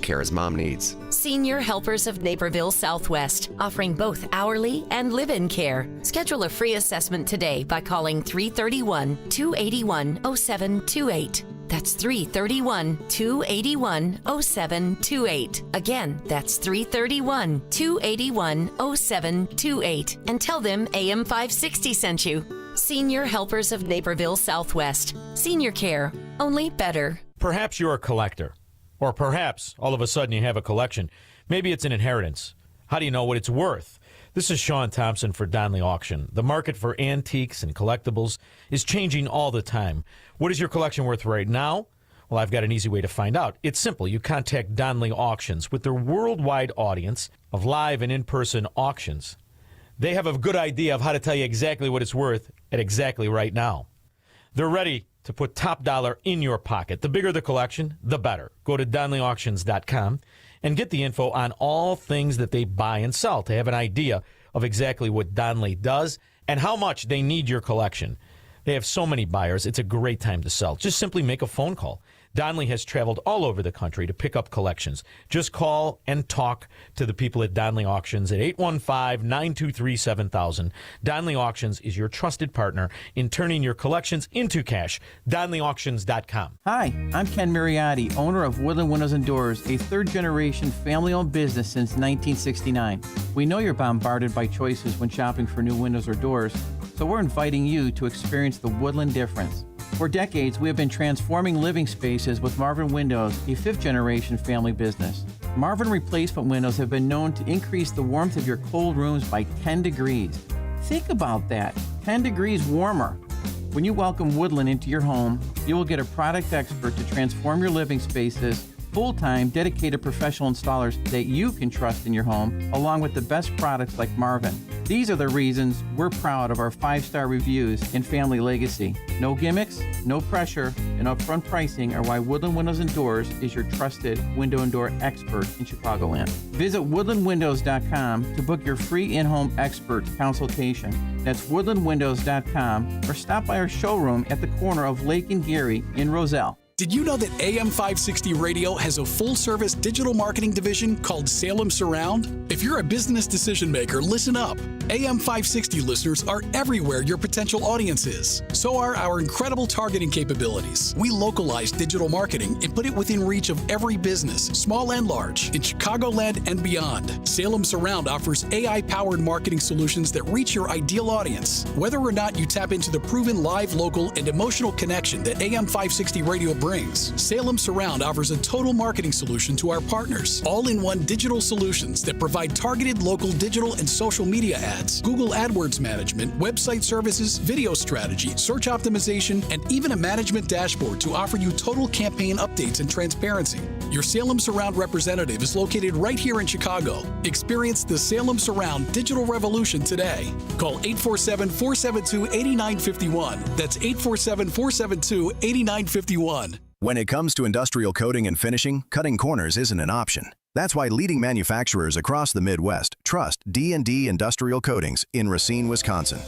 care as Mom needs. Senior Helpers of Naperville Southwest, offering both hourly and live-in care. Schedule a free assessment today by calling 331-281-0728. That's 331-281-0728. Again, that's 331-281-0728. And tell them AM 560 sent you. Senior Helpers of Naperville Southwest. Senior care, only better. Perhaps you're a collector. Or perhaps all of a sudden you have a collection. Maybe it's an inheritance. How do you know what it's worth? This is Sean Thompson for Donley Auction. The market for antiques and collectibles is changing all the time. What is your collection worth right now? Well, I've got an easy way to find out. It's simple. You contact Donley Auctions. With their worldwide audience of live and in-person auctions, they have a good idea of how to tell you exactly what it's worth at exactly right now. They're ready to put top dollar in your pocket. The bigger the collection, the better. Go to DonleyAuctions.com and get the info on all things that they buy and sell to have an idea of exactly what Donley does and how much they need your collection. They have so many buyers, it's a great time to sell. Just simply make a phone call. Donley has traveled all over the country to pick up collections. Just call and talk to the people at Donley Auctions at 815-923-7000. Donley Auctions is your trusted partner in turning your collections into cash. DonleyAuctions.com. Hi, I'm Ken Mariotti, owner of Woodland Windows and Doors, a third-generation family-owned business since 1969. We know you're bombarded by choices when shopping for new windows or doors, so we're inviting you to experience the Woodland difference. For decades, we have been transforming living spaces with Marvin Windows, a fifth-generation family business. Marvin replacement windows have been known to increase the warmth of your cold rooms by 10 degrees. Think about that, 10 degrees warmer. When you welcome Woodland into your home, you will get a product expert to transform your living spaces, full-time, dedicated professional installers that you can trust in your home, along with the best products like Marvin. These are the reasons we're proud of our 5-star reviews and family legacy. No gimmicks, no pressure, and upfront pricing are why Woodland Windows and Doors is your trusted window and door expert in Chicagoland. Visit woodlandwindows.com to book your free in-home expert consultation. That's woodlandwindows.com, or stop by our showroom at the corner of Lake and Geary in Roselle. Did you know that AM 560 Radio has a full-service digital marketing division called Salem Surround? If you're a business decision maker, listen up. AM 560 listeners are everywhere your potential audience is. So are our incredible targeting capabilities. We localize digital marketing and put it within reach of every business, small and large, in Chicagoland and beyond. Salem Surround offers AI-powered marketing solutions that reach your ideal audience. Whether or not you tap into the proven live, local, and emotional connection that AM 560 Radio brings, Salem Surround offers a total marketing solution to our partners. All-in-one digital solutions that provide targeted local digital and social media ads, Google AdWords management, website services, video strategy, search optimization, and even a management dashboard to offer you total campaign updates and transparency. Your Salem Surround representative is located right here in Chicago. Experience the Salem Surround digital revolution today. Call 847-472-8951. That's 847-472-8951. When it comes to industrial coating and finishing, cutting corners isn't an option. That's why leading manufacturers across the Midwest trust D&D Industrial Coatings in Racine, Wisconsin.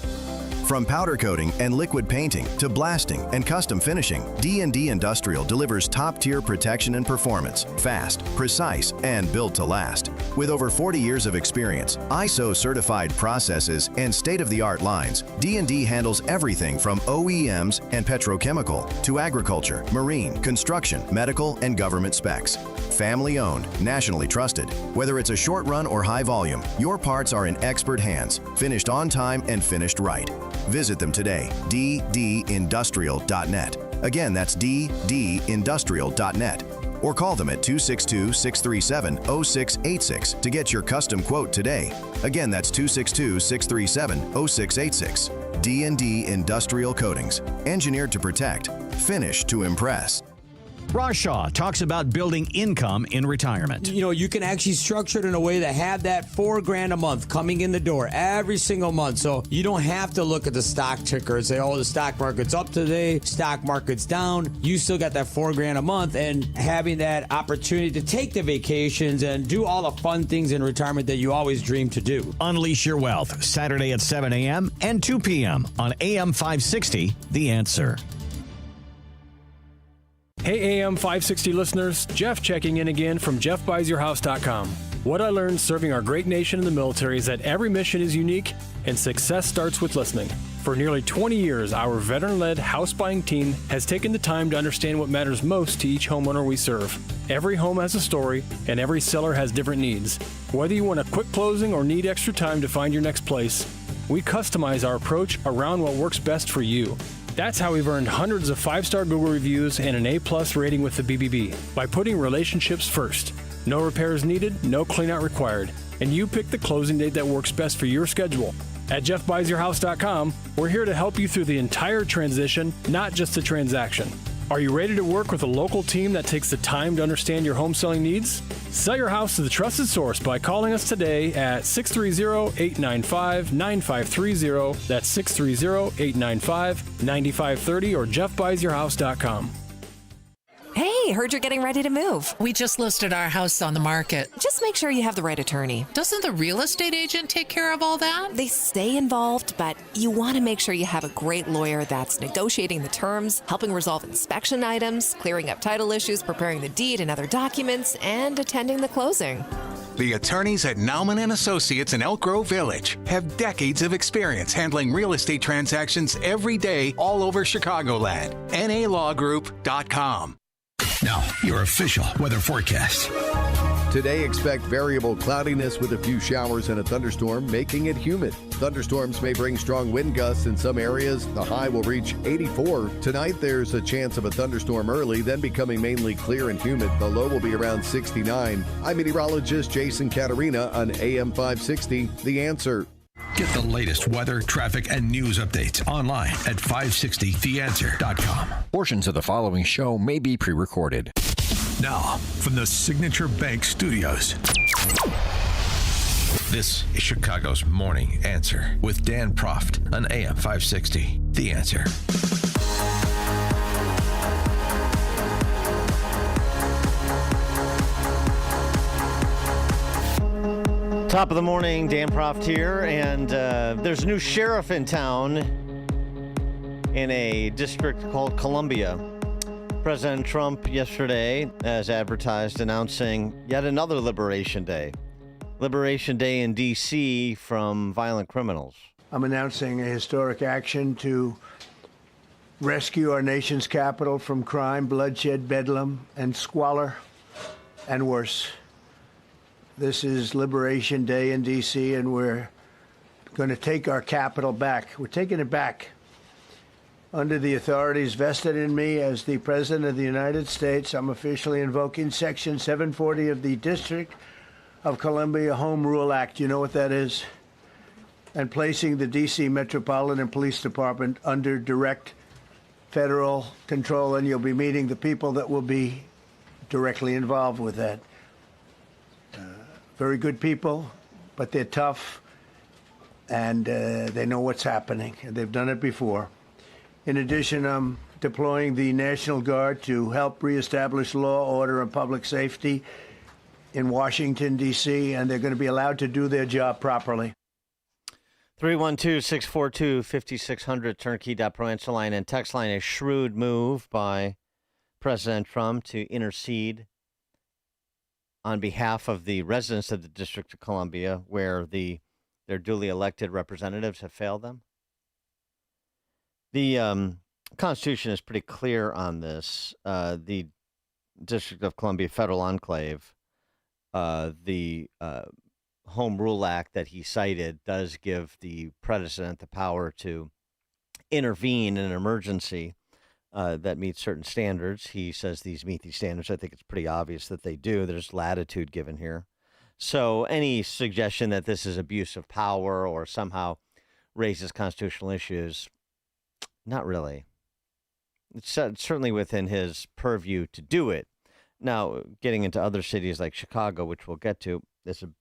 From powder coating and liquid painting to blasting and custom finishing, D&D Industrial delivers top-tier protection and performance, fast, precise, and built to last. With over 40 years of experience, ISO-certified processes, and state-of-the-art lines, D&D handles everything from OEMs and petrochemical to agriculture, marine, construction, medical, and government specs. Family-owned, nationally trusted. Whether it's a short run or high volume, your parts are in expert hands, finished on time and finished right. Visit them today, ddindustrial.net. Again, that's ddindustrial.net. Or call them at 262-637-0686 to get your custom quote today. Again, that's 262-637-0686. D&D Industrial Coatings, engineered to protect, finished to impress. Ross Shaw talks about building income in retirement. You know, you can actually structure it in a way that have that $4,000 a month coming in the door every single month. So you don't have to look at the stock ticker and say, oh, the stock market's up today, stock market's down. You still got that $4,000 a month, and having that opportunity to take the vacations and do all the fun things in retirement that you always dreamed to do. Unleash your wealth, Saturday at 7 a.m. and 2 p.m. on AM 560, The Answer. Hey AM 560 listeners, Jeff checking in again from JeffBuysYourHouse.com. What I learned serving our great nation in the military is that every mission is unique and success starts with listening. For nearly 20 years, our veteran-led house buying team has taken the time to understand what matters most to each homeowner we serve. Every home has a story, and every seller has different needs. Whether you want a quick closing or need extra time to find your next place, we customize our approach around what works best for you. That's how we've earned hundreds of 5-star Google reviews and an A+ rating with the BBB, by putting relationships first. No repairs needed, no cleanout required, and you pick the closing date that works best for your schedule. At JeffBuysYourHouse.com, we're here to help you through the entire transition, not just the transaction. Are you ready to work with a local team that takes the time to understand your home selling needs? Sell your house to the trusted source by calling us today at 630-895-9530. That's 630-895-9530 or JeffBuysYourHouse.com. Hey, heard you're getting ready to move. We just listed our house on the market. Just make sure you have the right attorney. Doesn't the real estate agent take care of all that? They stay involved, but you want to make sure you have a great lawyer that's negotiating the terms, helping resolve inspection items, clearing up title issues, preparing the deed and other documents, and attending the closing. The attorneys at Nauman & Associates in Elk Grove Village have decades of experience handling real estate transactions every day all over Chicagoland. NALawGroup.com. Now, your official weather forecast. Today, expect variable cloudiness with a few showers and a thunderstorm, making it humid. Thunderstorms may bring strong wind gusts in some areas. The high will reach 84. Tonight, there's a chance of a thunderstorm early, then becoming mainly clear and humid. The low will be around 69. I'm meteorologist Jason Caterina on AM 560, The Answer. Get the latest weather, traffic, and news updates online at 560theanswer.com. Portions of the following show may be pre-recorded. Now, from the Signature Bank Studios, this is Chicago's Morning Answer with Dan Proft on AM 560. The Answer. Top of the morning, Dan Proft here, and there's a new sheriff in town in a district called Columbia. President Trump yesterday, as advertised, announcing yet another Liberation Day. Liberation Day in D.C. from violent criminals. I'm announcing a historic action to rescue our nation's capital from crime, bloodshed, bedlam, and squalor, and worse. This is Liberation Day in D.C., and we're going to take our capital back. We're taking it back. Under the authorities vested in me as the President of the United States, I'm officially invoking Section 740 of the District of Columbia Home Rule Act. You know what that is? And placing the D.C. Metropolitan Police Department under direct federal control, and you'll be meeting the people that will be directly involved with that. Very good people, but they're tough, and they know what's happening, and they've done it before. In addition, I'm deploying the National Guard to help reestablish law, order, and public safety in Washington, D.C., and they're going to be allowed to do their job properly. 312-642-5600, turnkey.pro answer line and text line. A shrewd move by President Trump to intercede on behalf of the residents of the District of Columbia, where their duly elected representatives have failed them. The Constitution is pretty clear on this. The District of Columbia Federal Enclave, the Home Rule Act that he cited does give the president the power to intervene in an emergency that meets certain standards. He says these meet these standards. I think it's pretty obvious that they do. There's latitude given here. So any suggestion that this is abuse of power or somehow raises constitutional issues, not really. It's certainly within his purview to do it. Now, getting into other cities like Chicago, which we'll get to, is a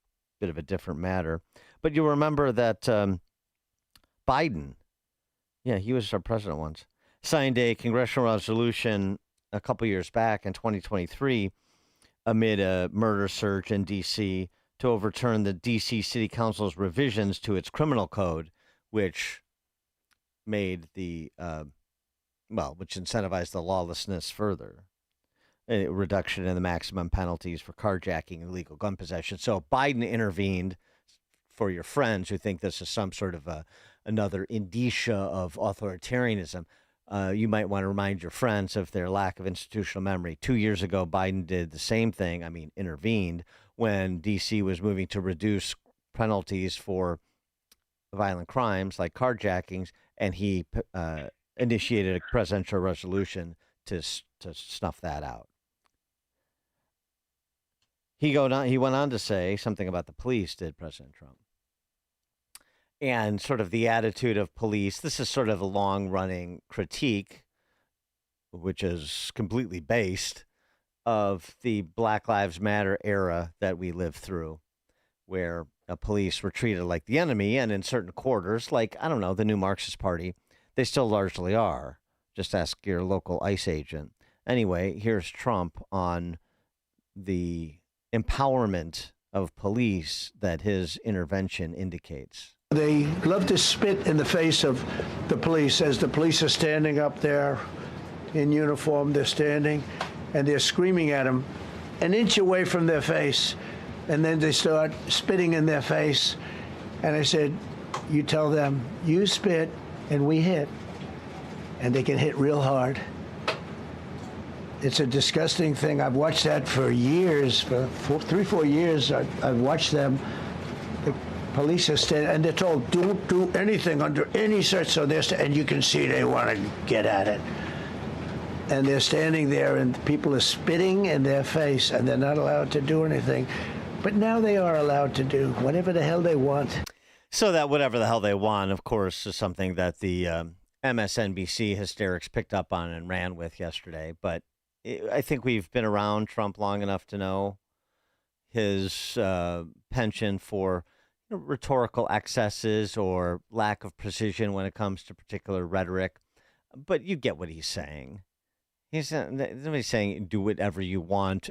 bit of a different matter. But you'll remember that Biden, he was our president once, signed a congressional resolution a couple years back in 2023 amid a murder surge in D.C. to overturn the D.C. City Council's revisions to its criminal code, which made which incentivized the lawlessness further. a reduction in the maximum penalties for carjacking and illegal gun possession. So Biden intervened. For your friends who think this is some sort of another indicia of authoritarianism, you might want to remind your friends of their lack of institutional memory. 2 years ago, Biden did the same thing, intervened, when D.C. was moving to reduce penalties for violent crimes like carjackings, and he initiated a presidential resolution to snuff that out. He went on to say something about the police, did President Trump. And sort of the attitude of police. This is sort of a long-running critique, which is completely based, of the Black Lives Matter era that we lived through, where police were treated like the enemy, and in certain quarters, like, I don't know, the new Marxist Party, they still largely are. Just ask your local ICE agent. Anyway, here's Trump on the empowerment of police that his intervention indicates. They love to spit in the face of the police as the police are standing up there in uniform. They're standing and they're screaming at them an inch away from their face. And then they start spitting in their face. And I said, you tell them, you spit and we hit. And they can hit real hard. It's a disgusting thing. I've watched that for years, for 3-4 years. I've watched them. The police are standing, and they're told, don't do anything under any search. So and you can see they want to get at it. And they're standing there, and people are spitting in their face, and they're not allowed to do anything. But now they are allowed to do whatever the hell they want. So that whatever the hell they want, of course, is something that the MSNBC hysterics picked up on and ran with yesterday. But I think we've been around Trump long enough to know his penchant for rhetorical excesses or lack of precision when it comes to particular rhetoric. But you get what he's saying. Nobody's saying do whatever you want.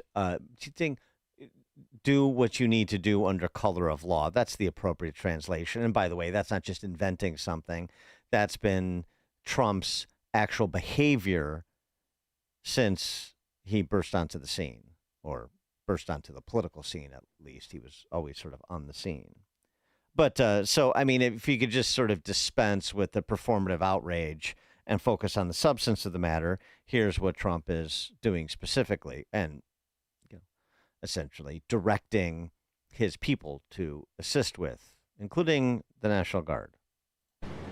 Do what you need to do under color of law. That's the appropriate translation. And by the way, that's not just inventing something. That's been Trump's actual behavior since he burst onto the scene, or burst onto the political scene, at least. He was always sort of on the scene. But so, I mean, if you could just sort of dispense with the performative outrage and focus on the substance of the matter, here's what Trump is doing specifically, and essentially directing his people to assist with, including the National Guard.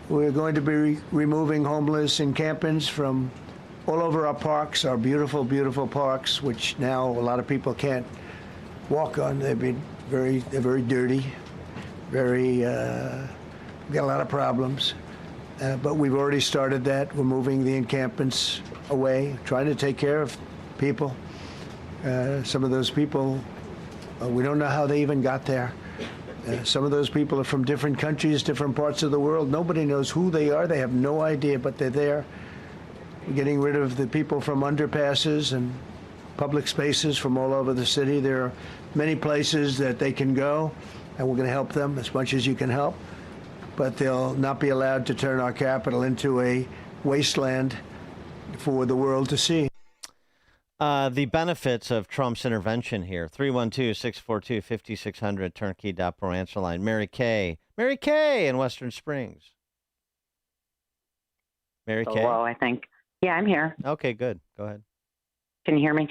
We're going to be removing homeless encampments from all over our parks, our beautiful, beautiful parks, which now a lot of people can't walk on. They're very dirty, we got a lot of problems. But we've already started that. We're moving the encampments away, trying to take care of people. Some of those people, we don't know how they even got there. Some of those people are from different countries, different parts of the world. Nobody knows who they are. They have no idea, but they're there. We're getting rid of the people from underpasses and public spaces from all over the city. There are many places that they can go, and we're going to help them as much as you can help. But they'll not be allowed to turn our capital into a wasteland for the world to see. The benefits of Trump's intervention here, 312-642-5600, turnkey.pro answer line. Mary Kay in Western Springs. Mary Kay? Hello, I think. Yeah, I'm here. Okay, good. Go ahead. Can you hear me? It's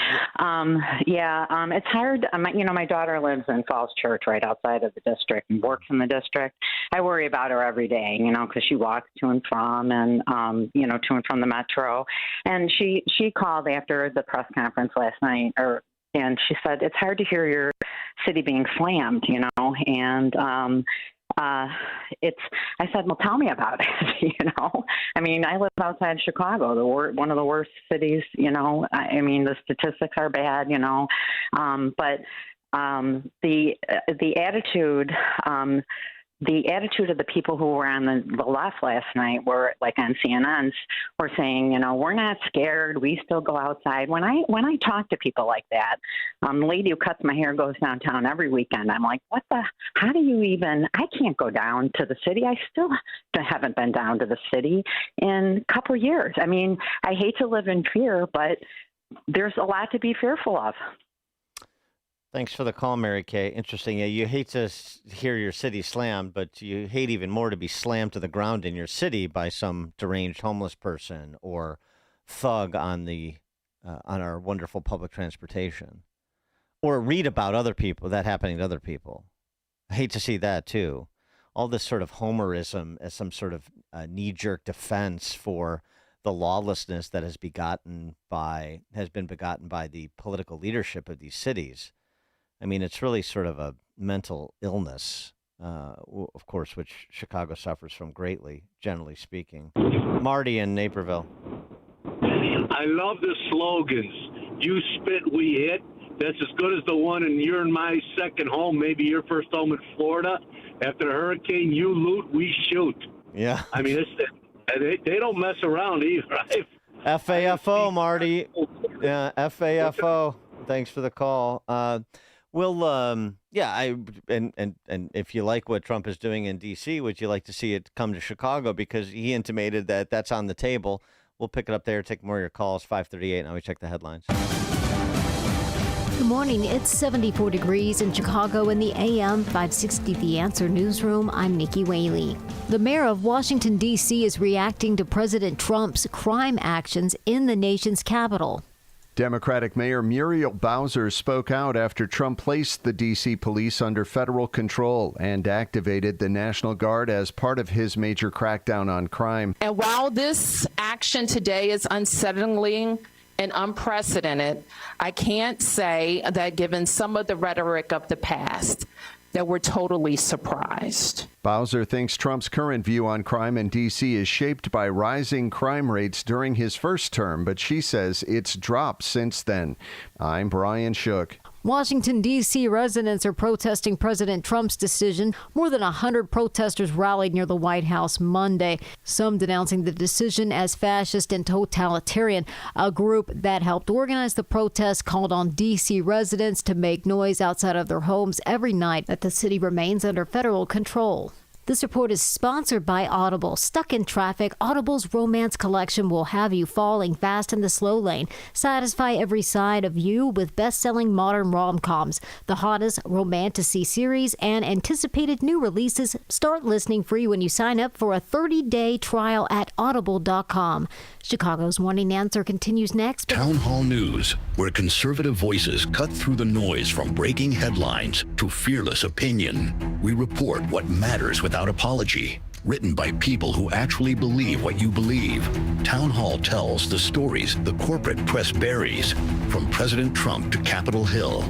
hard. My daughter lives in Falls Church right outside of the district and works in the district. I worry about her every day, because she walks to and from and, to and from the metro. And she called after the press conference last night, and she said, it's hard to hear your city being slammed, and I said, well, tell me about it. I live outside Chicago, one of the worst cities, the statistics are bad, but the attitude of the people who were on the left last night were like on CNN's were saying, we're not scared. We still go outside. When I talk to people like that, the lady who cuts my hair goes downtown every weekend. I'm like, how do you even, I can't go down to the city. I still haven't been down to the city in a couple of years. I hate to live in fear, but there's a lot to be fearful of. Thanks for the call, Mary Kay. Interesting. Yeah, you hate to hear your city slammed, but you hate even more to be slammed to the ground in your city by some deranged homeless person or thug on our wonderful public transportation, or read about other people that happening to other people. I hate to see that too. All this sort of Homerism as some sort of knee-jerk defense for the lawlessness that has been begotten by the political leadership of these cities. I mean, it's really sort of a mental illness, of course, which Chicago suffers from greatly, generally speaking. Marty in Naperville. I love the slogans. You spit, we hit. That's as good as the one in You're in My Second Home, maybe your first home in Florida. After the hurricane, you loot, we shoot. Yeah. I mean, they don't mess around either. FAFO, Marty. Yeah, FAFO. Thanks for the call. And if you like what Trump is doing in D.C., would you like to see it come to Chicago? Because he intimated that that's on the table. We'll pick it up there, take more of your calls, 538. Now we check the headlines. Good morning. It's 74 degrees in Chicago in the AM 560 The Answer newsroom. I'm Nikki Whaley. The mayor of Washington, D.C. is reacting to President Trump's crime actions in the nation's capital. Democratic Mayor Muriel Bowser spoke out after Trump placed the D.C. police under federal control and activated the National Guard as part of his major crackdown on crime. And while this action today is unsettling and unprecedented, I can't say that given some of the rhetoric of the past, that we're totally surprised. Bowser thinks Trump's current view on crime in D.C. is shaped by rising crime rates during his first term, but she says it's dropped since then. I'm Brian Shook. Washington, D.C. residents are protesting President Trump's decision. More than 100 protesters rallied near the White House Monday, some denouncing the decision as fascist and totalitarian. A group that helped organize the protest called on D.C. residents to make noise outside of their homes every night that the city remains under federal control. This report is sponsored by Audible. Stuck in traffic, Audible's romance collection will have you falling fast in the slow lane. Satisfy every side of you with best-selling modern rom-coms, the hottest romantasy series, and anticipated new releases. Start listening free when you sign up for a 30-day trial at audible.com. Chicago's Morning Answer continues next. Town Hall News, where conservative voices cut through the noise from breaking headlines to fearless opinion. We report what matters without apology. Written by people who actually believe what you believe. Town Hall tells the stories the corporate press buries, from President Trump to Capitol Hill,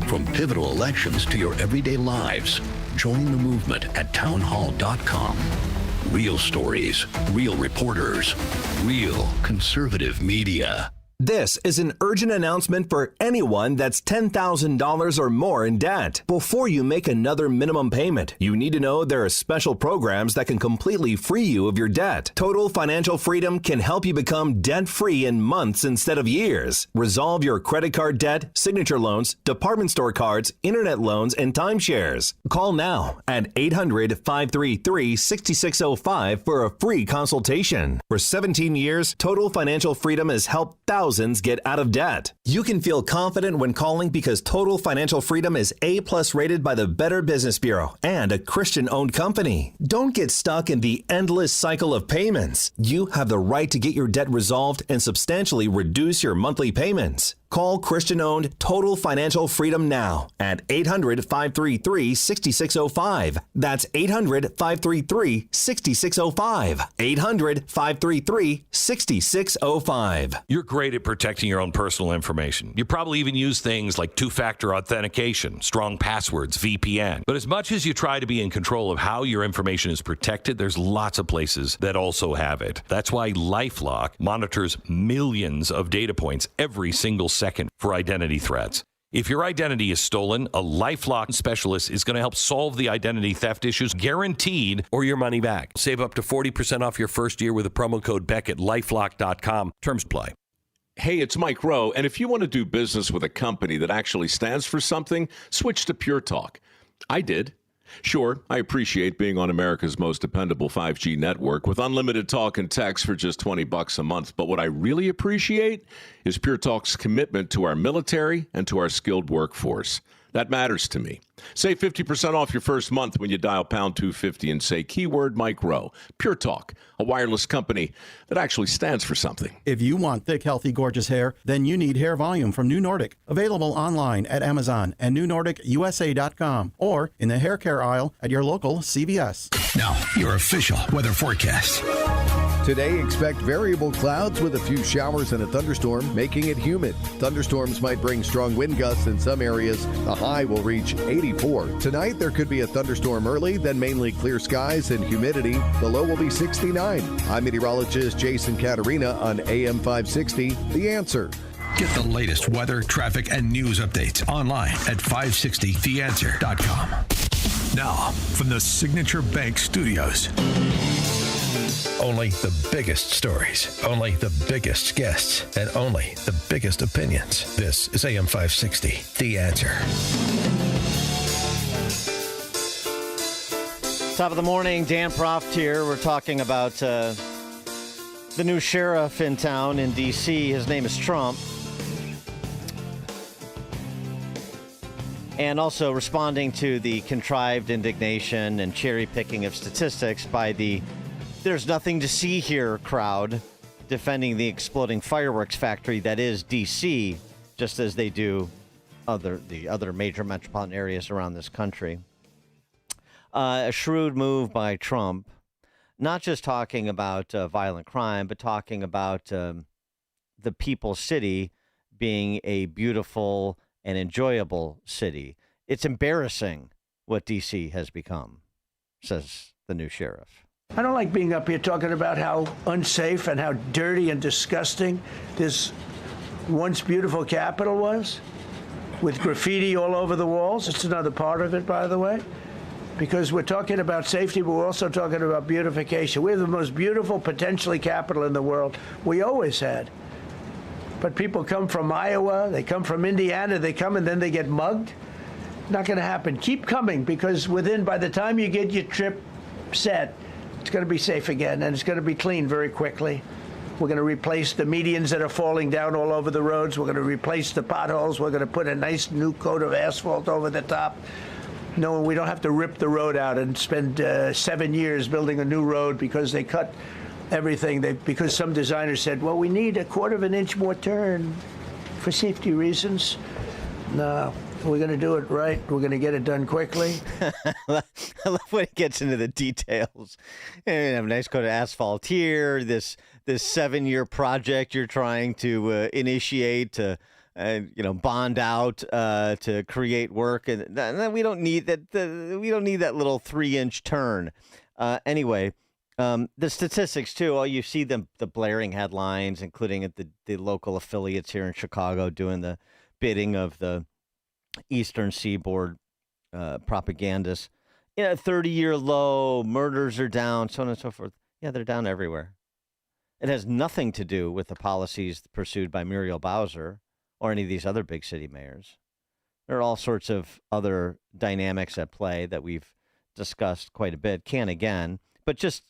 from pivotal elections to your everyday lives. Join the movement at townhall.com. Real stories, real reporters, real conservative media. This is an urgent announcement for anyone that's $10,000 or more in debt. Before you make another minimum payment, you need to know there are special programs that can completely free you of your debt. Total Financial Freedom can help you become debt-free in months instead of years. Resolve your credit card debt, signature loans, department store cards, internet loans, and timeshares. Call now at 800-533-6605 for a free consultation. For 17 years, Total Financial Freedom has helped thousands get out of debt. You can feel confident when calling because Total Financial Freedom is A+ rated by the Better Business Bureau and a Christian-owned company. Don't get stuck in the endless cycle of payments. You have the right to get your debt resolved and substantially reduce your monthly payments. Call Christian-owned Total Financial Freedom now at 800-533-6605. That's 800-533-6605. 800-533-6605. You're great at protecting your own personal information. You probably even use things like two-factor authentication, strong passwords, VPN. But as much as you try to be in control of how your information is protected, there's lots of places that also have it. That's why LifeLock monitors millions of data points every single second for identity threats. If your identity is stolen, a LifeLock specialist is going to help solve the identity theft issues, guaranteed, or your money back. Save up to 40% off your first year with a promo code Beck at LifeLock.com. Terms apply. Hey, it's Mike Rowe, and if you want to do business with a company that actually stands for something, switch to Pure Talk. I did. Sure, I appreciate being on America's most dependable 5G network with unlimited talk and text for just $20 a month. But what I really appreciate is Pure Talk's commitment to our military and to our skilled workforce. That matters to me. Save 50% off your first month when you dial pound 250 and say keyword Mike Rowe. Pure Talk, a wireless company that actually stands for something. If you want thick, healthy, gorgeous hair, then you need Hair Volume from New Nordic. Available online at Amazon and newnordicusa.com or in the hair care aisle at your local CVS. Now, your official weather forecast. Today, expect variable clouds with a few showers and a thunderstorm, making it humid. Thunderstorms might bring strong wind gusts in some areas. The high will reach 84. Tonight, there could be a thunderstorm early, then mainly clear skies and humidity. The low will be 69. I'm meteorologist Jason Caterina on AM 560, The Answer. Get the latest weather, traffic, and news updates online at 560theanswer.com. Now, from the Signature Bank Studios. Only the biggest stories, only the biggest guests, and only the biggest opinions. This is AM 560, The Answer. Top of the morning, Dan Proft here. We're talking about the new sheriff in town in D.C. His name is Trump. And also responding to the contrived indignation and cherry picking of statistics by the "there's nothing to see here" crowd, defending the exploding fireworks factory that is D.C., just as they do the other major metropolitan areas around this country. A shrewd move by Trump, not just talking about violent crime, but talking about the people's city being a beautiful and enjoyable city. It's embarrassing what D.C. has become, says the new sheriff. I don't like being up here talking about how unsafe and how dirty and disgusting this once beautiful capital was, with graffiti all over the walls. It's another part of it, by the way, because we're talking about safety, but we're also talking about beautification. We have the most beautiful, potentially, capital in the world. We always had. But people come from Iowa, they come from Indiana, they come and then they get mugged. Not going to happen. Keep coming, because by the time you get your trip set, it's going to be safe again, and it's going to be clean very quickly. We're going to replace the medians that are falling down all over the roads. We're going to replace the potholes. We're going to put a nice new coat of asphalt over the top. No, we don't have to rip the road out and spend 7 years building a new road because they cut everything. Because some designers said, well, we need a quarter of an inch more turn for safety reasons. No, we're going to do it right. We're going to get it done quickly. I love when it gets into the details. And have a nice coat of asphalt here. This 7-year project you're trying to initiate to bond out to create work, and we don't need that. We don't need that little 3-inch turn. Anyway, the statistics too. You see the blaring headlines, including at the local affiliates here in Chicago, doing the bidding of the Eastern Seaboard propagandists. 30-year low, murders are down, so on and so forth. Yeah, they're down everywhere. It has nothing to do with the policies pursued by Muriel Bowser or any of these other big city mayors. There are all sorts of other dynamics at play that we've discussed quite a bit, can again. But just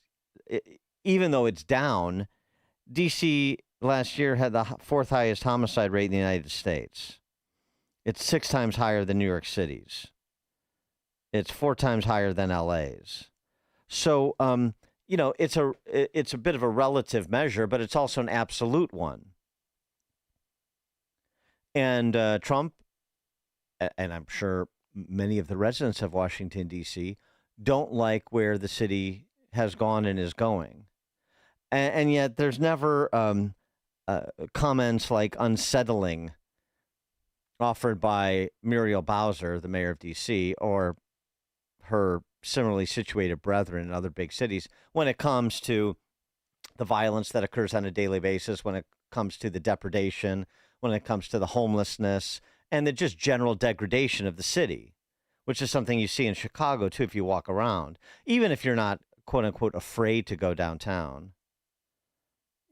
even though it's down, D.C. last year had the 4th highest homicide rate in the United States. It's 6 times higher than New York City's. It's 4 times higher than L.A.'s. So, it's a bit of a relative measure, but it's also an absolute one. And Trump, and I'm sure many of the residents of Washington, D.C., don't like where the city has gone and is going. And yet there's never comments like unsettling offered by Muriel Bowser, the mayor of D.C., or her similarly situated brethren in other big cities when it comes to the violence that occurs on a daily basis, when it comes to the depredation, when it comes to the homelessness, and the just general degradation of the city, which is something you see in Chicago, too, if you walk around. Even if you're not, quote-unquote, afraid to go downtown,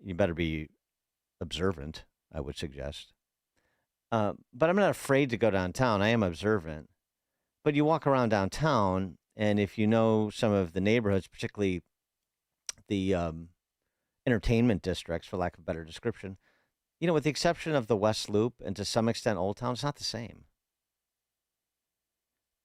you better be observant, I would suggest. But I'm not afraid to go downtown. I am observant. But you walk around downtown, And if you know some of the neighborhoods, particularly the entertainment districts, for lack of a better description, with the exception of the West Loop and to some extent Old Town, it's not the same.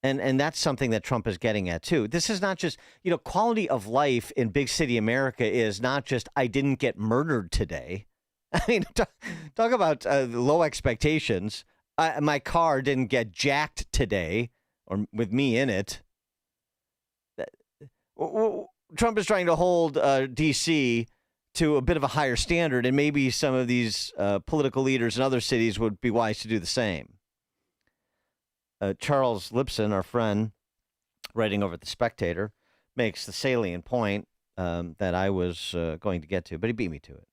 And that's something that Trump is getting at, too. This is not just, quality of life in big city America is not just, I didn't get murdered today. I mean, talk about low expectations. My car didn't get jacked today, or with me in it. Trump is trying to hold D.C. to a bit of a higher standard, and maybe some of these political leaders in other cities would be wise to do the same. Charles Lipson, our friend, writing over at The Spectator, makes the salient point that I was going to get to, but he beat me to it.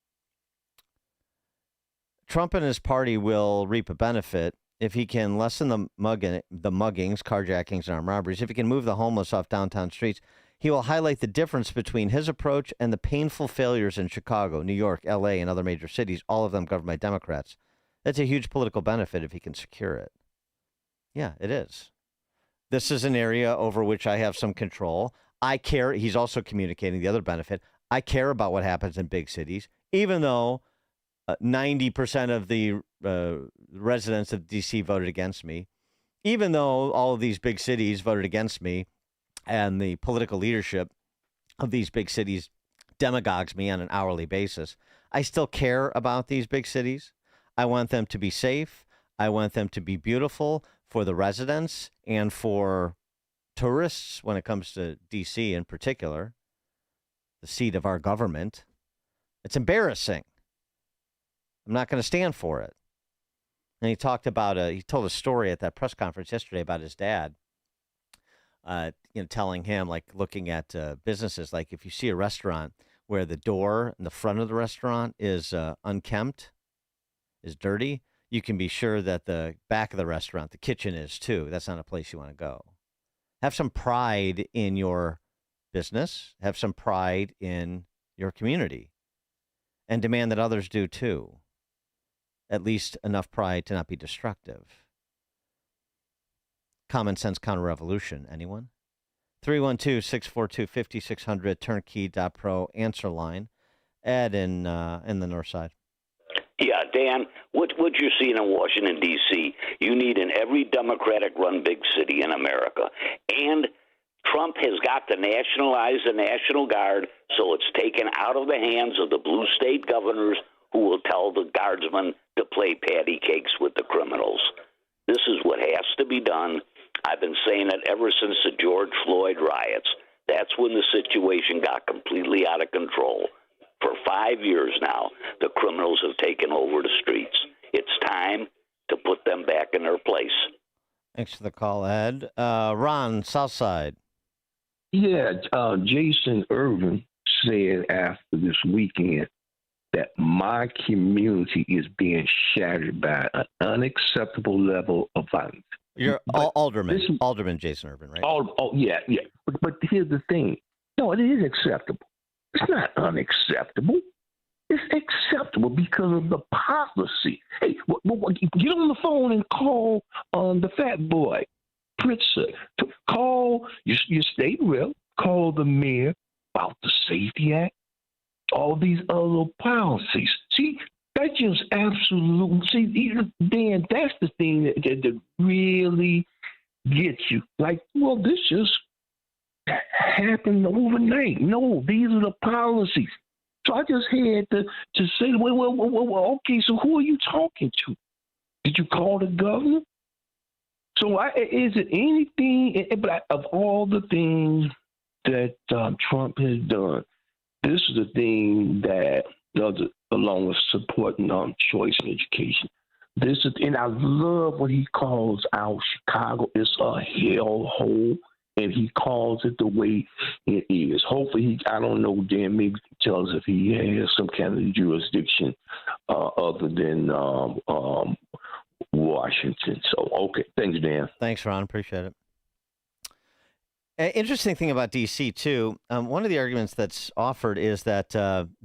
Trump and his party will reap a benefit if he can lessen the muggings, carjackings, and armed robberies. If he can move the homeless off downtown streets, he will highlight the difference between his approach and the painful failures in Chicago, New York, L.A., and other major cities, all of them governed by Democrats. That's a huge political benefit if he can secure it. Yeah, it is. This is an area over which I have some control. I care. He's also communicating the other benefit. I care about what happens in big cities, even though 90% of the residents of D.C. voted against me, even though all of these big cities voted against me, and the political leadership of these big cities demagogues me on an hourly basis. I still care about these big cities. I want them to be safe. I want them to be beautiful for the residents and for tourists when it comes to D.C. in particular, the seat of our government. It's embarrassing. I'm not going to stand for it. And he talked about he told a story at that press conference yesterday about his dad, telling him, like, looking at businesses, like if you see a restaurant where the door in the front of the restaurant is unkempt, is dirty, you can be sure that the back of the restaurant, the kitchen, is too. That's not a place you want to go. Have some pride in your business. Have some pride in your community. And demand that others do too. At least enough pride to not be destructive. Common sense counter-revolution. Anyone? 312-642-5600, turnkey.pro, answer line. Ed in the north side. Yeah, Dan, what you're seeing in Washington, D.C., you need in every Democratic-run big city in America. And Trump has got to nationalize the National Guard so it's taken out of the hands of the blue state governors who will tell the guardsmen to play patty cakes with the criminals. This is what has to be done. I've been saying it ever since the George Floyd riots. That's when the situation got completely out of control. For 5 years now, the criminals have taken over the streets. It's time to put them back in their place. Thanks for the call, Ed. Ron, Southside. Yeah, Jason Irvin said after this weekend that my community is being shattered by an unacceptable level of violence. You're Alderman Jason Irvin, right? Yeah. But here's the thing. No, it is acceptable. It's not unacceptable. It's acceptable because of the policy. Hey, get on the phone and call the fat boy, Pritzker. Call your state rep, call the mayor about the Safety Act, all these other policies. See, that just absolutely, Dan, that's the thing that really gets you. Like, well, this just happened overnight. No, these are the policies. So I just had to say, well, okay, so who are you talking to? Did you call the governor? So is it anything, but of all the things that Trump has done, this is the thing that does it, along with supporting choice in education. This is, and I love what he calls our Chicago. It's a hellhole, and he calls it the way it is. Hopefully, I don't know, Dan, maybe he can tell us if he has some kind of jurisdiction other than Washington. So, okay. Thanks, Dan. Thanks, Ron. Appreciate it. Interesting thing about D.C., too, one of the arguments that's offered is that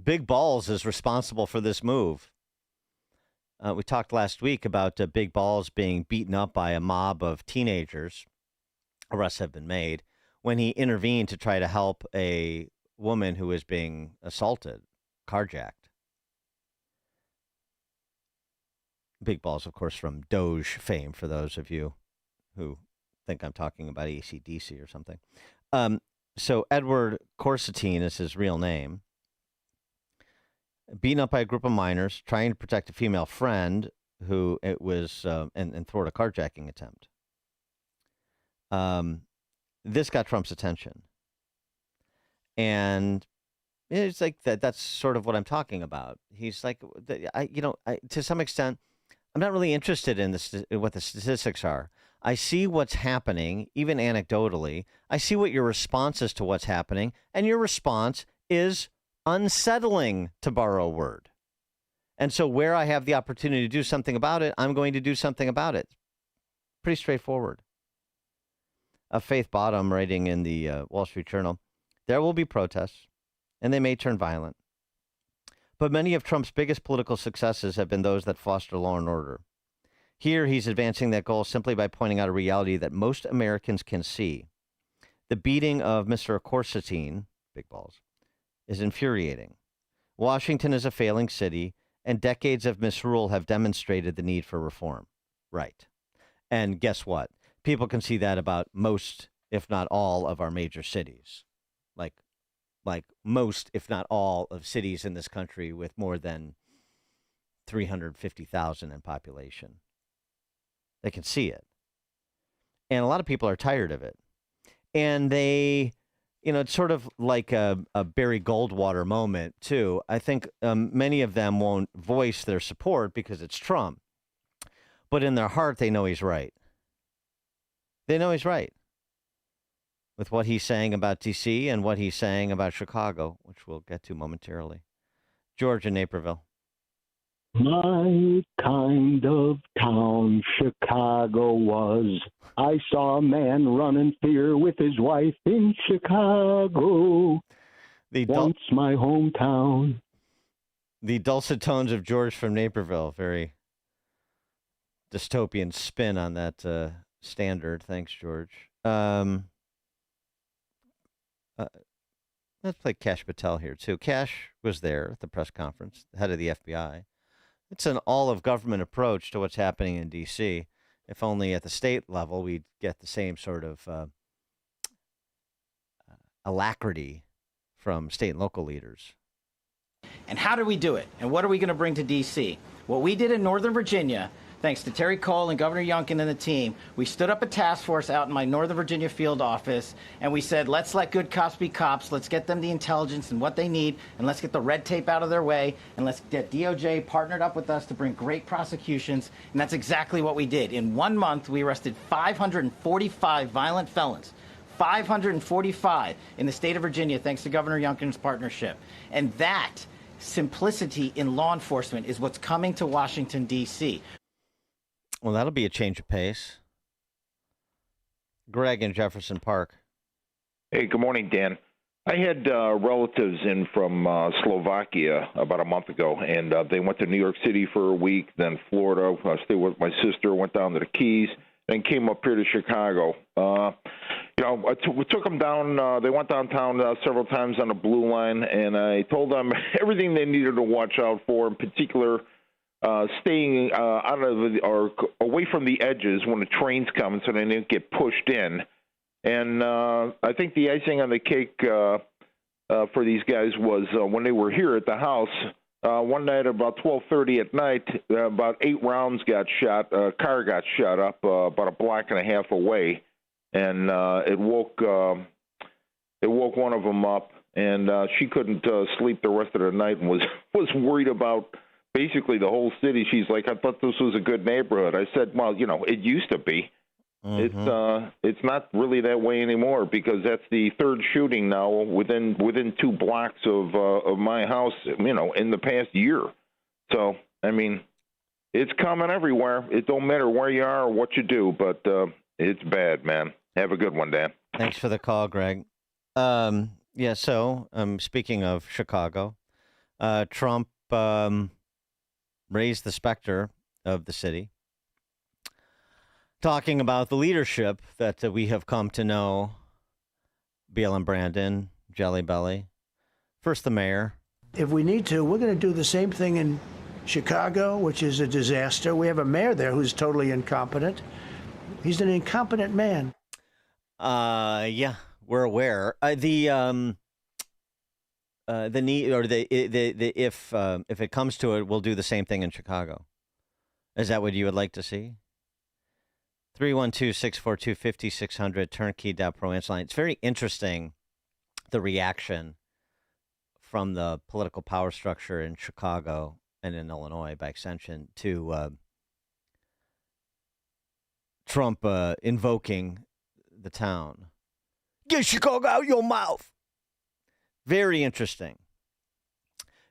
Big Balls is responsible for this move. We talked last week about Big Balls being beaten up by a mob of teenagers. Arrests have been made. when he intervened to try to help a woman who was being assaulted, carjacked. Big balls, of course, from Doge fame, for those of you who think I'm talking about AC/DC or something. So Edward Corsetine is his real name. Beaten up by a group of minors trying to protect a female friend who it was and thwart a carjacking attempt. This got Trump's attention. And it's like that's sort of what I'm talking about. He's like, to some extent, I'm not really interested in what the statistics are. I see what's happening, even anecdotally. I see what your response is to what's happening, and your response is unsettling, to borrow a word. And so where I have the opportunity to do something about it, I'm going to do something about it. Pretty straightforward. Faith Bottom, writing in the Wall Street Journal, there will be protests, and they may turn violent. But many of Trump's biggest political successes have been those that foster law and order. Here, he's advancing that goal simply by pointing out a reality that most Americans can see. The beating of Mr. Corsetine, big balls, is infuriating. Washington is a failing city, and decades of misrule have demonstrated the need for reform. Right. And guess what? People can see that about most, if not all, of our major cities. Like most, if not all, of cities in this country with more than 350,000 in population. They can see it. And a lot of people are tired of it. And they, it's sort of like a Barry Goldwater moment, too. I think many of them won't voice their support because it's Trump. But in their heart, they know he's right. They know he's right with what he's saying about D.C. and what he's saying about Chicago, which we'll get to momentarily. George in Naperville. My kind of town Chicago was. I saw a man run in fear with his wife in Chicago. Once my hometown. The dulcet tones of George from Naperville. Very dystopian spin on that standard. Thanks, George. Let's play Kash Patel here, too. Kash was there at the press conference, the head of the FBI. It's an all-of-government approach to what's happening in D.C. If only at the state level we'd get the same sort of alacrity from state and local leaders. And how do we do it? And what are we going to bring to D.C.? What we did in Northern Virginia, thanks to Terry Cole and Governor Youngkin and the team, we stood up a task force out in my Northern Virginia field office, and we said, let's let good cops be cops. Let's get them the intelligence and what they need, and let's get the red tape out of their way, and let's get DOJ partnered up with us to bring great prosecutions. And that's exactly what we did. In 1 month, we arrested 545 violent felons. 545 in the state of Virginia, thanks to Governor Youngkin's partnership. And that simplicity in law enforcement is what's coming to Washington, D.C. Well, that'll be a change of pace. Greg in Jefferson Park. Hey, good morning, Dan. I had relatives in from Slovakia about a month ago, and they went to New York City for a week, then Florida. I stayed with my sister, went down to the Keys, then came up here to Chicago. We took them down. They went downtown several times on the Blue Line, and I told them everything they needed to watch out for, in particular staying out of or away from the edges when the trains come so they didn't get pushed in. And I think the icing on the cake for these guys was when they were here at the house, one night about 12:30 at night, about 8 rounds got shot. A car got shot up about a block and a half away, and it woke one of them up, and she couldn't sleep the rest of the night and was worried about basically the whole city. She's like, I thought this was a good neighborhood. I said, well, it used to be. Mm-hmm. It's not really that way anymore, because that's the third shooting now within 2 blocks of my house, in the past year. So, I mean, it's common everywhere. It don't matter where you are or what you do, but it's bad, man. Have a good one, Dan. Thanks for the call, Greg. So speaking of Chicago, Trump raised the specter of the city, talking about the leadership that we have come to know BLM Brandon, Jelly Belly. First, the mayor. If we need to, we're going to do the same thing in Chicago, which is a disaster. We have a mayor there who's totally incompetent. He's an incompetent man. Yeah, we're aware. The need, or if it comes to it, we'll do the same thing in Chicago. Is that what you would like to see? 312-642-5600, turnkey.pro answer line. It's very interesting, the reaction from the political power structure in Chicago and in Illinois, by extension, to Trump invoking the town. Get Chicago out your mouth. Very interesting,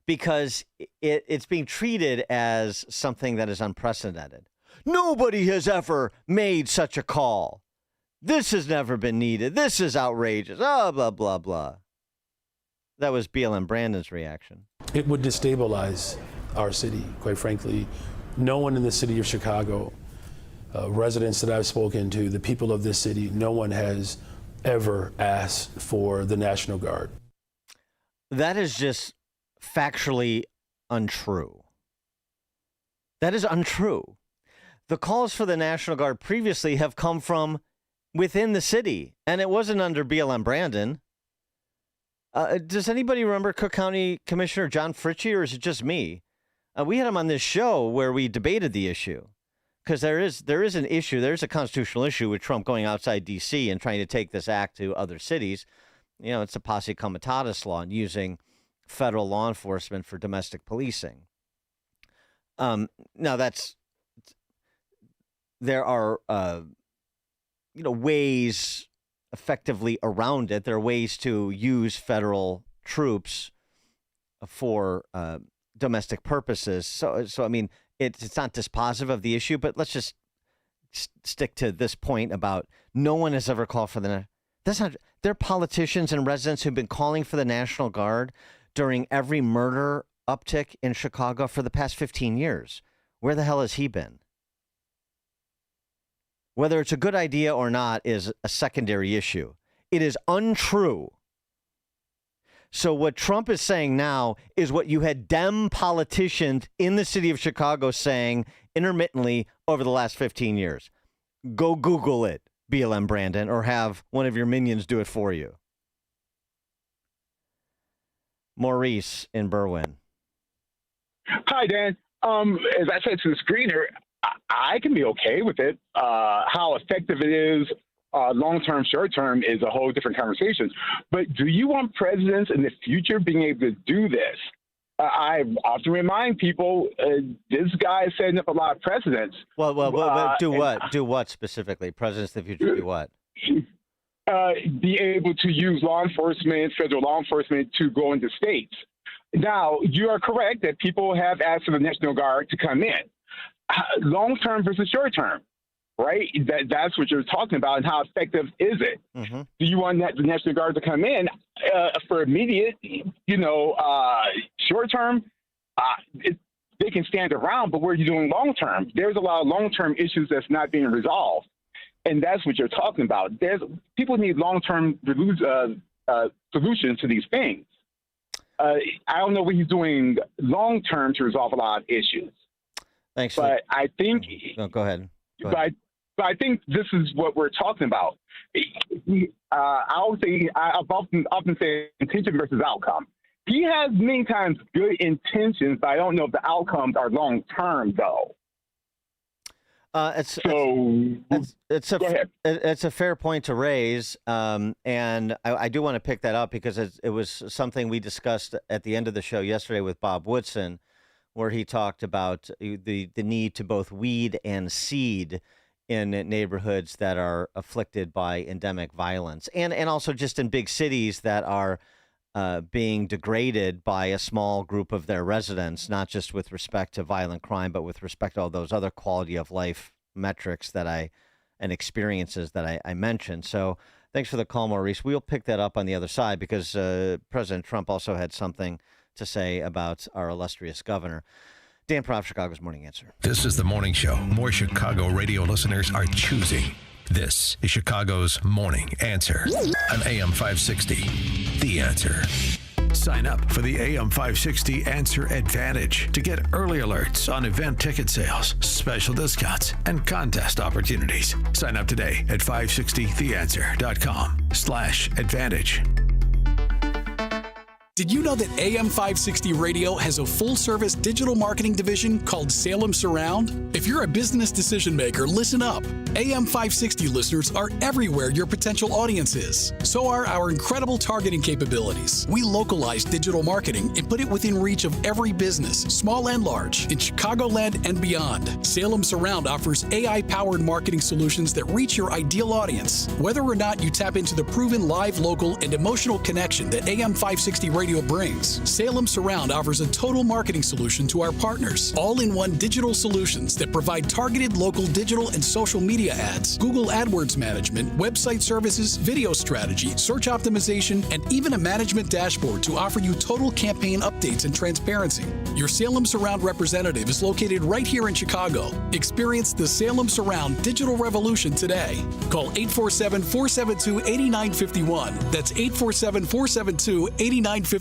because it's being treated as something that is unprecedented. Nobody has ever made such a call. This has never been needed. This is outrageous. Oh, blah, blah, blah. That was BLM Brandon's reaction. It would destabilize our city, quite frankly. No one in the city of Chicago, residents that I've spoken to, the people of this city, no one has ever asked for the National Guard. That is just factually untrue. That is untrue. The calls for the National Guard previously have come from within the city, and it wasn't under BLM Brandon. Does anybody remember Cook County Commissioner John Fritchie, or is it just me? We had him on this show where we debated the issue, because there is an issue. There's a constitutional issue with Trump going outside D.C. and trying to take this act to other cities. You know, it's a posse comitatus law and using federal law enforcement for domestic policing. Now there are ways effectively around it. There are ways to use federal troops for domestic purposes. So I mean, it's not dispositive of the issue, but let's just stick to this point about no one has ever called for the. That's not. There are politicians and residents who've been calling for the National Guard during every murder uptick in Chicago for the past 15 years. Where the hell has he been? Whether it's a good idea or not is a secondary issue. It is untrue. So what Trump is saying now is what you had Dem politicians in the city of Chicago saying intermittently over the last 15 years. Go Google it, BLM Brandon, or have one of your minions do it for you. Maurice in Berwyn. Hi, Dan. As I said to the screener, I can be okay with it. How effective it is, long-term, short-term, is a whole different conversation. But do you want presidents in the future being able to do this? I often remind people, this guy is setting up a lot of precedents. Well, do what? Do what specifically? Presidents in the future do what? Be able to use law enforcement, federal law enforcement, to go into states. Now, you are correct that people have asked for the National Guard to come in. Long-term versus short-term, right? That's what you're talking about, and how effective is it? Mm-hmm. Do you want the National Guard to come in for immediate, short-term? They can stand around, but what are you doing long-term? There's a lot of long-term issues that's not being resolved, and that's what you're talking about. People need long-term solutions to these things. I don't know what he's doing long-term to resolve a lot of issues. Thanks. But I think. No, go ahead. But I think this is what we're talking about. I've often say intention versus outcome. He has many times good intentions, but I don't know if the outcomes are long term, though. It's a fair point to raise, and I do want to pick that up because it was something we discussed at the end of the show yesterday with Bob Woodson, where he talked about the need to both weed and seed in neighborhoods that are afflicted by endemic violence, and also just in big cities that are being degraded by a small group of their residents, not just with respect to violent crime, but with respect to all those other quality of life metrics and experiences that I mentioned. So thanks for the call, Maurice. We'll pick that up on the other side because President Trump also had something to say about our illustrious governor. Dan Proft, Chicago's Morning Answer. This is the morning show more Chicago radio listeners are choosing This is Chicago's Morning Answer on AM 560. The Answer. Sign up for the AM 560 Answer Advantage to get early alerts on event ticket sales, special discounts, and contest opportunities. Sign up today at 560theanswer.com/advantage. Did you know that AM 560 Radio has a full-service digital marketing division called Salem Surround? If you're a business decision maker, listen up. AM 560 listeners are everywhere your potential audience is. So are our incredible targeting capabilities. We localize digital marketing and put it within reach of every business, small and large, in Chicagoland and beyond. Salem Surround offers AI-powered marketing solutions that reach your ideal audience. Whether or not you tap into the proven live, local, and emotional connection that AM 560 Radio brings, Salem Surround offers a total marketing solution to our partners. All-in-one digital solutions that provide targeted local digital and social media ads, Google AdWords management, website services, video strategy, search optimization, and even a management dashboard to offer you total campaign updates and transparency. Your Salem Surround representative is located right here in Chicago. Experience the Salem Surround digital revolution today. Call 847-472-8951. That's 847-472-8951.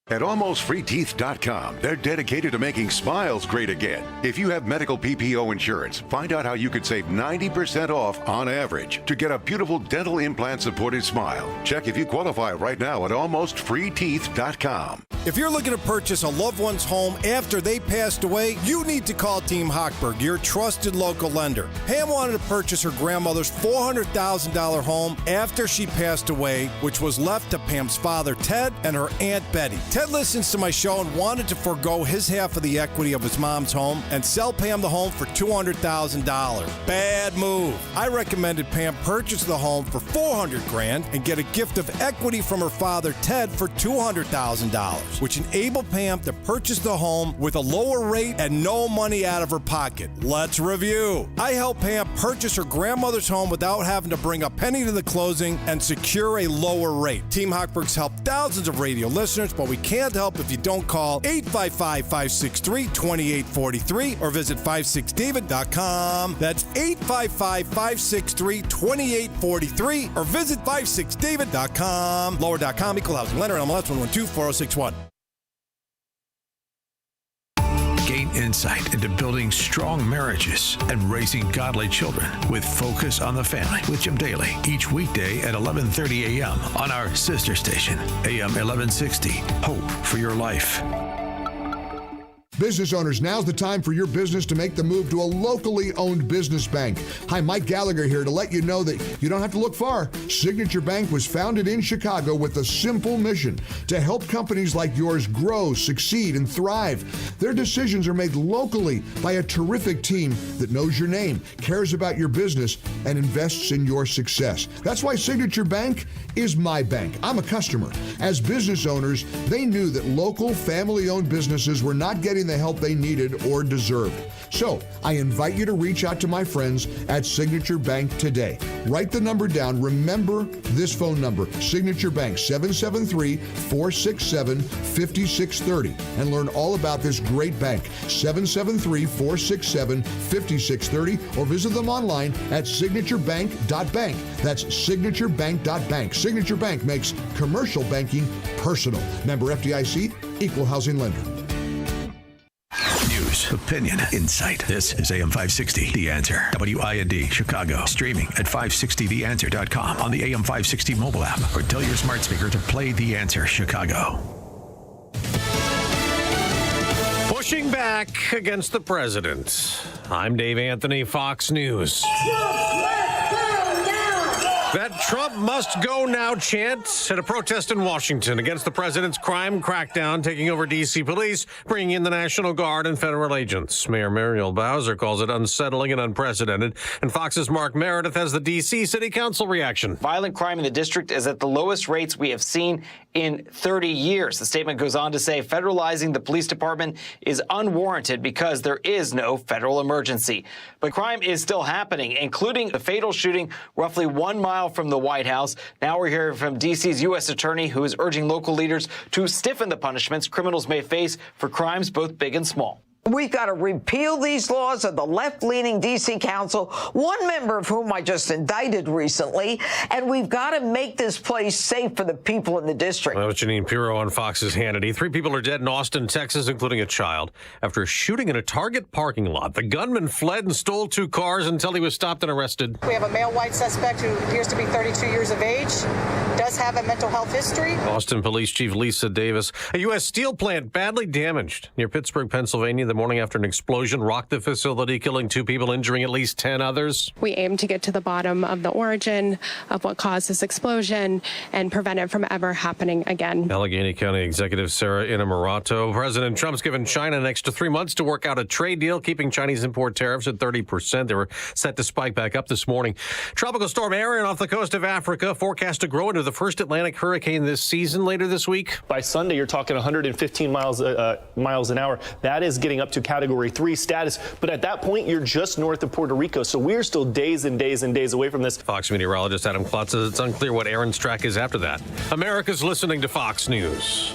At AlmostFreeTeeth.com, they're dedicated to making smiles great again. If you have medical PPO insurance, find out how you could save 90% off on average to get a beautiful dental implant-supported smile. Check if you qualify right now at AlmostFreeTeeth.com. If you're looking to purchase a loved one's home after they passed away, you need to call Team Hochberg, your trusted local lender. Pam wanted to purchase her grandmother's $400,000 home after she passed away, which was left to Pam's father, Ted, and her Aunt Betty. Ted listens to my show and wanted to forego his half of the equity of his mom's home and sell Pam the home for $200,000. Bad move. I recommended Pam purchase the home for $400,000 and get a gift of equity from her father, Ted, for $200,000, which enabled Pam to purchase the home with a lower rate and no money out of her pocket. Let's review. I helped Pam purchase her grandmother's home without having to bring a penny to the closing and secure a lower rate. Team Hochberg's helped thousands of radio listeners, but we can't help if you don't call 855-563-2843 or visit 56david.com. That's 855-563-2843 or visit 56david.com. Lower.com, equal housing lender, MLS 1124061. Gain insight into building strong marriages and raising godly children with Focus on the Family with Jim Daly each weekday at 11:30 a.m. on our sister station, AM 1160. Hope for your life. Business owners, now's the time for your business to make the move to a locally owned business bank. Hi, Mike Gallagher here to let you know that you don't have to look far. Signature Bank was founded in Chicago with a simple mission to help companies like yours grow, succeed, and thrive. Their decisions are made locally by a terrific team that knows your name, cares about your business, and invests in your success. That's why Signature Bank is my bank. I'm a customer. As business owners, they knew that local family-owned businesses were not getting the help they needed or deserved. So I invite you to reach out to my friends at Signature Bank today. Write the number down. Remember this phone number, Signature Bank, 773-467-5630, and learn all about this great bank, 773-467-5630, or visit them online at signaturebank.bank. That's signaturebank.bank. Signature Bank makes commercial banking personal. Member FDIC, equal housing lender. News, opinion, insight. This is AM 560, The Answer. WIND, Chicago. Streaming at 560theanswer.com on the AM 560 mobile app, or tell your smart speaker to play The Answer Chicago. Pushing back against the president. I'm Dave Anthony, Fox News. That Trump must go now chant at a protest in Washington against the president's crime crackdown taking over D.C. police, bringing in the National Guard and federal agents. Mayor Muriel Bowser calls it unsettling and unprecedented. And Fox's Mark Meredith has the D.C. City Council reaction. Violent crime in the district is at the lowest rates we have seen in 30 years. The statement goes on to say federalizing the police department is unwarranted because there is no federal emergency. But crime is still happening, including the fatal shooting roughly 1 mile from the White House. Now we're hearing from D.C.'s U.S. attorney, who is urging local leaders to stiffen the punishments criminals may face for crimes both big and small. We've got to repeal these laws of the left-leaning D.C. Council, one member of whom I just indicted recently, and we've got to make this place safe for the people in the district. That was Janine Pirro on Fox's Hannity. 3 people are dead in Austin, Texas, including a child, after a shooting in a Target parking lot. The gunman fled and stole 2 cars until he was stopped and arrested. We have a male white suspect who appears to be 32 years of age, does have a mental health history. Austin Police Chief Lisa Davis. A U.S. steel plant badly damaged near Pittsburgh, Pennsylvania, the morning after an explosion rocked the facility, killing 2 people, injuring at least 10 others. We aim to get to the bottom of the origin of what caused this explosion and prevent it from ever happening again. Allegheny County Executive Sarah Innamorato. President Trump's given China an extra 3 months to work out a trade deal, keeping Chinese import tariffs at 30%. They were set to spike back up this morning. Tropical storm Erin off the coast of Africa, forecast to grow into the first Atlantic hurricane this season later this week. By Sunday, you're talking 115 miles an hour. That is getting up to Category 3 status, but at that point, you're just north of Puerto Rico, so we're still days and days and days away from this. Fox meteorologist Adam Klotz says it's unclear what Aaron's track is after that. America's listening to Fox News.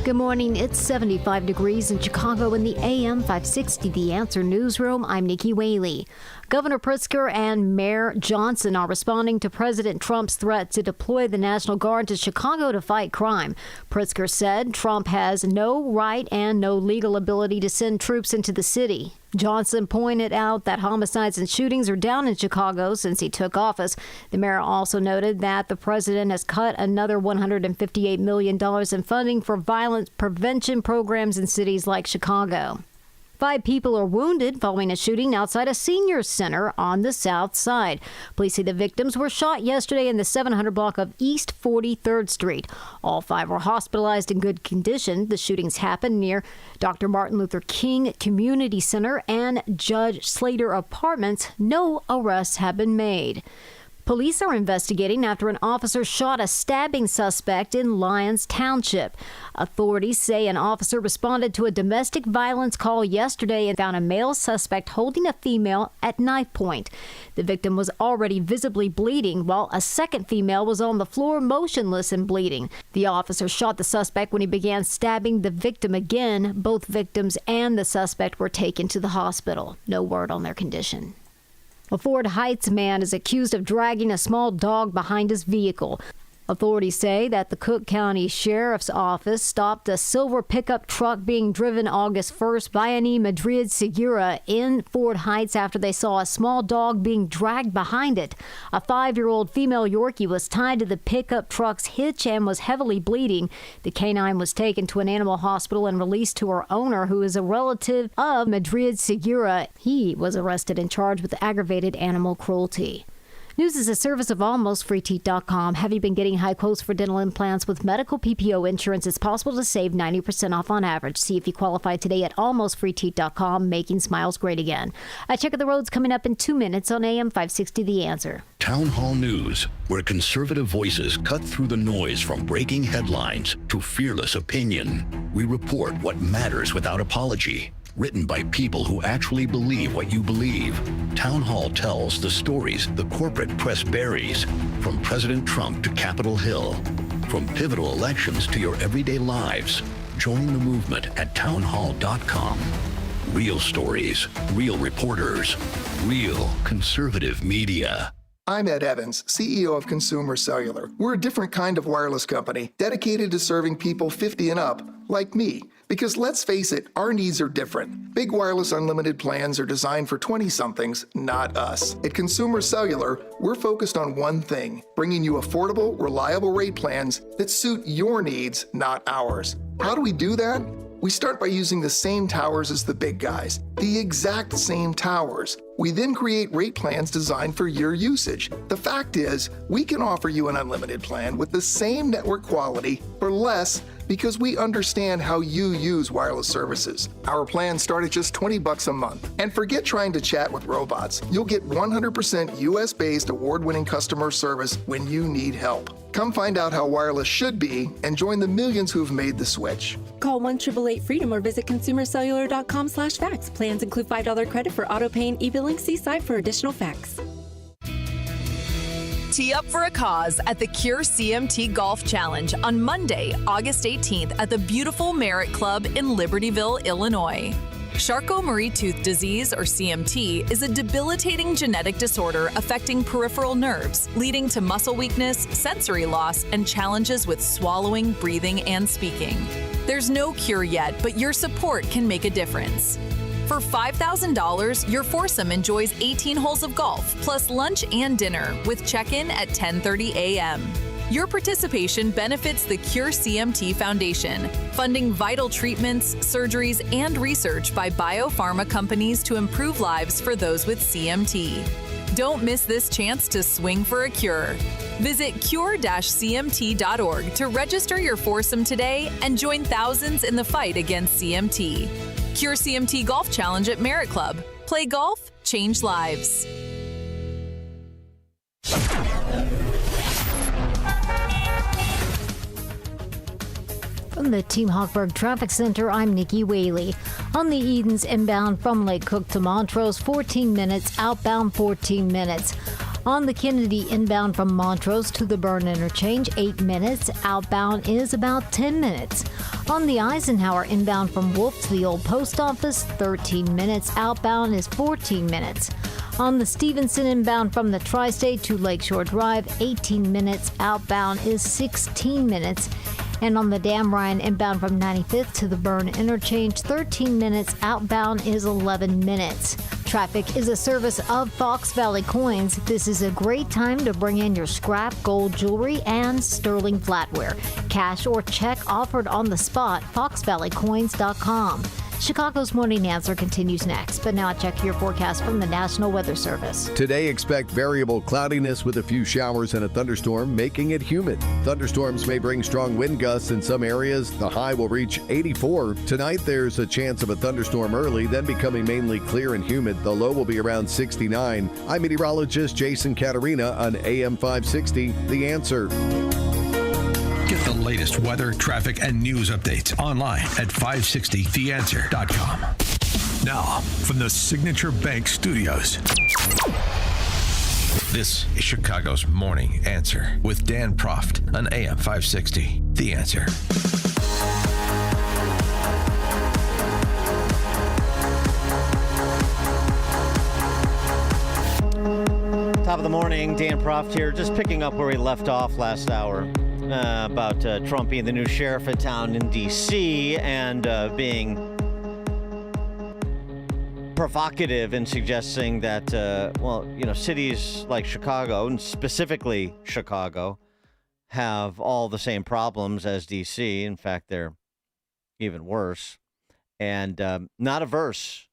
Good morning. It's 75 degrees in Chicago in the AM 560 The Answer newsroom. I'm Nikki Whaley. Governor Pritzker and Mayor Johnson are responding to President Trump's threat to deploy the National Guard to Chicago to fight crime. Pritzker said Trump has no right and no legal ability to send troops into the city. Johnson pointed out that homicides and shootings are down in Chicago since he took office. The mayor also noted that the president has cut another $158 million in funding for violence prevention programs in cities like Chicago. 5 people are wounded following a shooting outside a senior center on the south side. Police say the victims were shot yesterday in the 700 block of East 43rd Street. All 5 were hospitalized in good condition. The shootings happened near Dr. Martin Luther King Community Center and Judge Slater Apartments. No arrests have been made. Police are investigating after an officer shot a stabbing suspect in Lyons Township. Authorities say an officer responded to a domestic violence call yesterday and found a male suspect holding a female at knife point. The victim was already visibly bleeding, while a second female was on the floor motionless and bleeding. The officer shot the suspect when he began stabbing the victim again. Both victims and the suspect were taken to the hospital. No word on their condition. A Ford Heights man is accused of dragging a small dog behind his vehicle. Authorities say that the Cook County Sheriff's Office stopped a silver pickup truck being driven August 1st by Annie Madrid Segura in Ford Heights after they saw a small dog being dragged behind it. A 5-year-old female Yorkie was tied to the pickup truck's hitch and was heavily bleeding. The canine was taken to an animal hospital and released to her owner, who is a relative of Madrid Segura. He was arrested and charged with aggravated animal cruelty. News is a service of AlmostFreeTeeth.com. Have you been getting high quotes for dental implants with medical PPO insurance? It's possible to save 90% off on average. See if you qualify today at AlmostFreeTeeth.com, making smiles great again. A check of the roads coming up in 2 minutes on AM 560 The Answer. Town Hall News, where conservative voices cut through the noise from breaking headlines to fearless opinion. We report what matters without apology. Written by people who actually believe what you believe. Town Hall tells the stories the corporate press buries, from President Trump to Capitol Hill, from pivotal elections to your everyday lives. Join the movement at townhall.com. Real stories, real reporters, real conservative media. I'm Ed Evans, CEO of Consumer Cellular. We're a different kind of wireless company dedicated to serving people 50 and up, like me. Because let's face it, our needs are different. Big wireless unlimited plans are designed for 20-somethings, not us. At Consumer Cellular, we're focused on one thing, bringing you affordable, reliable rate plans that suit your needs, not ours. How do we do that? We start by using the same towers as the big guys, the exact same towers. We then create rate plans designed for your usage. The fact is, we can offer you an unlimited plan with the same network quality for less because we understand how you use wireless services. Our plans start at just $20 a month. And forget trying to chat with robots. You'll get 100% US-based award-winning customer service when you need help. Come find out how wireless should be and join the millions who've made the switch. Call 1-888-FREEDOM or visit consumercellular.com/facts. Plans include $5 credit for auto pay and e-billing. See site for additional facts. Tee up for a cause at the Cure CMT Golf Challenge on Monday, August 18th at the beautiful Merritt Club in Libertyville, Illinois. Charcot-Marie-Tooth disease, or CMT, is a debilitating genetic disorder affecting peripheral nerves, leading to muscle weakness, sensory loss, and challenges with swallowing, breathing, and speaking. There's no cure yet, but your support can make a difference. For $5,000, your foursome enjoys 18 holes of golf, plus lunch and dinner, with check-in at 10:30 a.m. Your participation benefits the Cure CMT Foundation, funding vital treatments, surgeries, and research by biopharma companies to improve lives for those with CMT. Don't miss this chance to swing for a cure. Visit cure-cmt.org to register your foursome today and join thousands in the fight against CMT. Cure CMT Golf Challenge at Merritt Club. Play golf, change lives. From the Team Hochberg Traffic Center, I'm Nikki Whaley. On the Edens inbound from Lake Cook to Montrose, 14 minutes, outbound 14 minutes. On the Kennedy inbound from Montrose to the Byrne Interchange, 8 minutes. Outbound is about 10 minutes. On the Eisenhower inbound from Wolf to the Old Post Office, 13 minutes. Outbound is 14 minutes. On the Stevenson inbound from the Tri-State to Lakeshore Drive, 18 minutes. Outbound is 16 minutes. And on the Dan Ryan inbound from 95th to the Byrne Interchange, 13 minutes. Outbound is 11 minutes. Traffic is a service of Fox Valley Coins. This is a great time to bring in your scrap, gold jewelry, and sterling flatware. Cash or check offered on the spot. FoxValleyCoins.com. Chicago's Morning Answer continues next, but now check your forecast from the National Weather Service. Today, expect variable cloudiness with a few showers and a thunderstorm, making it humid. Thunderstorms may bring strong wind gusts in some areas. The high will reach 84. Tonight, there's a chance of a thunderstorm early, then becoming mainly clear and humid. The low will be around 69. I'm meteorologist Jason Caterina on AM 560, The Answer. Get the latest weather, traffic, and news updates online at 560theanswer.com. Now, from the Signature Bank Studios, this is Chicago's Morning Answer with Dan Proft on AM 560. The Answer. Top of the morning, Dan Proft here, just picking up where we left off last hour. About Trump being the new sheriff of town in D.C. and being provocative in suggesting that, cities like Chicago, and specifically Chicago, have all the same problems as D.C. In fact, they're even worse. And not averse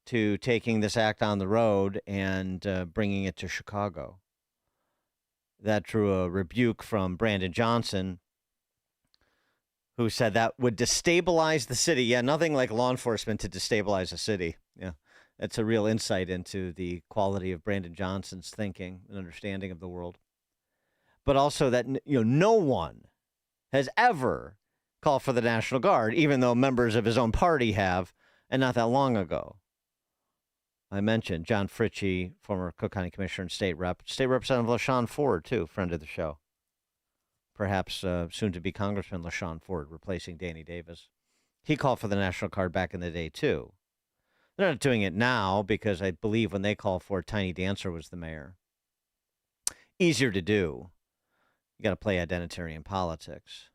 to taking this act on the road and bringing it to Chicago. That drew a rebuke from Brandon Johnson, who said that would destabilize the city. Yeah, nothing like law enforcement to destabilize a city. Yeah, that's a real insight into the quality of Brandon Johnson's thinking and understanding of the world. But also that, no one has ever called for the National Guard, even though members of his own party have, and not that long ago. I mentioned John Fritchie, former Cook County Commissioner and State Representative LaShawn Ford, too, friend of the show. Perhaps soon-to-be Congressman LaShawn Ford, replacing Danny Davis. He called for the National Guard back in the day, too. They're not doing it now because I believe when they called for it, Tiny Dancer was the mayor. Easier to do. You got to play identitarian politics.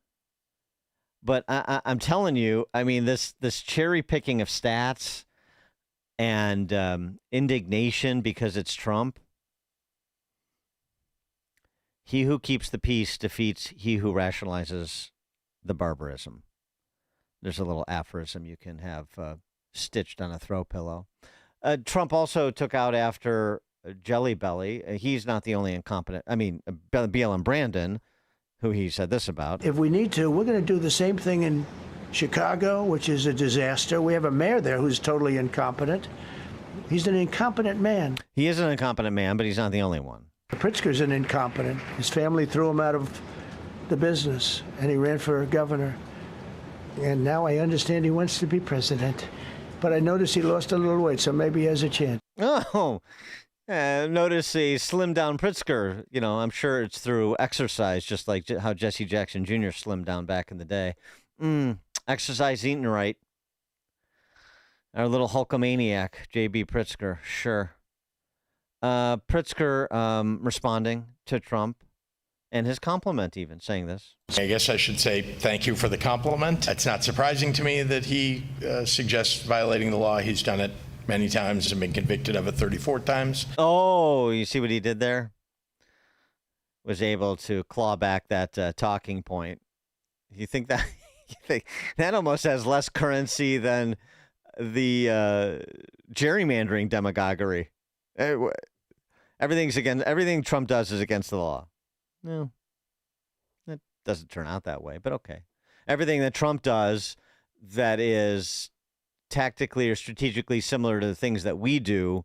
But I'm telling you, I mean, this cherry-picking of stats and indignation because it's Trump. He who keeps the peace defeats he who rationalizes the barbarism. There's a little aphorism you can have stitched on a throw pillow. Trump also took out after Jelly Belly. He's not the only incompetent. I mean, BLM Brandon, who he said this about. If we need to, we're going to do the same thing in Chicago, which is a disaster. We have a mayor there who's totally incompetent. He's an incompetent man. He is an incompetent man, but he's not the only one. Pritzker's an incompetent. His family threw him out of the business, and he ran for governor. And now I understand he wants to be president. But I noticed he lost a little weight, so maybe he has a chance. Oh, Notice a slimmed down Pritzker. You know, I'm sure it's through exercise, just like how Jesse Jackson Jr. slimmed down back in the day. Exercise eating right. Our little Hulkamaniac, J.B. Pritzker, sure. Pritzker responding to Trump and his compliment, even saying this. I guess I should say thank you for the compliment. It's not surprising to me that he suggests violating the law. He's done it many times and been convicted of it 34 times. Oh, you see what he did there? Was able to claw back that talking point. You think that almost has less currency than the gerrymandering demagoguery? Everything Trump does is against the law. No, it doesn't turn out that way, but okay. Everything that Trump does that is tactically or strategically similar to the things that we do,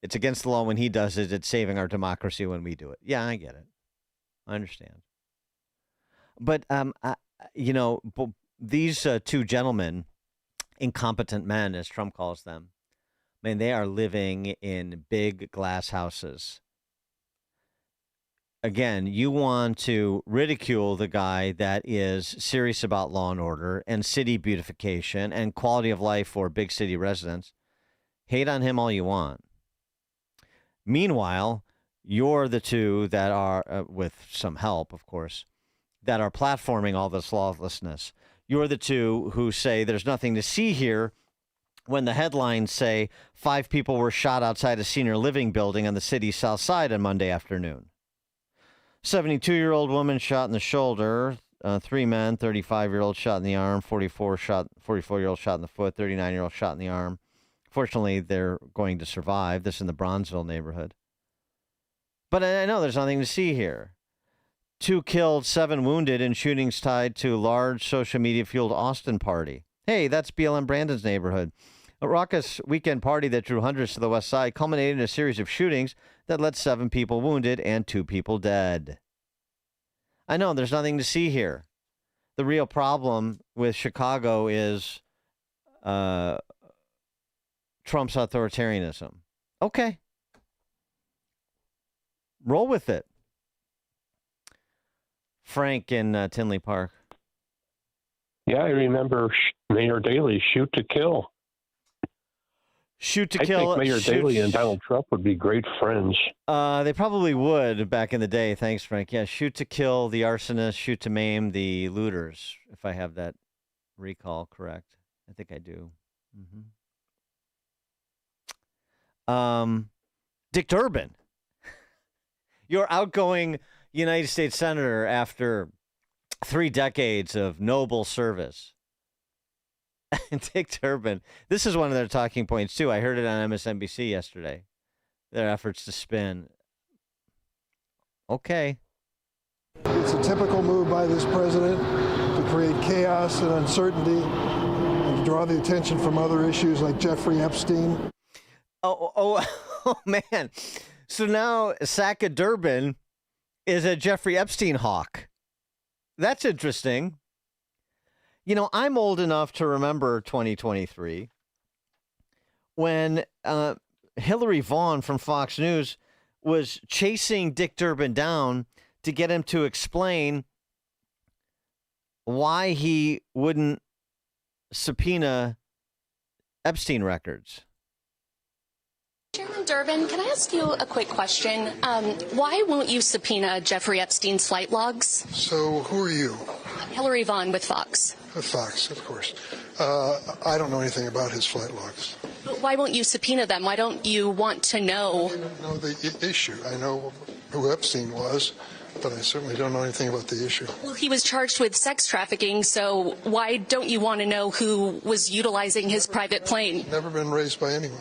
it's against the law when he does it. It's saving our democracy when we do it. Yeah, I get it. I understand. But, these two gentlemen, incompetent men, as Trump calls them, man, they are living in big glass houses. Again, you want to ridicule the guy that is serious about law and order and city beautification and quality of life for big city residents. Hate on him all you want. Meanwhile, you're the two that are, with some help, of course, that are platforming all this lawlessness. You're the two who say there's nothing to see here when the headlines say 5 people were shot outside a senior living building on the city's south side on Monday afternoon. 72-year-old woman shot in the shoulder, 3 men, 35-year-old shot in the arm, 44-year-old shot in the foot, 39-year-old shot in the arm. Fortunately, they're going to survive. This in the Bronzeville neighborhood. But I know there's nothing to see here. 2 killed, 7 wounded in shootings tied to large social media-fueled Austin party. Hey, that's BLM Brandon's neighborhood. A raucous weekend party that drew hundreds to the west side culminated in a series of shootings that led 7 people wounded and 2 people dead. I know there's nothing to see here. The real problem with Chicago is Trump's authoritarianism. Okay. Roll with it. Frank in Tinley Park. Yeah, I remember Mayor Daley shoot to kill. Shoot to kill. I think Mayor Daley and Donald Trump would be great friends. They probably would back in the day. Thanks, Frank. Yeah, shoot to kill the arsonist, shoot to maim the looters, if I have that recall correct. I think I do. Dick Durbin, your outgoing United States Senator after 3 decades of noble service. Dick Durbin, this is one of their talking points, too. I heard it on MSNBC yesterday. Their efforts to spin. Okay. It's a typical move by this president to create chaos and uncertainty and to draw the attention from other issues like Jeffrey Epstein. Oh, man. So now Saka Durbin is a Jeffrey Epstein hawk. That's interesting. You know, I'm old enough to remember 2023 when Hillary Vaughn from Fox News was chasing Dick Durbin down to get him to explain why he wouldn't subpoena Epstein records. Chairman Durbin, can I ask you a quick question? Why won't you subpoena Jeffrey Epstein's flight logs? So who are you? Hillary Vaughn with Fox. With Fox, of course. I don't know anything about his flight logs. But why won't you subpoena them? Why don't you want to know? I don't know the issue. I know who Epstein was, but I certainly don't know anything about the issue. Well, he was charged with sex trafficking, so why don't you want to know who was utilizing his private plane? Never been raised by anyone.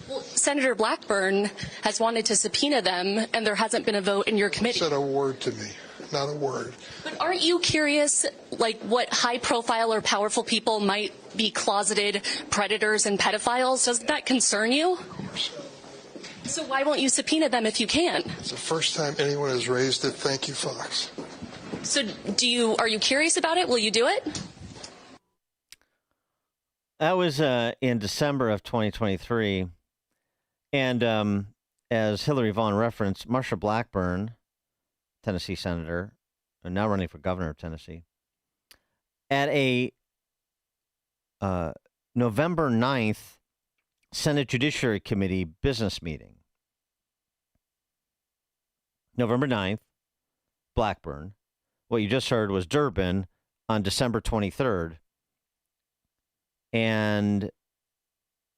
Well, Senator Blackburn has wanted to subpoena them, and there hasn't been a vote in your committee. Said a word to me, not a word. But aren't you curious, like, what high-profile or powerful people might be closeted predators and pedophiles? Doesn't that concern you? Of course. So why won't you subpoena them if you can? It's the first time anyone has raised it. Thank you, Fox. So are you curious about it? Will you do it? That was in December of 2023. And as Hillary Vaughn referenced, Marsha Blackburn, Tennessee senator, and now running for governor of Tennessee, at a November 9th Senate Judiciary Committee business meeting. November 9th, Blackburn. What you just heard was Durbin on December 23rd. And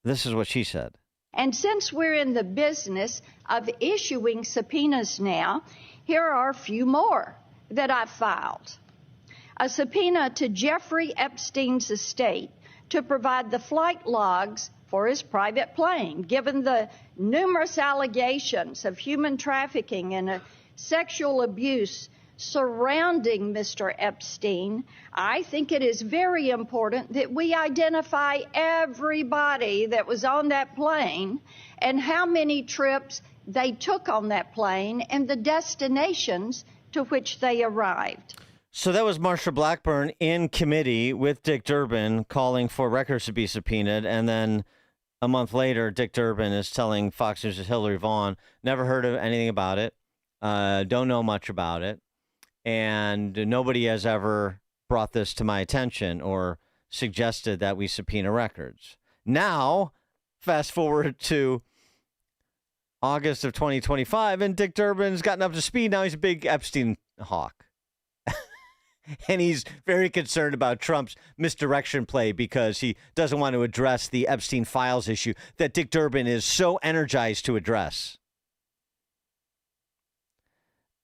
this is what she said. And since we're in the business of issuing subpoenas now, here are a few more that I've filed. A subpoena to Jeffrey Epstein's estate to provide the flight logs for his private plane, given the numerous allegations of human trafficking and sexual abuse surrounding Mr. Epstein. I think it is very important that we identify everybody that was on that plane and how many trips they took on that plane and the destinations to which they arrived. So that was Marsha Blackburn in committee with Dick Durbin calling for records to be subpoenaed. And then a month later, Dick Durbin is telling Fox News' Hillary Vaughn, never heard of anything about it, don't know much about it, and nobody has ever brought this to my attention or suggested that we subpoena records. Now, fast forward to August of 2025, and Dick Durbin's gotten up to speed. Now he's a big Epstein hawk. And he's very concerned about Trump's misdirection play because he doesn't want to address the Epstein files issue that Dick Durbin is so energized to address.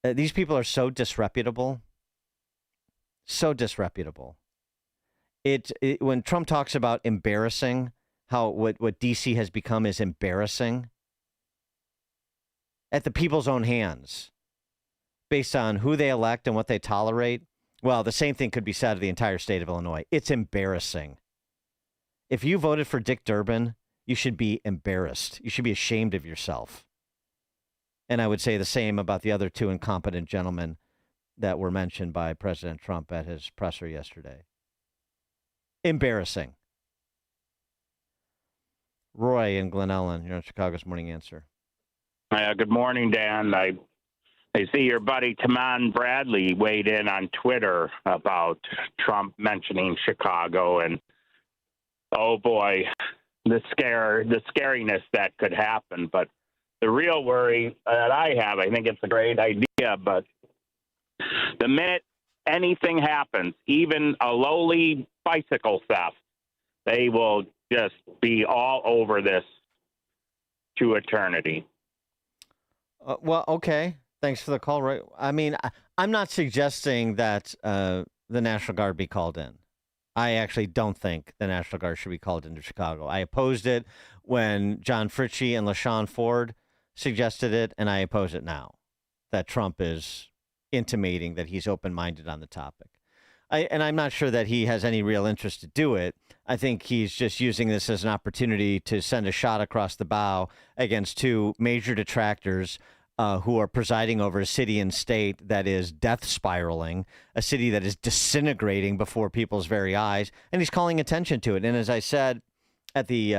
These people are so disreputable. So disreputable. When Trump talks about embarrassing, how what D.C. has become is embarrassing at the people's own hands based on who they elect and what they tolerate. Well, the same thing could be said of the entire state of Illinois. It's embarrassing. If you voted for Dick Durbin, you should be embarrassed. You should be ashamed of yourself. And I would say the same about the other two incompetent gentlemen that were mentioned by President Trump at his presser yesterday. Embarrassing. Roy in Glen Ellen, you're on Chicago's Morning Answer. Good morning, Dan. I see your buddy Taman Bradley weighed in on Twitter about Trump mentioning Chicago, and oh boy, the scariness that could happen. But the real worry that I have, I think it's a great idea, but the minute anything happens, even a lowly bicycle theft, they will just be all over this to eternity. Well, okay. Thanks for the call, Roy. I mean, I'm not suggesting that the National Guard be called in. I actually don't think the National Guard should be called into Chicago. I opposed it when John Fritchie and LaShawn Ford suggested it, and I oppose it now, that Trump is intimating that he's open-minded on the topic. And I'm not sure that he has any real interest to do it. I think he's just using this as an opportunity to send a shot across the bow against two major detractors who are presiding over a city and state that is death spiraling, a city that is disintegrating before people's very eyes, and he's calling attention to it. And as I said at the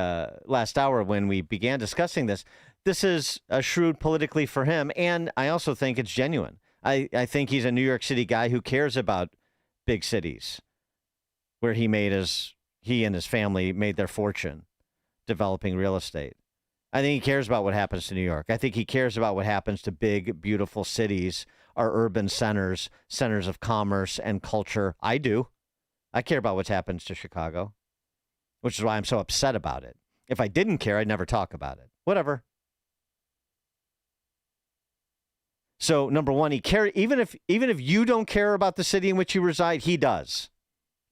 last hour when we began discussing this, this is shrewd politically for him, and I also think it's genuine. I think he's a New York City guy who cares about big cities, where he and his family made their fortune developing real estate. I think he cares about what happens to New York. I think he cares about what happens to big, beautiful cities, our urban centers, centers of commerce and culture. I do. I care about what happens to Chicago, which is why I'm so upset about it. If I didn't care, I'd never talk about it. Whatever. So, number one, he cares. Even if you don't care about the city in which you reside, he does.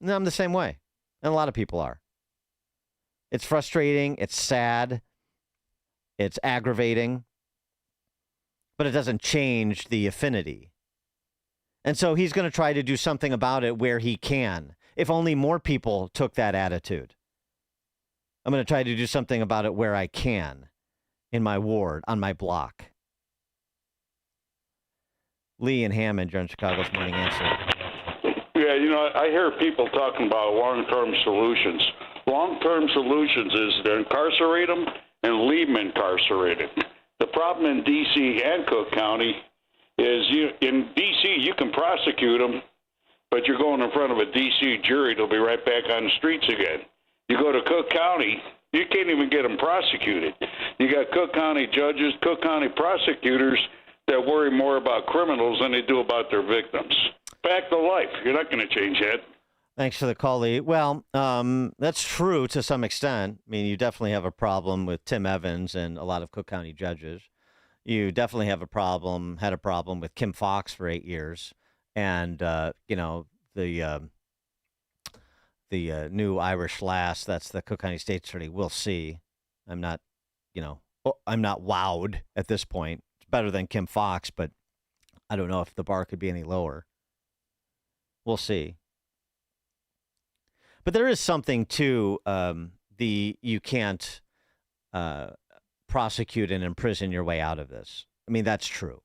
And I'm the same way. And a lot of people are. It's frustrating. It's sad. It's aggravating, but it doesn't change the affinity. And so he's going to try to do something about it where he can. If only more people took that attitude. I'm going to try to do something about it where I can, in my ward, on my block. Lee and Hammond, you're on Chicago's Morning Answer. Yeah, I hear people talking about long-term solutions. Long-term solutions is to incarcerate them and leave them incarcerated. The problem in D.C. and Cook County is in D.C. you can prosecute them, but you're going in front of a D.C. jury. They'll be right back on the streets again. You go to Cook County, you can't even get them prosecuted. You got Cook County judges, Cook County prosecutors that worry more about criminals than they do about their victims. Fact of life. You're not going to change that. Thanks for the call, Lee. Well, that's true to some extent. I mean, you definitely have a problem with Tim Evans and a lot of Cook County judges. You definitely had a problem with Kim Foxx for 8 years. And, the new Irish lass, that's the Cook County State Attorney. We'll see. I'm not wowed at this point. It's better than Kim Foxx, but I don't know if the bar could be any lower. We'll see. But there is something to you can't prosecute and imprison your way out of this. I mean, that's true.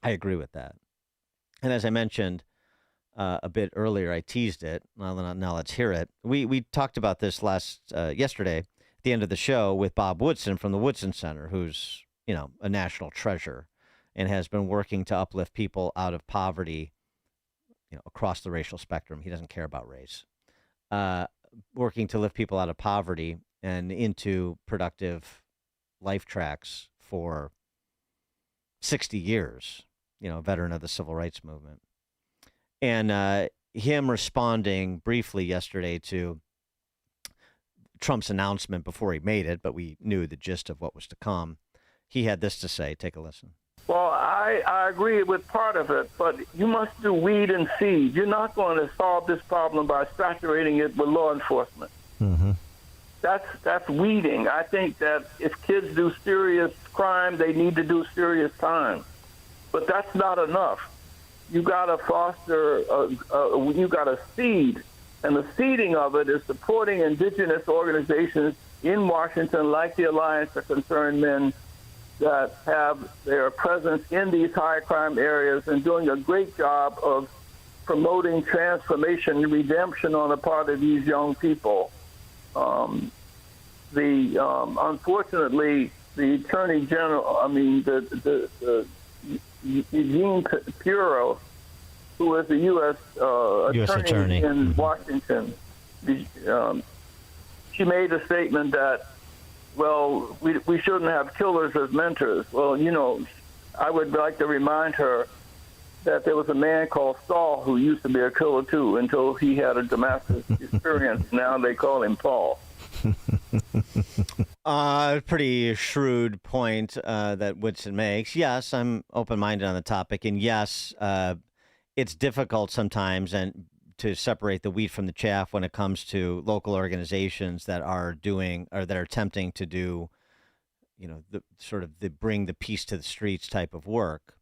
I agree with that. And as I mentioned a bit earlier, I teased it. Well, now let's hear it. We talked about this yesterday at the end of the show with Bob Woodson from the Woodson Center, who's a national treasure and has been working to uplift people out of poverty, across the racial spectrum. He doesn't care about race. Working to lift people out of poverty and into productive life tracks for 60 years, veteran of the civil rights movement. And him responding briefly yesterday to Trump's announcement before he made it, but we knew the gist of what was to come. He had this to say. Take a listen. Well, I agree with part of it, but you must do weed and seed. You're not going to solve this problem by saturating it with law enforcement. Mm-hmm. That's weeding. I think that if kids do serious crime, they need to do serious time. But that's not enough. You got to foster, you got to seed. And the seeding of it is supporting indigenous organizations in Washington, like the Alliance of Concerned Men, that have their presence in these high crime areas and doing a great job of promoting transformation and redemption on the part of these young people. Unfortunately, the Attorney General, the Eugene Puro, who is the U.S. attorney in Washington, she made a statement that, well, we shouldn't have killers as mentors. Well, I would like to remind her that there was a man called Saul who used to be a killer too until he had a Damascus experience. Now they call him Paul. Pretty shrewd point that Woodson makes. Yes, I'm open-minded on the topic, and yes, it's difficult sometimes to separate the wheat from the chaff when it comes to local organizations that are doing or that are attempting to do, the bring the peace to the streets type of work.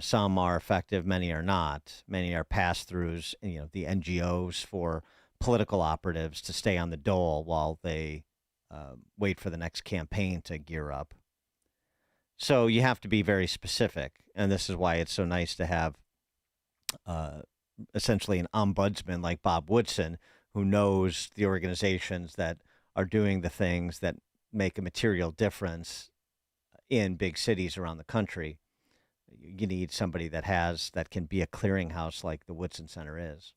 Some are effective, many are not. Many are pass-throughs, the NGOs for political operatives to stay on the dole while they wait for the next campaign to gear up. So you have to be very specific, and this is why it's so nice to have essentially an ombudsman like Bob Woodson, who knows the organizations that are doing the things that make a material difference in big cities around the country. You need somebody that can be a clearinghouse like the Woodson Center is.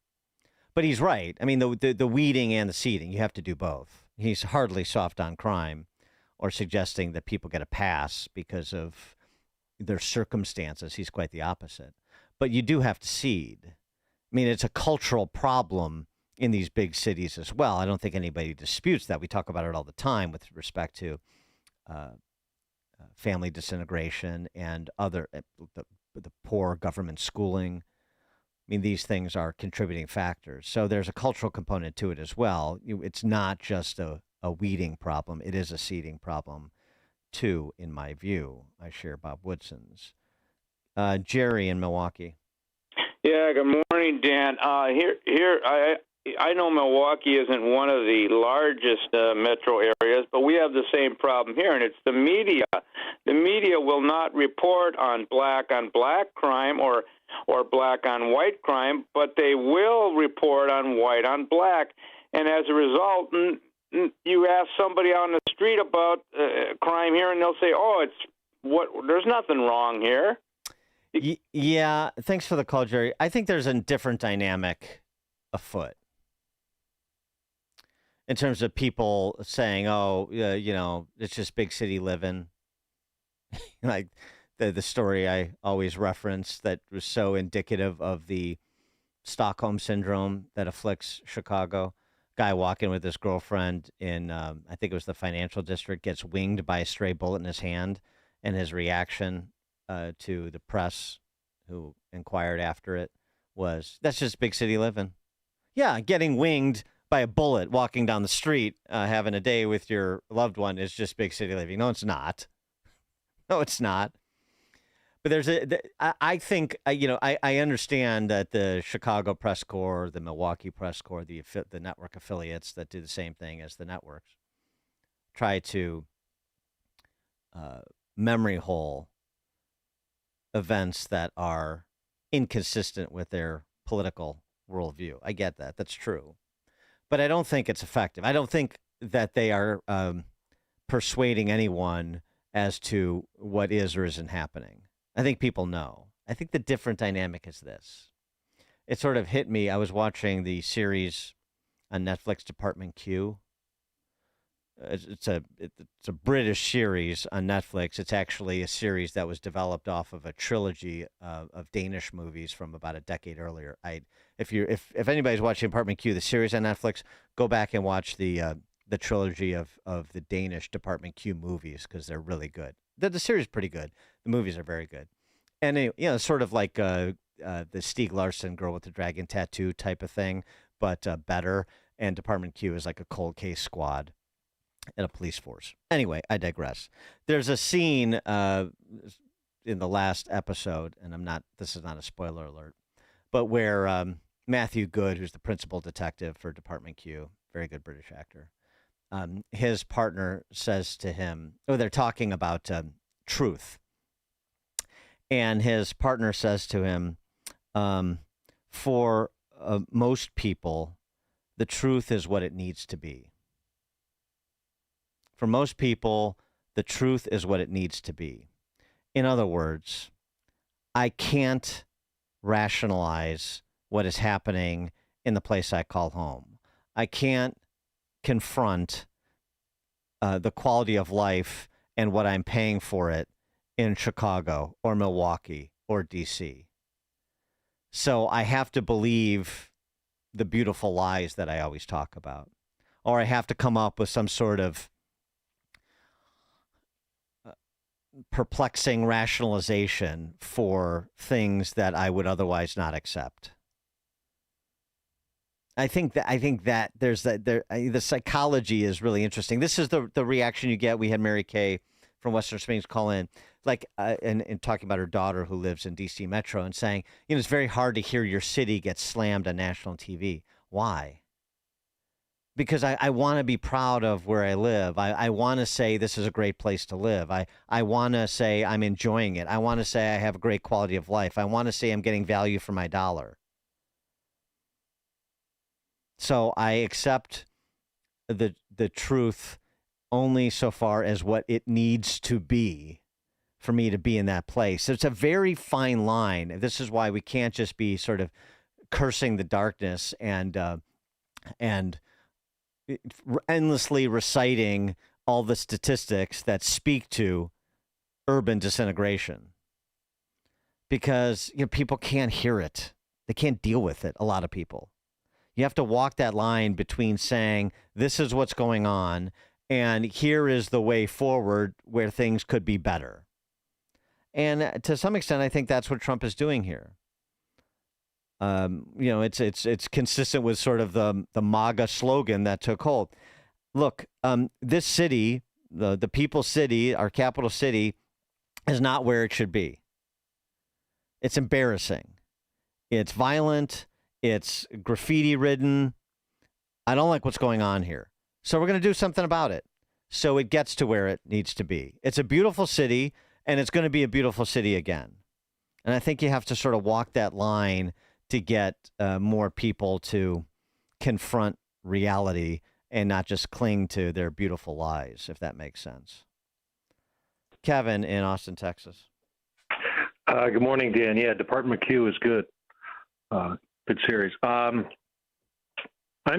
But he's right. I mean, the weeding and the seeding, you have to do both. He's hardly soft on crime or suggesting that people get a pass because of their circumstances. He's quite the opposite. But you do have to seed. I mean, it's a cultural problem in these big cities as well. I don't think anybody disputes that. We talk about it all the time with respect to family disintegration and other the poor government schooling. I mean, these things are contributing factors. So there's a cultural component to it as well. It's not just a weeding problem. It is a seeding problem, too, in my view. I share Bob Woodson's. Jerry in Milwaukee. Yeah, good morning, Dan. I know Milwaukee isn't one of the largest metro areas, but we have the same problem here, and it's the media. The media will not report on black crime or black on white crime, but they will report on white on black. And as a result, you ask somebody on the street about crime here, and they'll say, "Oh, there's nothing wrong here." Yeah, thanks for the call, Jerry. I think there's a different dynamic afoot in terms of people saying, "Oh, it's just big city living." Like the story I always reference that was so indicative of the Stockholm syndrome that afflicts Chicago. Guy walking with his girlfriend in, I think it was the financial district, gets winged by a stray bullet in his hand, and his reaction to the press who inquired after it was, "That's just big city living." Yeah, getting winged by a bullet walking down the street, having a day with your loved one is just big city living. No, it's not. No, it's not. But I think, I understand that the Chicago Press Corps, the Milwaukee Press Corps, the network affiliates that do the same thing as the networks, try to memory hole events that are inconsistent with their political worldview. I get that. That's true. But I don't think it's effective. I don't think that they are persuading anyone as to what is or isn't happening. I think people know. I think the different dynamic is this. It sort of hit me. I was watching the series on Netflix, Department Q. It's a British series on Netflix. It's actually a series that was developed off of a trilogy of Danish movies from about a decade earlier. If anybody's watching Department Q, the series on Netflix, go back and watch the trilogy of the Danish Department Q movies because they're really good. The series is pretty good. The movies are very good, and sort of like the Stieg Larsson Girl with the Dragon Tattoo type of thing, but better. And Department Q is like a cold case squad and a police force. Anyway, I digress. There's a scene in the last episode, and this is not a spoiler alert, but where Matthew Good, who's the principal detective for Department Q, very good British actor, his partner says to him, they're talking about truth. And his partner says to him, for most people, the truth is what it needs to be. For most people, the truth is what it needs to be. In other words, I can't rationalize what is happening in the place I call home. I can't confront the quality of life and what I'm paying for it in Chicago or Milwaukee or DC. So I have to believe the beautiful lies that I always talk about, or I have to come up with some sort of perplexing rationalization for things that I would otherwise not accept. I think that there's the psychology is really interesting. This is the reaction you get. We had Mary Kay from Western Springs call in, and talking about her daughter who lives in DC Metro and saying, it's very hard to hear your city get slammed on national TV. Why? Because I want to be proud of where I live. I want to say this is a great place to live. I want to say I'm enjoying it. I want to say I have a great quality of life. I want to say I'm getting value for my dollar. So I accept the truth only so far as what it needs to be for me to be in that place. So it's a very fine line. This is why we can't just be sort of cursing the darkness and endlessly reciting all the statistics that speak to urban disintegration, because people can't hear it. They can't deal with it. A lot of people. You have to walk that line between saying this is what's going on and here is the way forward where things could be better. And to some extent, I think that's what Trump is doing here. It's consistent with sort of the MAGA slogan that took hold. Look, this city, the people's city, our capital city, is not where it should be. It's embarrassing. It's violent. It's graffiti ridden. I don't like what's going on here. So we're going to do something about it so it gets to where it needs to be. It's a beautiful city, and it's going to be a beautiful city again. And I think you have to sort of walk that line to get more people to confront reality and not just cling to their beautiful lies, if that makes sense. Kevin in Austin, Texas. Good morning, Dan. Yeah, Department Q is good. Good series. I'm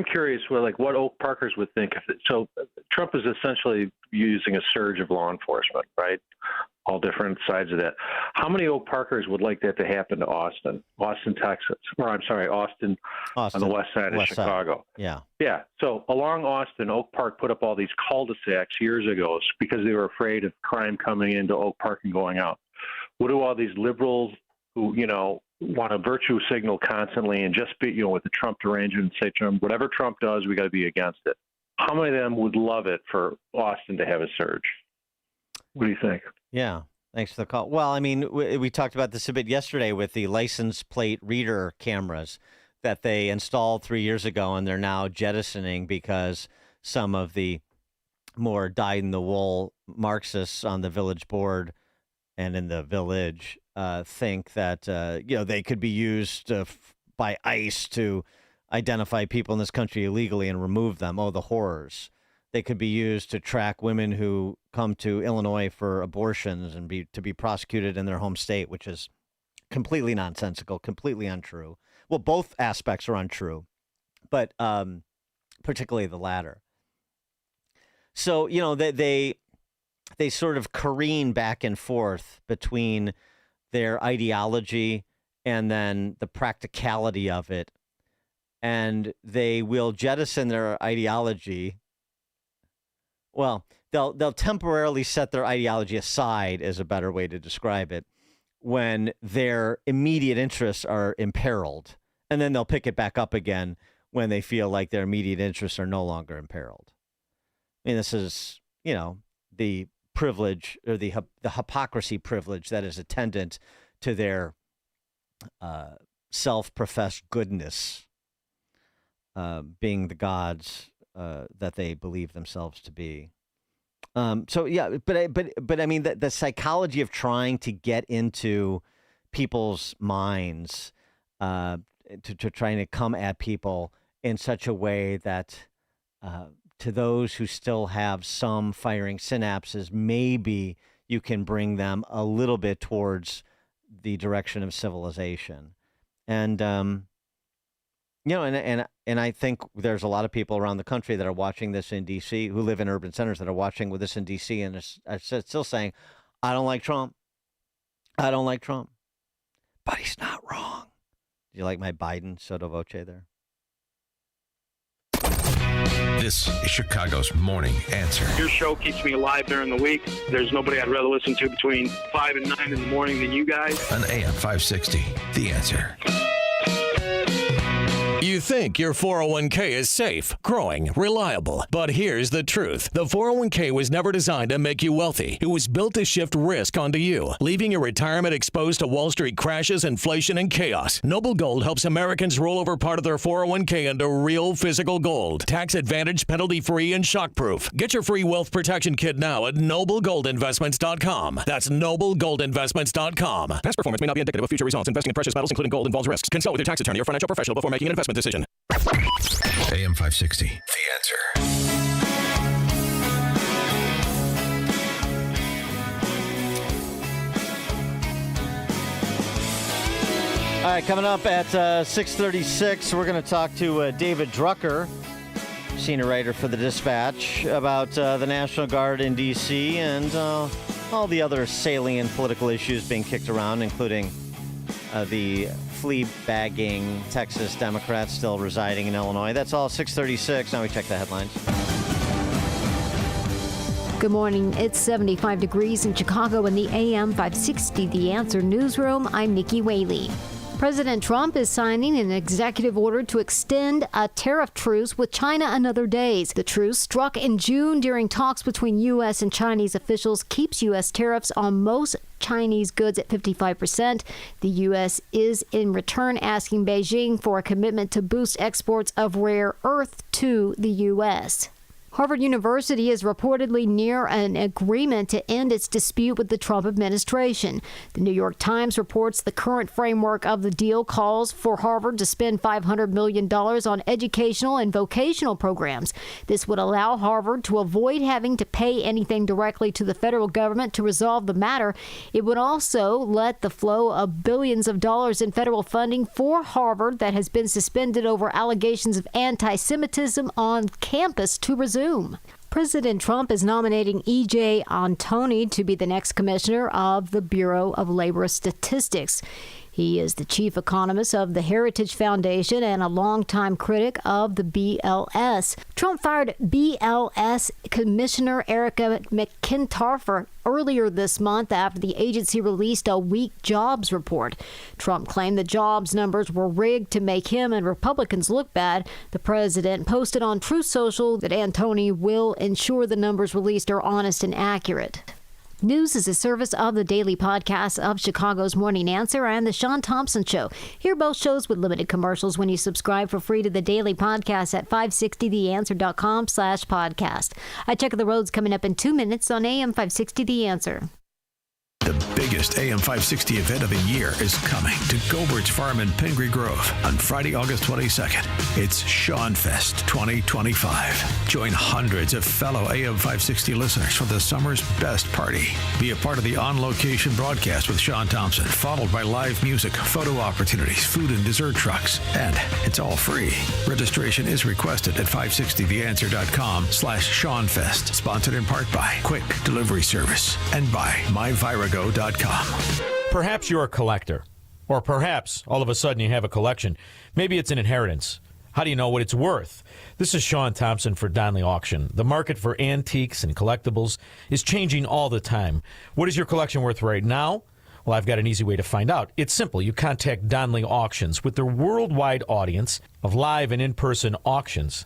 curious what Oak Parkers would think. So Trump is essentially using a surge of law enforcement, right? All different sides of that. How many Oak Parkers would like that to happen to Austin, Texas? Or I'm sorry, Austin on the west side of Chicago. Yeah. Yeah. So along Austin, Oak Park put up all these cul-de-sacs years ago because they were afraid of crime coming into Oak Park and going out. What do all these liberals who, want to virtue signal constantly and just be, with the Trump derangement and say, Trump, whatever Trump does, we got to be against it. How many of them would love it for Austin to have a surge? What do you think? Yeah. Thanks for the call. Well, I mean, we talked about this a bit yesterday with the license plate reader cameras that they installed 3 years ago, and they're now jettisoning because some of the more dyed-in-the-wool Marxists on the village board and in the village think that, they could be used by ICE to identify people in this country illegally and remove them. Oh, the horrors. They could be used to track women who come to Illinois for abortions and to be prosecuted in their home state, which is completely nonsensical, completely untrue. Well, both aspects are untrue, but particularly the latter. So, they sort of careen back and forth between their ideology and then the practicality of it. And they will jettison their ideology. Well, they'll temporarily set their ideology aside, is a better way to describe it, when their immediate interests are imperiled. And then they'll pick it back up again when they feel like their immediate interests are no longer imperiled. I mean, this is, the privilege or the hypocrisy privilege that is attendant to their self-professed goodness, being the gods that they believe themselves to be. So yeah, but I mean the psychology of trying to get into people's minds, to trying to come at people in such a way that to those who still have some firing synapses, maybe you can bring them a little bit towards the direction of civilization. And and I think there's a lot of people around the country that are watching this in D.C., who live in urban centers, that are watching with this in D.C. and are still saying, I don't like Trump. I don't like Trump. But he's not wrong. Do you like my Biden sotto voce there? This is Chicago's Morning Answer. Your show keeps me alive during the week. There's nobody I'd rather listen to between 5 and 9 in the morning than you guys. On AM 560, The Answer. You think your 401k is safe, growing, reliable. But here's the truth. The 401k was never designed to make you wealthy. It was built to shift risk onto you, leaving your retirement exposed to Wall Street crashes, inflation, and chaos. Noble Gold helps Americans roll over part of their 401k into real physical gold. Tax advantage, penalty-free, and shockproof. Get your free wealth protection kit now at noblegoldinvestments.com. That's noblegoldinvestments.com. Past performance may not be indicative of future results. Investing in precious metals, including gold, involves risks. Consult with your tax attorney or financial professional before making an investment decision. AM 560, The Answer. All right, coming up at 6:36, we're going to talk to David Drucker, senior writer for the Dispatch, about the National Guard in D.C. and all the other salient political issues being kicked around, including the flea-bagging Texas Democrats still residing in Illinois. That's all 6:36. Now we check the headlines. Good morning. It's 75 degrees in Chicago in the AM 560 The Answer newsroom. I'm Nikki Whaley. President Trump is signing an executive order to extend a tariff truce with China another day. The truce, struck in June during talks between U.S. and Chinese officials, keeps U.S. tariffs on most Chinese goods at 55%. The U.S. is in return asking Beijing for a commitment to boost exports of rare earth to the U.S. Harvard University is reportedly near an agreement to end its dispute with the Trump administration. The New York Times reports the current framework of the deal calls for Harvard to spend $500 million on educational and vocational programs. This would allow Harvard to avoid having to pay anything directly to the federal government to resolve the matter. It would also let the flow of billions of dollars in federal funding for Harvard that has been suspended over allegations of anti-Semitism on campus to resume. President Trump is nominating E.J. Antoni to be the next commissioner of the Bureau of Labor Statistics. He is the chief economist of the Heritage Foundation and a longtime critic of the BLS. Trump fired BLS Commissioner Erica McIntyre earlier this month after the agency released a weak jobs report. Trump claimed the jobs numbers were rigged to make him and Republicans look bad. The president posted on Truth Social that Antoni will ensure the numbers released are honest and accurate. News is a service of the daily podcast of Chicago's Morning Answer and The Sean Thompson Show. Hear both shows with limited commercials when you subscribe for free to the daily podcast at 560theanswer.com/podcast. I check the roads coming up in 2 minutes on AM 560 The Answer. The biggest AM 560 event of the year is coming to Gobert's Farm in Pingree Grove on Friday, August 22nd. It's Sean Fest 2025. Join hundreds of fellow AM 560 listeners for the summer's best party. Be a part of the on-location broadcast with Sean Thompson, followed by live music, photo opportunities, food and dessert trucks, and it's all free. Registration is requested at 560theanswer.com/SeanFest. Sponsored in part by Quick Delivery Service and by MyVirago.com. Perhaps you're a collector, or perhaps all of a sudden you have a collection. Maybe it's an inheritance. How do you know what it's worth? This is Sean Thompson for Donley Auction. The market for antiques and collectibles is changing all the time. What is your collection worth right now? Well, I've got an easy way to find out. It's simple. You contact Donley Auctions. With their worldwide audience of live and in-person auctions,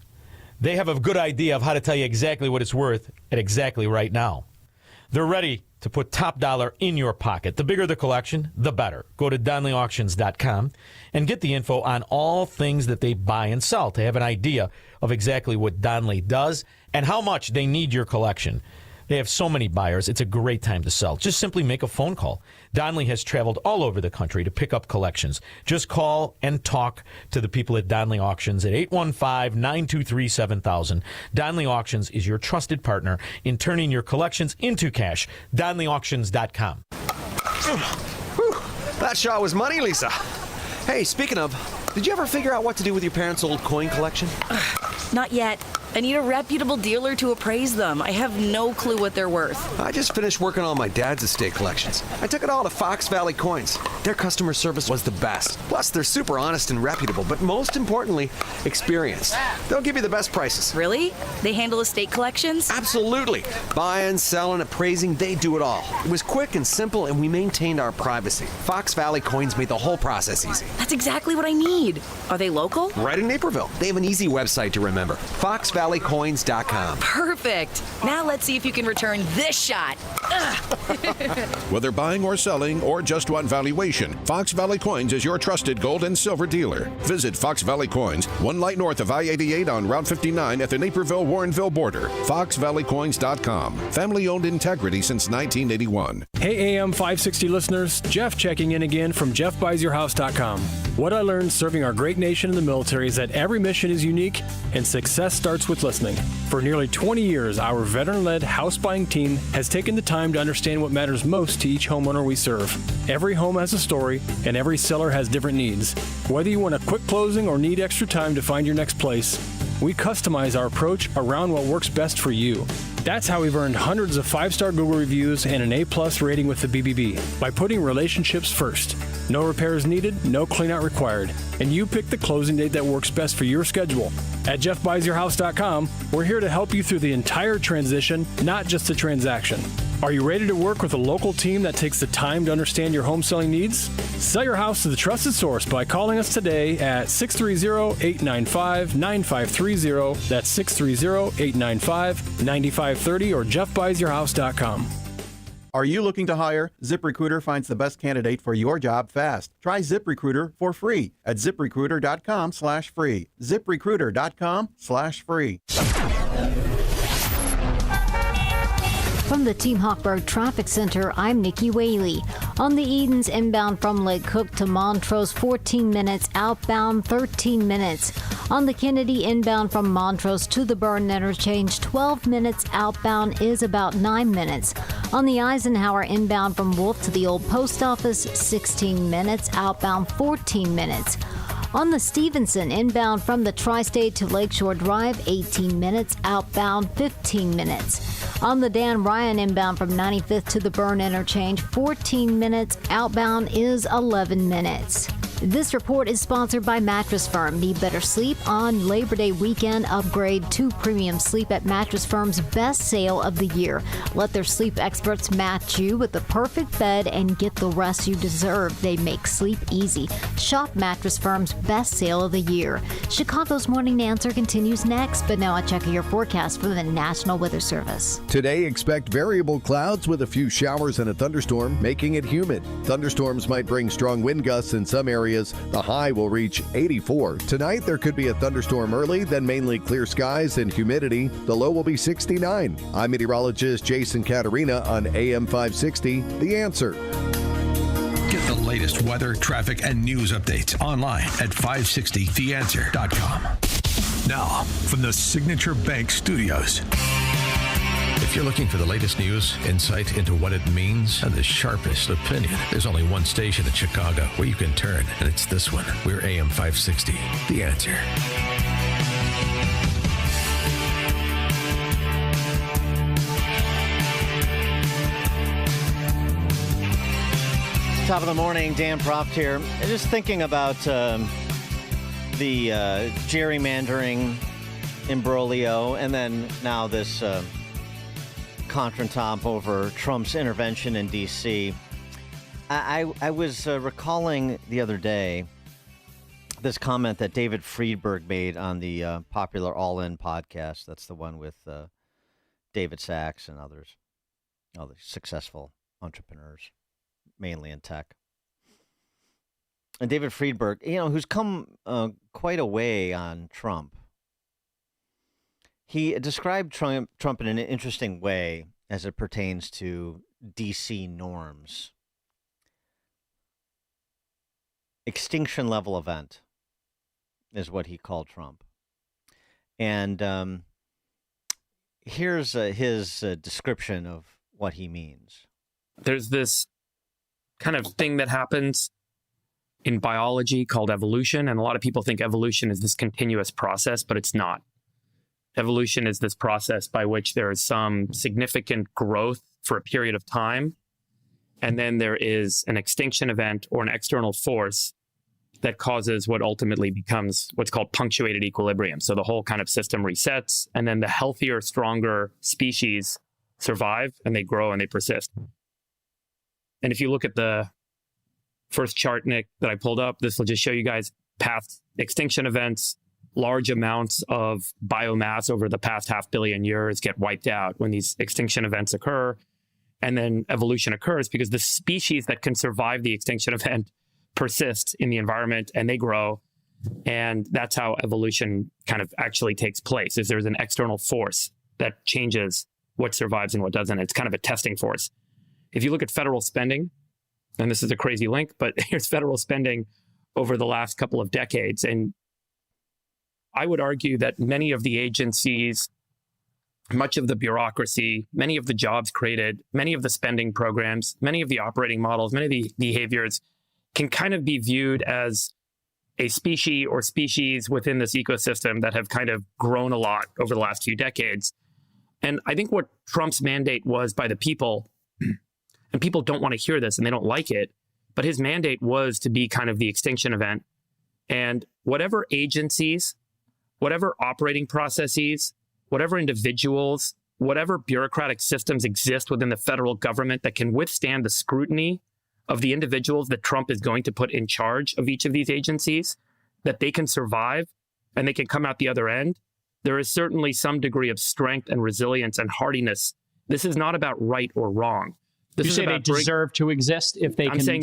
they have a good idea of how to tell you exactly what it's worth at exactly right now. They're ready to put top dollar in your pocket. The bigger the collection, the better. Go to DonleyAuctions.com and get the info on all things that they buy and sell to have an idea of exactly what Donley does and how much they need your collection. They have so many buyers, it's a great time to sell. Just simply make a phone call. Donley has traveled all over the country to pick up collections. Just call and talk to the people at Donley Auctions at 815-923-7000. Donley Auctions is your trusted partner in turning your collections into cash. DonleyAuctions.com. That shot was money, Lisa. Hey, speaking of, did you ever figure out what to do with your parents' old coin collection? Not yet. I need a reputable dealer to appraise them. I have no clue what they're worth. I just finished working on my dad's estate collections. I took it all to Fox Valley Coins. Their customer service was the best. Plus, they're super honest and reputable, but most importantly, experienced. They'll give you the best prices. Really? They handle estate collections? Absolutely. Buying, selling, appraising, they do it all. It was quick and simple, and we maintained our privacy. Fox Valley Coins made the whole process easy. That's exactly what I need. Are they local? Right in Naperville. They have an easy website to remember. FoxValleyCoins.com. Perfect. Now let's see if you can return this shot. Whether buying or selling or just want valuation, Fox Valley Coins is your trusted gold and silver dealer. Visit Fox Valley Coins, 1 light north of I-88 on Route 59 at the Naperville-Warrenville border. FoxValleyCoins.com. Family-owned integrity since 1981. Hey AM 560 listeners, Jeff checking in again from JeffBuysYourHouse.com. What I learned serving our great nation in the military is that every mission is unique and success starts with listening. For nearly 20 years, our veteran-led house buying team has taken the time to understand what matters most to each homeowner we serve. Every home has a story, and every seller has different needs. Whether you want a quick closing or need extra time to find your next place, we customize our approach around what works best for you. That's how we've earned hundreds of 5-star Google reviews and an A+ rating with the BBB, by putting relationships first. No repairs needed, no cleanout required, and you pick the closing date that works best for your schedule. At JeffBuysYourHouse.com, we're here to help you through the entire transition, not just the transaction. Are you ready to work with a local team that takes the time to understand your home selling needs? Sell your house to the trusted source by calling us today at 630-895-9530. That's 630-895-9530 or JeffBuysYourHouse.com. Are you looking to hire? ZipRecruiter finds the best candidate for your job fast. Try ZipRecruiter for free at ZipRecruiter.com/free. ZipRecruiter.com/free. From the Team Hawkburg Traffic Center, I'm Nikki Whaley. On the Edens inbound from Lake Cook to Montrose, 14 minutes. Outbound, 13 minutes. On the Kennedy inbound from Montrose to the Burn Interchange, 12 minutes. Outbound is about 9 minutes. On the Eisenhower inbound from Wolf to the Old Post Office, 16 minutes. Outbound, 14 minutes. On the Stevenson inbound from the Tri-State to Lakeshore Drive, 18 minutes. Outbound, 15 minutes. On the Dan Ryan inbound from 95th to the Burn Interchange, 14 minutes. Outbound is 11 minutes. This report is sponsored by Mattress Firm. Need better sleep? On Labor Day weekend, upgrade to premium sleep at Mattress Firm's best sale of the year. Let their sleep experts match you with the perfect bed and get the rest you deserve. They make sleep easy. Shop Mattress Firm's best sale of the year. Chicago's Morning Answer continues next, but now a check of your forecast from the National Weather Service. Today, expect variable clouds with a few showers and a thunderstorm, making it humid. Thunderstorms might bring strong wind gusts in some areas. The high will reach 84. Tonight, there could be a thunderstorm early, then mainly clear skies and humidity. The low will be 69. I'm meteorologist Jason Caterina on AM 560, The Answer. Get the latest weather, traffic, and news updates online at 560theanswer.com. Now, from the Signature Bank Studios. If you're looking for the latest news, insight into what it means, and the sharpest opinion, there's only one station in Chicago where you can turn, and it's this one. We're AM 560, The Answer. Top of the morning, Dan Proft here. Just thinking about the gerrymandering imbroglio, and then now this contretemps over Trump's intervention in D.C. I was recalling the other day this comment that David Friedberg made on the popular All In podcast. That's the one with David Sachs and others, other successful entrepreneurs, mainly in tech. And David Friedberg, who's come quite a way on Trump. He described Trump in an interesting way as it pertains to D.C. norms. Extinction level event is what he called Trump. And here's his description of what he means. There's this kind of thing that happens in biology called evolution, and a lot of people think evolution is this continuous process, but it's not. Evolution is this process by which there is some significant growth for a period of time, and then there is an extinction event or an external force that causes what ultimately becomes what's called punctuated equilibrium. So the whole kind of system resets, and then the healthier, stronger species survive, and they grow and they persist. And if you look at the first chart, Nick, that I pulled up, this will just show you guys past extinction events. Large amounts of biomass over the past 500 million years get wiped out when these extinction events occur. And then evolution occurs because the species that can survive the extinction event persist in the environment and they grow. And that's how evolution kind of actually takes place, is there's an external force that changes what survives and what doesn't. It's kind of a testing force. If you look at federal spending, and this is a crazy link, but here's federal spending over the last couple of decades. And I would argue that many of the agencies, much of the bureaucracy, many of the jobs created, many of the spending programs, many of the operating models, many of the behaviors can kind of be viewed as a species or species within this ecosystem that have kind of grown a lot over the last few decades. And I think what Trump's mandate was by the people, and people don't want to hear this and they don't like it, but his mandate was to be kind of the extinction event. And whatever agencies, whatever operating processes, whatever individuals, whatever bureaucratic systems exist within the federal government that can withstand the scrutiny of the individuals that Trump is going to put in charge of each of these agencies, that they can survive and they can come out the other end, there is certainly some degree of strength and resilience and hardiness. This is not about right or wrong. This you say they deserve to exist if they can survive. I'm saying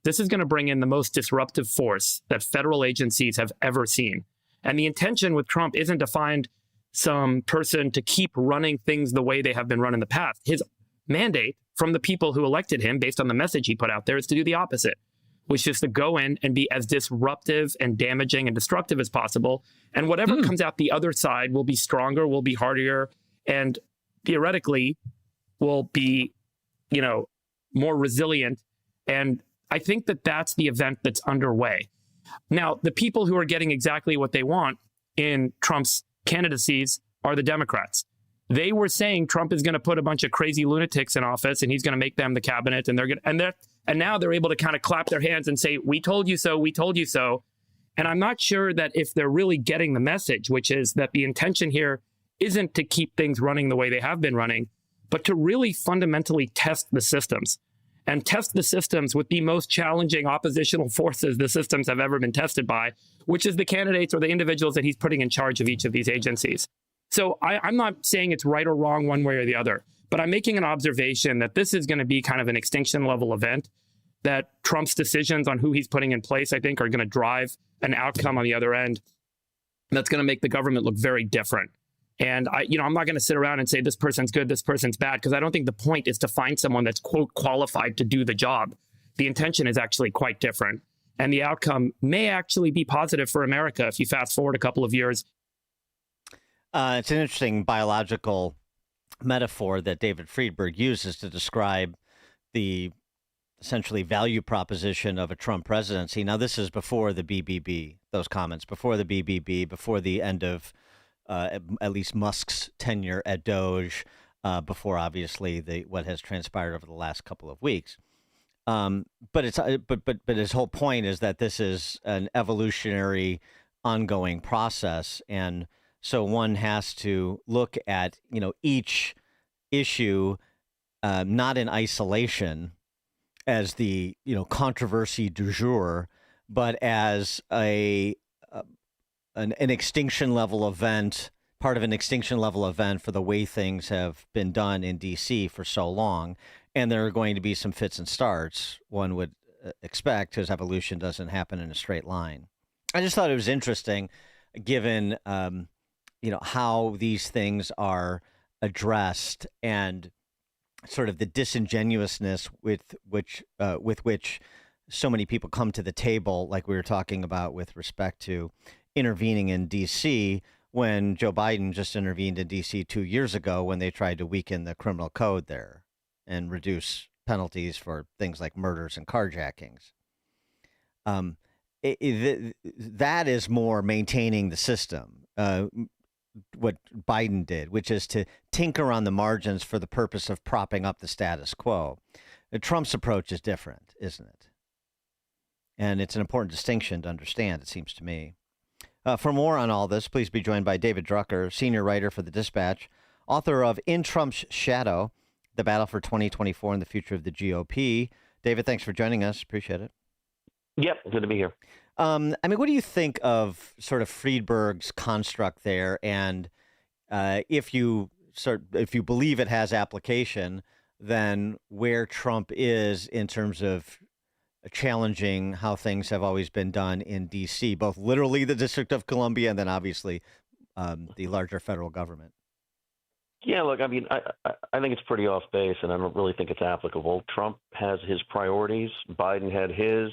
this is going to bring in the most disruptive force that federal agencies have ever seen. And the intention with Trump isn't to find some person to keep running things the way they have been run in the past. His mandate from the people who elected him, based on the message he put out there, is to do the opposite, which is to go in and be as disruptive and damaging and destructive as possible. And whatever comes out the other side will be stronger, will be harder, and theoretically will be, more resilient. And I think that that's the event that's underway. Now, the people who are getting exactly what they want in Trump's candidacies are the Democrats. They were saying Trump is going to put a bunch of crazy lunatics in office and he's going to make them the cabinet, and and now they're able to kind of clap their hands and say, "We told you so, we told you so." And I'm not sure that if they're really getting the message, which is that the intention here isn't to keep things running the way they have been running, but to really fundamentally test the systems, and test the systems with the most challenging oppositional forces the systems have ever been tested by, which is the candidates or the individuals that he's putting in charge of each of these agencies. So I'm not saying it's right or wrong one way or the other, but I'm making an observation that this is going to be kind of an extinction level event, that Trump's decisions on who he's putting in place, I think, are going to drive an outcome on the other end that's going to make the government look very different. And I'm not going to sit around and say this person's good, this person's bad, because I don't think the point is to find someone that's, quote, qualified to do the job. The intention is actually quite different. And the outcome may actually be positive for America if you fast forward a couple of years. It's an interesting biological metaphor that David Friedberg uses to describe the essentially value proposition of a Trump presidency. Now, this is before the BBB, those comments, before the BBB, before the end of at least Musk's tenure at Doge, before obviously what has transpired over the last couple of weeks. But his whole point is that this is an evolutionary, ongoing process, and so one has to look at each issue not in isolation as the controversy du jour, but as an extinction level event, part of an extinction level event for the way things have been done in D.C. for so long. And there are going to be some fits and starts, one would expect, because evolution doesn't happen in a straight line. I just thought it was interesting, given how these things are addressed and sort of the disingenuousness with which so many people come to the table, like we were talking about with respect to intervening in D.C. when Joe Biden just intervened in D.C. 2 years ago when they tried to weaken the criminal code there and reduce penalties for things like murders and carjackings. That is more maintaining the system, what Biden did, which is to tinker on the margins for the purpose of propping up the status quo. Trump's approach is different, isn't it? And it's an important distinction to understand, it seems to me. For more on all this, please be joined by David Drucker, senior writer for The Dispatch, author of In Trump's Shadow, The Battle for 2024 and the Future of the GOP. David, thanks for joining us. Appreciate it. Yep, good to be here. What do you think of sort of Friedberg's construct there? And if you believe it has application, then where Trump is in terms of challenging how things have always been done in D.C., both literally the District of Columbia and then obviously the larger federal government? Yeah, look, I mean, I think it's pretty off base, and I don't really think it's applicable. Trump has his priorities. Biden had his.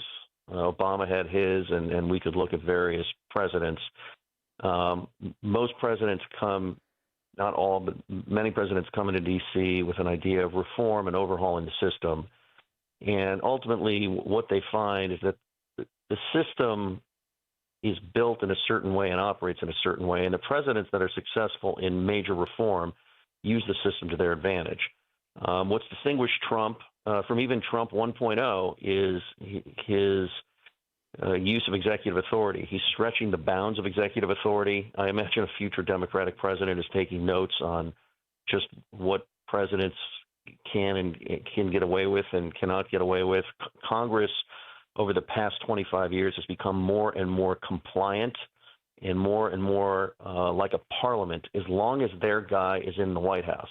Obama had his, and we could look at various presidents. Most presidents come, not all, but many presidents come into D.C. with an idea of reform and overhauling the system. And ultimately, what they find is that the system is built in a certain way and operates in a certain way. And the presidents that are successful in major reform use the system to their advantage. What's distinguished Trump from even Trump 1.0 is his use of executive authority. He's stretching the bounds of executive authority. I imagine a future Democratic president is taking notes on just what presidents can get away with and cannot get away with. Congress, over the past 25 years, has become more and more compliant and more like a parliament as long as their guy is in the White House.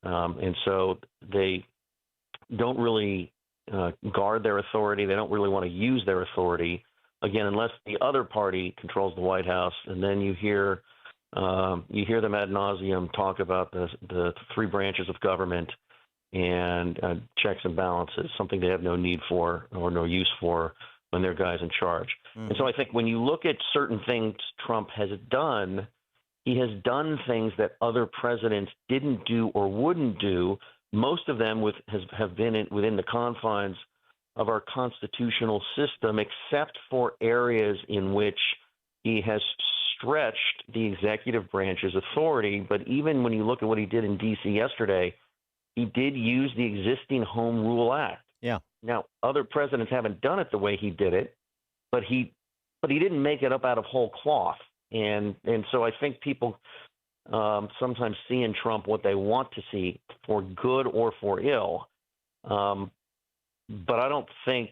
And so they don't really guard their authority. They don't really want to use their authority, again, unless the other party controls the White House. And then you hear You hear them ad nauseum talk about the three branches of government and checks and balances, something they have no need for or no use for when they're guys in charge. And so I think when you look at certain things Trump has done, he has done things that other presidents didn't do or wouldn't do. Most of them have been within the confines of our constitutional system, except for areas in which he has stretched the executive branch's authority. But even when you look at what he did in D.C. yesterday, he did use the existing Home Rule Act. Yeah. Now, other presidents haven't done it the way he did it, but he didn't make it up out of whole cloth. And so I think people sometimes see in Trump what they want to see, for good or for ill. But I don't think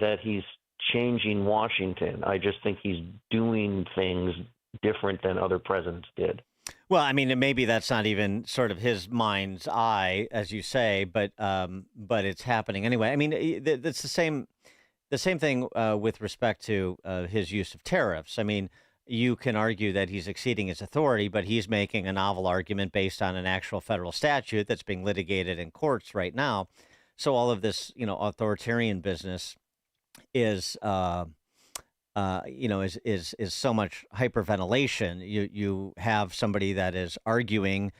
that he's changing Washington. I just think he's doing things different than other presidents did. Well, I mean, maybe that's not even sort of his mind's eye, as you say, but it's happening anyway. I mean, it's the same thing with respect to his use of tariffs. I mean, you can argue that he's exceeding his authority, but he's making a novel argument based on an actual federal statute that's being litigated in courts right now. So all of this, authoritarian business is so much hyperventilation. You have somebody that is arguing,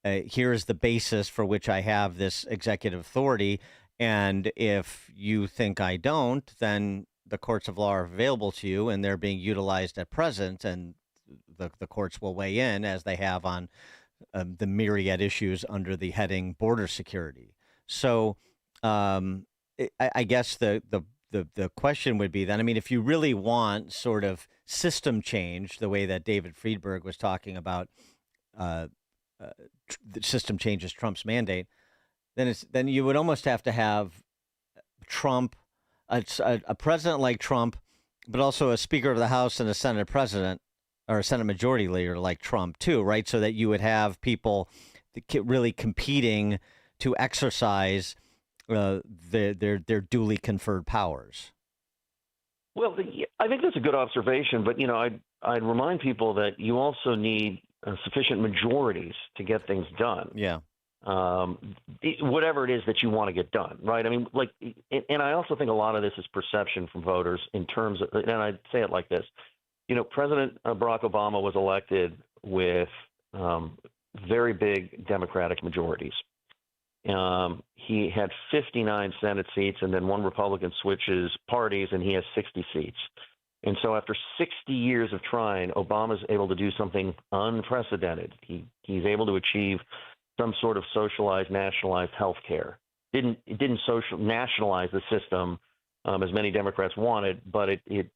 here's the basis for which I have this executive authority, and if you think I don't, then the courts of law are available to you, and they're being utilized at present, and the courts will weigh in as they have on the myriad issues under the heading border security. So I guess the question would be then, I mean, if you really want sort of system change, the way that David Friedberg was talking about the system change is Trump's mandate, then you would almost have to have Trump, a president like Trump, but also a Speaker of the House and a Senate president or a Senate Majority Leader like Trump too, right? So that you would have people really competing to exercise their duly conferred powers. Well, I think that's a good observation, but I'd remind people that you also need sufficient majorities to get things done. Yeah. Whatever it is that you want to get done, right? I mean, and I also think a lot of this is perception from voters in terms of, and I'd say it like this, President Barack Obama was elected with very big Democratic majorities. He had 59 Senate seats, and then one Republican switches parties, and he has 60 seats. And so after 60 years of trying, Obama's able to do something unprecedented. He's able to achieve some sort of socialized, nationalized health care. It didn't nationalize the system as many Democrats wanted, but it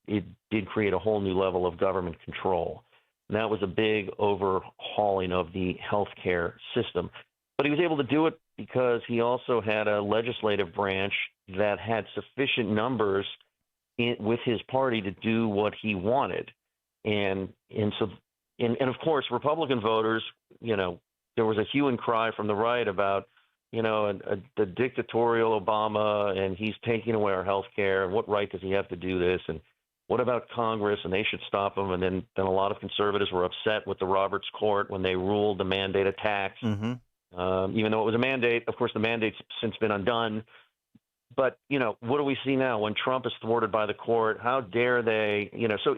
did create a whole new level of government control. And that was a big overhauling of the health care system. But he was able to do it because he also had a legislative branch that had sufficient numbers with his party to do what he wanted. And of course, Republican voters, there was a hue and cry from the right about, the dictatorial Obama, and he's taking away our health care, and what right does he have to do this? And what about Congress? And they should stop him. And then a lot of conservatives were upset with the Roberts Court when they ruled the mandate a tax. Mm-hmm. Even though it was a mandate, of course, the mandate's since been undone. But, what do we see now when Trump is thwarted by the court? How dare they, so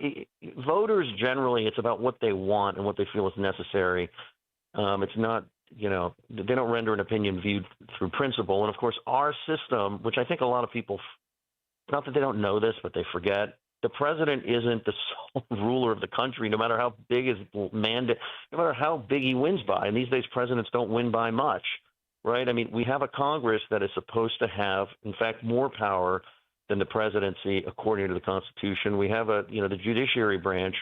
voters generally, it's about what they want and what they feel is necessary. It's not, they don't render an opinion viewed through principle. And of course, our system, which I think a lot of people, not that they don't know this, but they forget, the president isn't the sole ruler of the country, no matter how big his mandate, no matter how big he wins by. And these days, presidents don't win by much, right? I mean, we have a Congress that is supposed to have, in fact, more power than the presidency, according to the Constitution. We have the judiciary branch.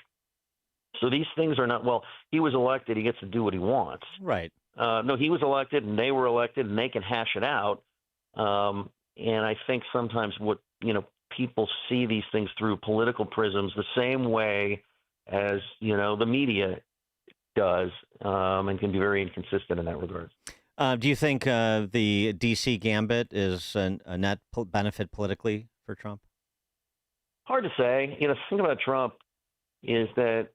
So these things are not, well, he was elected, he gets to do what he wants. Right. No, he was elected and they were elected and they can hash it out. And I think sometimes what, people see these things through political prisms the same way as, the media does, and can be very inconsistent in that regard. Do you think the D.C. gambit is a net benefit politically for Trump? Hard to say. The thing about Trump is that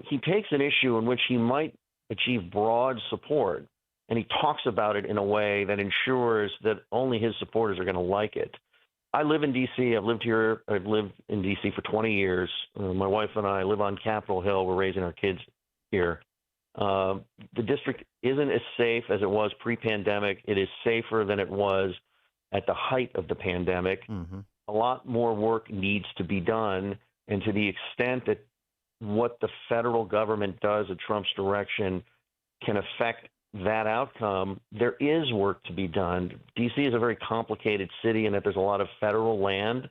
he takes an issue in which he might achieve broad support, and he talks about it in a way that ensures that only his supporters are going to like it. I live in D.C. I've lived in D.C. for 20 years. My wife and I live on Capitol Hill. We're raising our kids here. The district isn't as safe as it was pre-pandemic. It is safer than it was at the height of the pandemic. Mm-hmm. A lot more work needs to be done, and to the extent that what the federal government does at Trump's direction can affect that outcome, there is work to be done. D.C. is a very complicated city in that there's a lot of federal land.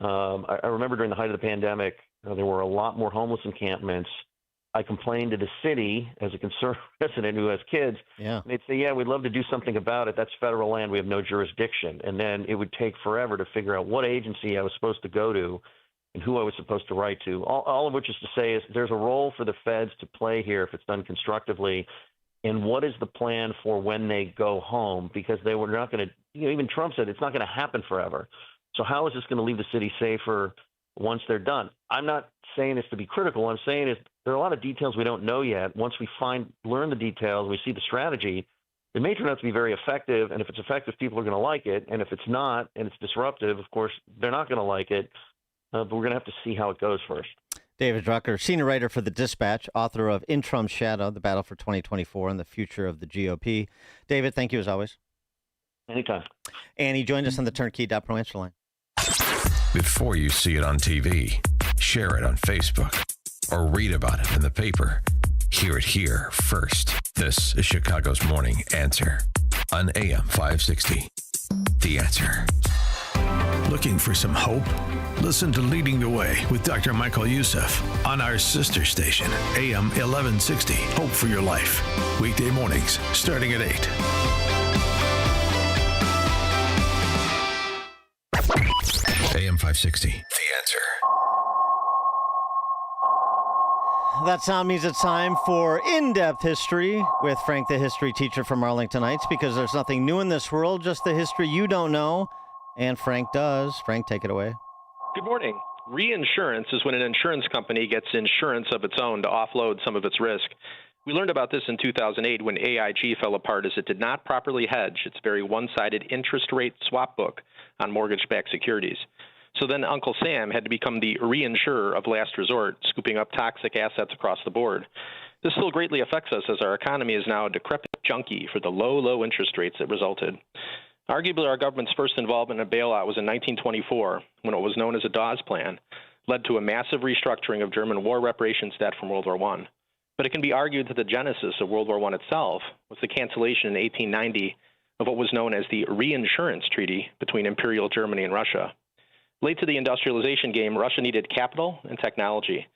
I remember during the height of the pandemic, there were a lot more homeless encampments. I complained to the city as a concerned resident who has kids. Yeah. And they'd say, yeah, we'd love to do something about it. That's federal land. We have no jurisdiction. And then it would take forever to figure out what agency I was supposed to go to and who I was supposed to write to. All of which is to say is there's a role for the feds to play here if it's done constructively. And what is the plan for when they go home? Because they were not going to, even Trump said it's not going to happen forever. So how is this going to leave the city safer once they're done? I'm not saying this to be critical. What I'm saying is there are a lot of details we don't know yet. Once we learn the details, we see the strategy, it may turn out to be very effective. And if it's effective, people are going to like it. And if it's not, and it's disruptive, of course, they're not going to like it. But we're going to have to see how it goes first. David Drucker, senior writer for The Dispatch, author of In Trump's Shadow, The Battle for 2024 and the Future of the GOP. David, thank you as always. Anytime. And he joined us on the Turnkey.pro answer line. Before you see it on TV, share it on Facebook, or read about it in the paper, hear it here first. This is Chicago's Morning Answer on AM 560. The Answer. Looking for some hope? Listen to Leading the Way with Dr. Michael Youssef on our sister station, AM 1160. Hope for your life. Weekday mornings starting at 8. AM 560. The Answer. That sound means it's time for In-Depth History with Frank, the history teacher from Arlington Heights, because there's nothing new in this world, just the history you don't know. And Frank does. Frank, take it away. Good morning. Reinsurance is when an insurance company gets insurance of its own to offload some of its risk. We learned about this in 2008 when AIG fell apart as it did not properly hedge its very one-sided interest rate swap book on mortgage-backed securities. So then Uncle Sam had to become the reinsurer of last resort, scooping up toxic assets across the board. This still greatly affects us as our economy is now a decrepit junkie for the low interest rates that resulted. Arguably, our government's first involvement in a bailout was in 1924, when what was known as a Dawes Plan led to a massive restructuring of German war reparations debt from World War I. But it can be argued that the genesis of World War I itself was the cancellation in 1890 of what was known as the Reinsurance Treaty between Imperial Germany and Russia. Late to the industrialization game, Russia needed capital and technology.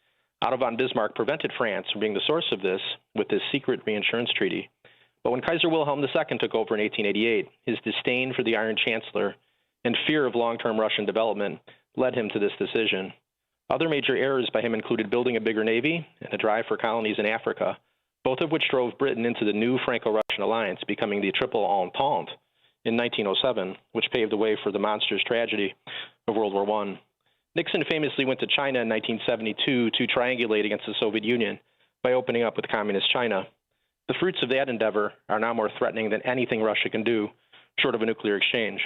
Otto von Bismarck prevented France from being the source of this with this secret reinsurance treaty. But when Kaiser Wilhelm II took over in 1888, his disdain for the Iron Chancellor and fear of long-term Russian development led him to this decision. Other major errors by him included building a bigger navy and a drive for colonies in Africa, both of which drove Britain into the new Franco-Russian alliance, becoming the Triple Entente in 1907, which paved the way for the monstrous tragedy of World War I. Nixon famously went to China in 1972 to triangulate against the Soviet Union by opening up with communist China. The fruits of that endeavor are now more threatening than anything Russia can do, short of a nuclear exchange.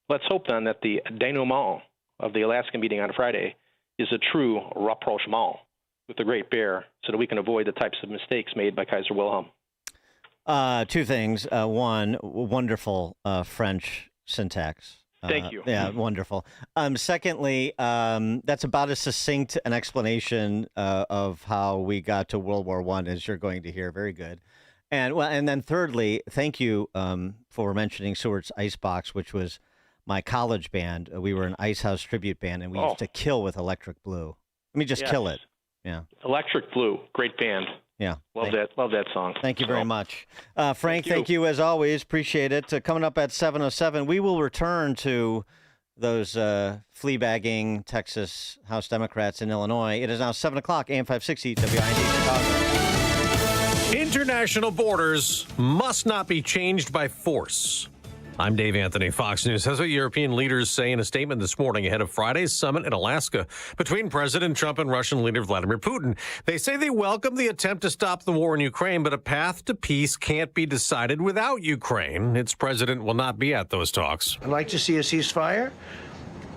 Let's hope, then, that the denouement of the Alaska meeting on Friday is a true rapprochement with the Great Bear so that we can avoid the types of mistakes made by Kaiser Wilhelm. Two things. One, wonderful French syntax. Thank you. Yeah, wonderful. Secondly, that's about as succinct an explanation of how we got to World War I as you're going to hear. Very good. And then thirdly, thank you for mentioning Seward's Icebox, which was my college band. We were an Ice House tribute band, and we used to kill with Electric Blue. I mean, just kill it. Yeah. Electric Blue, great band. Yeah. Love that song. Thank you very much. Frank, thank you as always. Appreciate it. Coming up at 7:07, we will return to those flea-bagging Texas House Democrats in Illinois. It is now 7 o'clock, AM 560, WNBA Chicago. International borders must not be changed by force. I'm Dave Anthony. Fox News has what European leaders say in a statement this morning ahead of Friday's summit in Alaska between President Trump and Russian leader Vladimir Putin. They say they welcome the attempt to stop the war in Ukraine, but a path to peace can't be decided without Ukraine. Its president will not be at those talks. I'd like to see a ceasefire.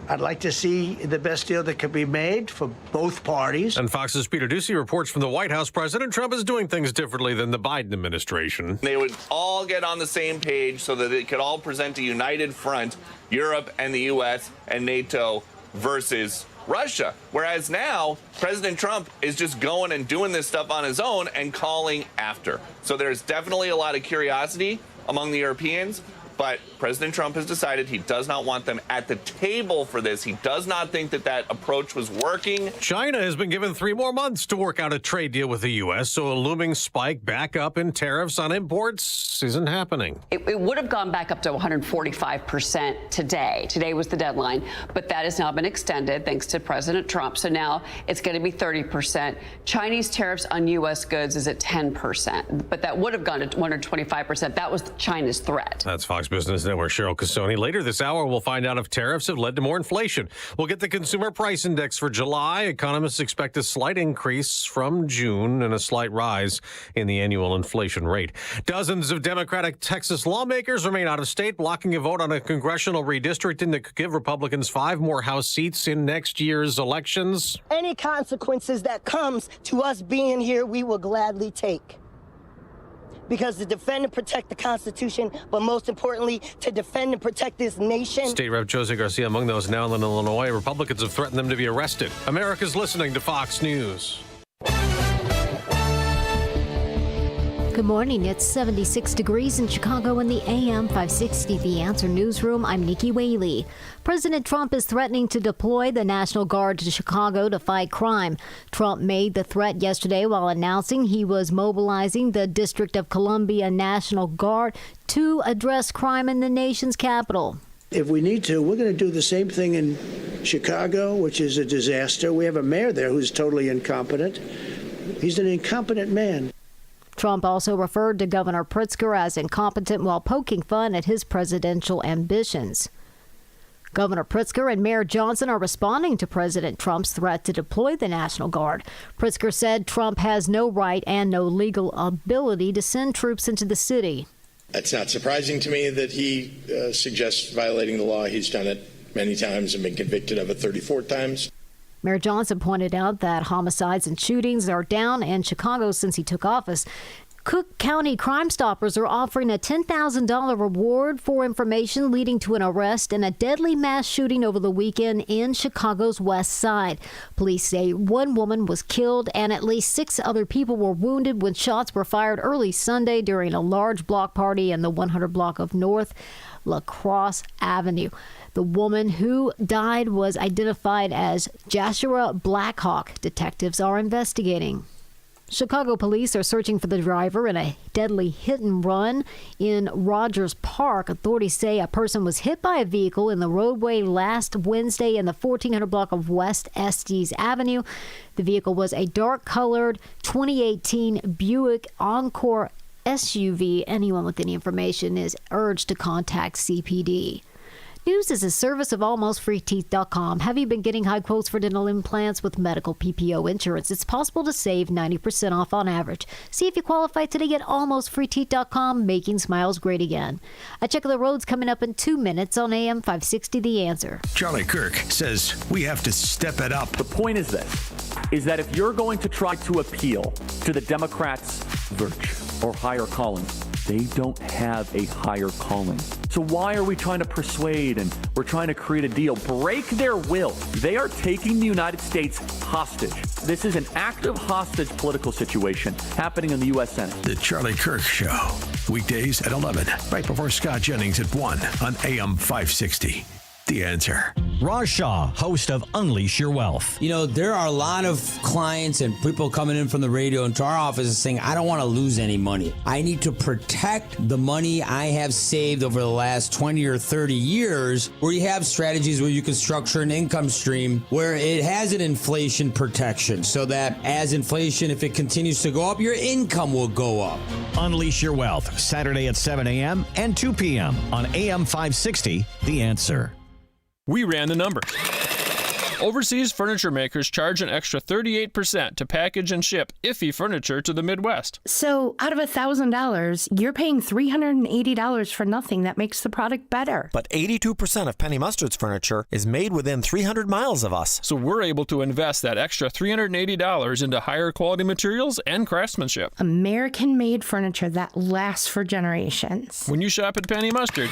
I'd like to see the best deal that could be made for both parties. And Fox's Peter Doocy reports from the White House, President Trump is doing things differently than the Biden administration. They would all get on the same page so that it could all present a united front, Europe and the U.S. and NATO versus Russia. Whereas now, President Trump is just going and doing this stuff on his own and calling after. So there's definitely a lot of curiosity among the Europeans. But President Trump has decided he does not want them at the table for this. He does not think that that approach was working. China has been given 3 more months to work out a trade deal with the U.S., so a looming spike back up in tariffs on imports isn't happening. It would have gone back up to 145% today. Today was the deadline, but that has now been extended thanks to President Trump. So now it's going to be 30%. Chinese tariffs on U.S. goods is at 10%, but that would have gone to 125%. That was China's threat. That's Fox Business Network Cheryl Casoni. Later this hour, we'll find out if tariffs have led to more inflation. We'll get the Consumer Price Index for July. Economists expect a slight increase from June and a slight rise in the annual inflation rate. Dozens of Democratic Texas lawmakers remain out of state, blocking a vote on a congressional redistricting that could give Republicans 5 more House seats in next year's elections. Any consequences that comes to us being here, we will gladly take. Because to defend and protect the Constitution, but most importantly, to defend and protect this nation. State Rep. Jose Garcia among those now in Illinois. Republicans have threatened them to be arrested. America's listening to Fox News. Good morning. It's 76 degrees in Chicago in the AM 560 The Answer Newsroom. I'm Nikki Whaley. President Trump is threatening to deploy the National Guard to Chicago to fight crime. Trump made the threat yesterday while announcing he was mobilizing the District of Columbia National Guard to address crime in the nation's capital. If we need to, we're going to do the same thing in Chicago, which is a disaster. We have a mayor there who's totally incompetent. He's an incompetent man. Trump also referred to Governor Pritzker as incompetent while poking fun at his presidential ambitions. Governor Pritzker and Mayor Johnson are responding to President Trump's threat to deploy the National Guard. Pritzker said Trump has no right and no legal ability to send troops into the city. It's not surprising to me that he suggests violating the law. He's done it many times and been convicted of it 34 times. Mayor Johnson pointed out that homicides and shootings are down in Chicago since he took office. Cook County Crime Stoppers are offering a $10,000 reward for information leading to an arrest in a deadly mass shooting over the weekend in Chicago's West Side. Police say 1 woman was killed and at least 6 other people were wounded when shots were fired early Sunday during a large block party in the 100 block of North La Crosse Avenue. The woman who died was identified as Joshua Blackhawk. Detectives are investigating. Chicago police are searching for the driver in a deadly hit and run in Rogers Park. Authorities say a person was hit by a vehicle in the roadway last Wednesday in the 1400 block of West Estes Avenue. The vehicle was a dark-colored 2018 Buick Encore SUV. Anyone with any information is urged to contact CPD. News is a service of AlmostFreeTeeth.com. Have you been getting high quotes for dental implants with medical PPO insurance? It's possible to save 90% off on average. See if you qualify today at AlmostFreeTeeth.com, making smiles great again. A check of the roads coming up in 2 minutes on AM 560 The Answer. Charlie Kirk says we have to step it up. The point is this, is that if you're going to try to appeal to the Democrats' virtue or higher calling, they don't have a higher calling. So why are we trying to persuade and we're trying to create a deal? Break their will. They are taking the United States hostage. This is an active hostage political situation happening in the U.S. Senate. The Charlie Kirk Show. Weekdays at 11, right before Scott Jennings at 1 on AM 560. The Answer. Raj Shah, host of Unleash Your Wealth. You know, there are a lot of clients and people coming in from the radio into our office and saying, I don't want to lose any money. I need to protect the money I have saved over the last 20 or 30 years, where you have strategies where you can structure an income stream where it has an inflation protection so that as inflation, if it continues to go up, your income will go up. Unleash Your Wealth, Saturday at 7 a.m. and 2 p.m. on AM 560, The Answer. We ran the number. Overseas furniture makers charge an extra 38% to package and ship iffy furniture to the Midwest. So out of $1,000, you're paying $380 for nothing. That makes the product better. But 82% of Penny Mustard's furniture is made within 300 miles of us. So we're able to invest that extra $380 into higher quality materials and craftsmanship. American-made furniture that lasts for generations. When you shop at Penny Mustard,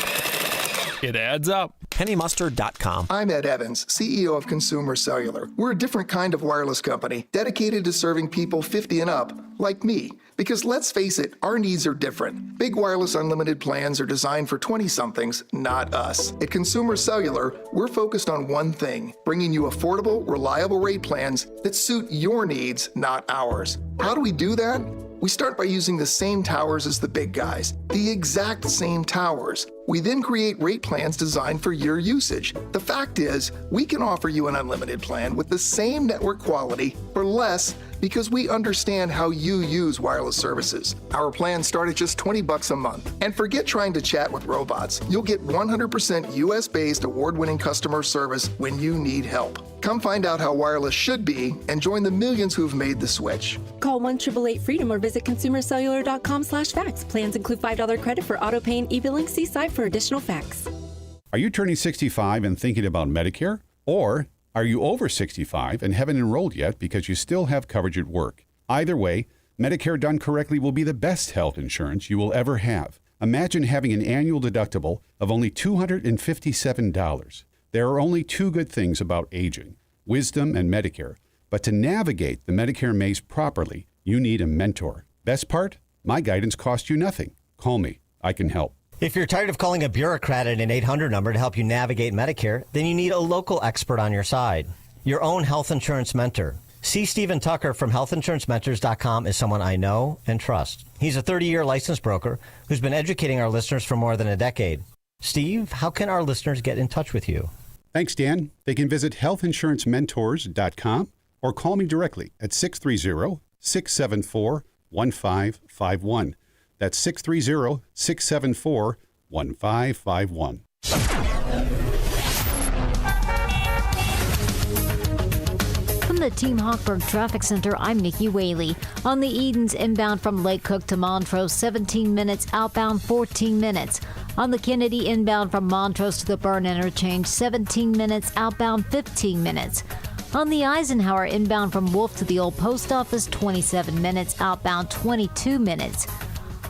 it adds up. PennyMustard.com. I'm Ed Evans, CEO of Consumer Cellular. We're a different kind of wireless company dedicated to serving people 50 and up, like me. Because let's face it, our needs are different. Big wireless unlimited plans are designed for 20-somethings, not us. At Consumer Cellular, we're focused on one thing, bringing you affordable, reliable rate plans that suit your needs, not ours. How do we do that? We start by using the same towers as the big guys, the exact same towers. We then create rate plans designed for your usage. The fact is, we can offer you an unlimited plan with the same network quality for less because we understand how you use wireless services. Our plans start at just $20 a month. And forget trying to chat with robots. You'll get 100% US-based award-winning customer service when you need help. Come find out how wireless should be and join the millions who've made the switch. Call 1-888-FREEDOM or visit consumercellular.com/facts. Plans include $5 credit for auto pay and e-billing. See site for additional facts. Are you turning 65 and thinking about Medicare? Or are you over 65 and haven't enrolled yet because you still have coverage at work? Either way, Medicare done correctly will be the best health insurance you will ever have. Imagine having an annual deductible of only $257. There are only two good things about aging, wisdom and Medicare. But to navigate the Medicare maze properly, you need a mentor. Best part? My guidance costs you nothing. Call me. I can help. If you're tired of calling a bureaucrat at an 800 number to help you navigate Medicare, then you need a local expert on your side. Your own health insurance mentor. C. Stephen Tucker from healthinsurancementors.com is someone I know and trust. He's a 30-year licensed broker who's been educating our listeners for more than a decade. Steve, how can our listeners get in touch with you? Thanks, Dan. They can visit healthinsurancementors.com or call me directly at 630-674-1551. That's 630-674-1551. From the Team Hochberg Traffic Center, I'm Nikki Whaley. On the Edens inbound from Lake Cook to Montrose, 17 minutes, outbound 14 minutes. On the Kennedy inbound from Montrose to the Byrne Interchange, 17 minutes, outbound 15 minutes. On the Eisenhower inbound from Wolf to the Old Post Office, 27 minutes, outbound 22 minutes.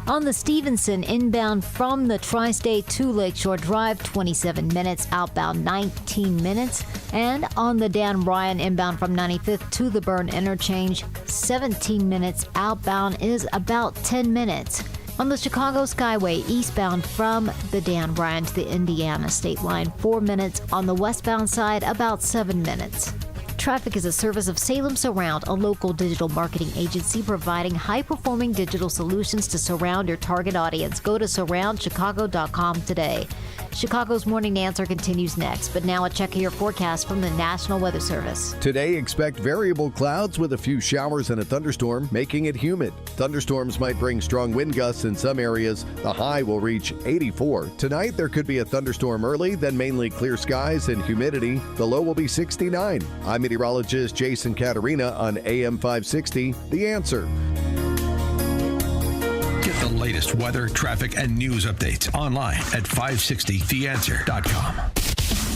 On the Stevenson inbound from the Tri-State to Lakeshore Drive, 27 minutes, outbound 19 minutes. And on the Dan Ryan inbound from 95th to the Byrne Interchange, 17 minutes, outbound is about 10 minutes. On the Chicago Skyway eastbound from the Dan Ryan to the Indiana state line, 4 minutes. On the westbound side, about 7 minutes. Traffic is a service of Salem Surround, a local digital marketing agency providing high-performing digital solutions to surround your target audience. Go to surroundchicago.com today. Chicago's Morning Answer continues next, but now a check of your forecast from the National Weather Service. Today, expect variable clouds with a few showers and a thunderstorm, making it humid. Thunderstorms might bring strong wind gusts in some areas. The high will reach 84. Tonight, there could be a thunderstorm early, then mainly clear skies and humidity. The low will be 69. I'm meteorologist Jason Caterina on AM 560, The Answer. Get the latest weather, traffic, and news updates online at 560theanswer.com.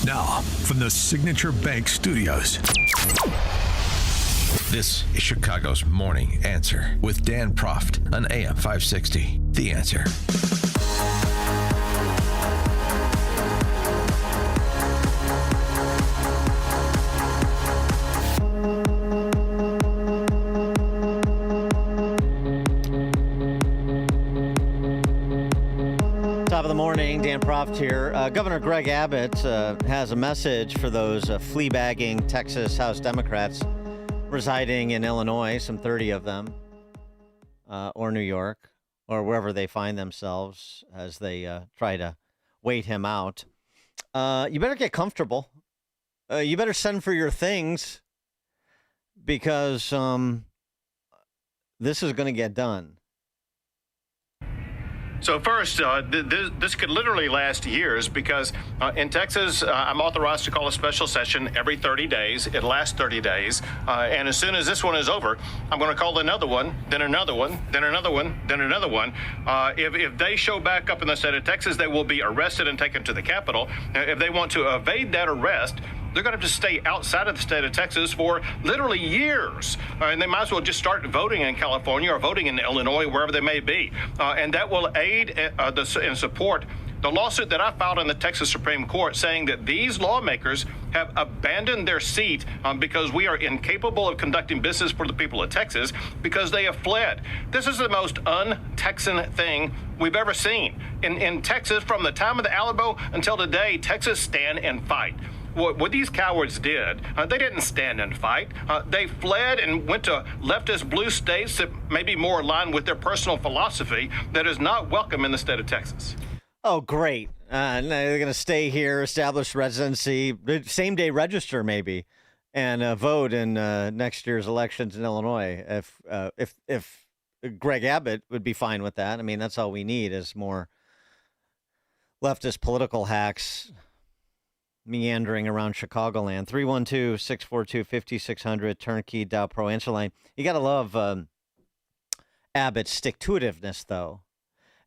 Now, from the Signature Bank Studios, this is Chicago's Morning Answer with Dan Proft on AM 560, The Answer. Top of the morning. morning. Dan Proft here. Governor Greg Abbott has a message for those flea-bagging Texas House Democrats residing in Illinois, some 30 of them, or New York, or wherever they find themselves as they try to wait him out. You better get comfortable. You better send for your things because this is going to get done. So first, this could literally last years because in Texas, I'm authorized to call a special session every 30 days. It lasts 30 days. And as soon as this one is over, I'm going to call another one, then another one, then another one, then another one. If they show back up in the state of Texas, they will be arrested and taken to the Capitol. If they want to evade that arrest, they're going to have to stay outside of the state of Texas for literally years. And they might as well just start voting in California or voting in Illinois, wherever they may be. And that will aid and support the lawsuit that I filed in the Texas Supreme Court saying that these lawmakers have abandoned their seat because we are incapable of conducting business for the people of Texas because they have fled. This is the most un-Texan thing we've ever seen. In Texas, from the time of the Alamo until today, Texas stand and fight. What these cowards did, they didn't stand and fight. They fled and went to leftist blue states that may be more aligned with their personal philosophy that is not welcome in the state of Texas. Oh, great. They're going to stay here, establish residency, same day register maybe, and vote in next year's elections in Illinois. If Greg Abbott would be fine with that. I mean, that's all we need is more leftist political hacks meandering around Chicagoland. 312-642-5600, turnkey Dow Pro answer line. You got to love Abbott's stick-to-itiveness, though.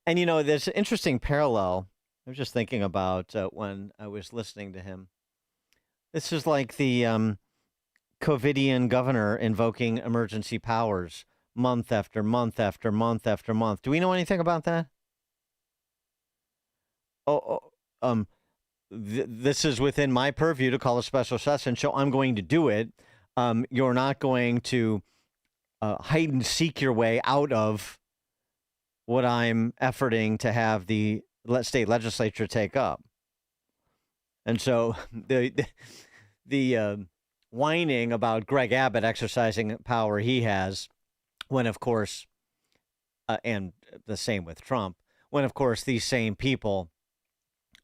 And, you know, there's an interesting parallel. I was just thinking about when I was listening to him. This is like the COVIDian governor invoking emergency powers month after month after month after month. Do we know anything about that? This is within my purview to call a special session, so I'm going to do it. You're not going to hide and seek your way out of what I'm efforting to have the state legislature take up. And so the whining about Greg Abbott exercising power he has when, of course, and the same with Trump, when, of course, these same people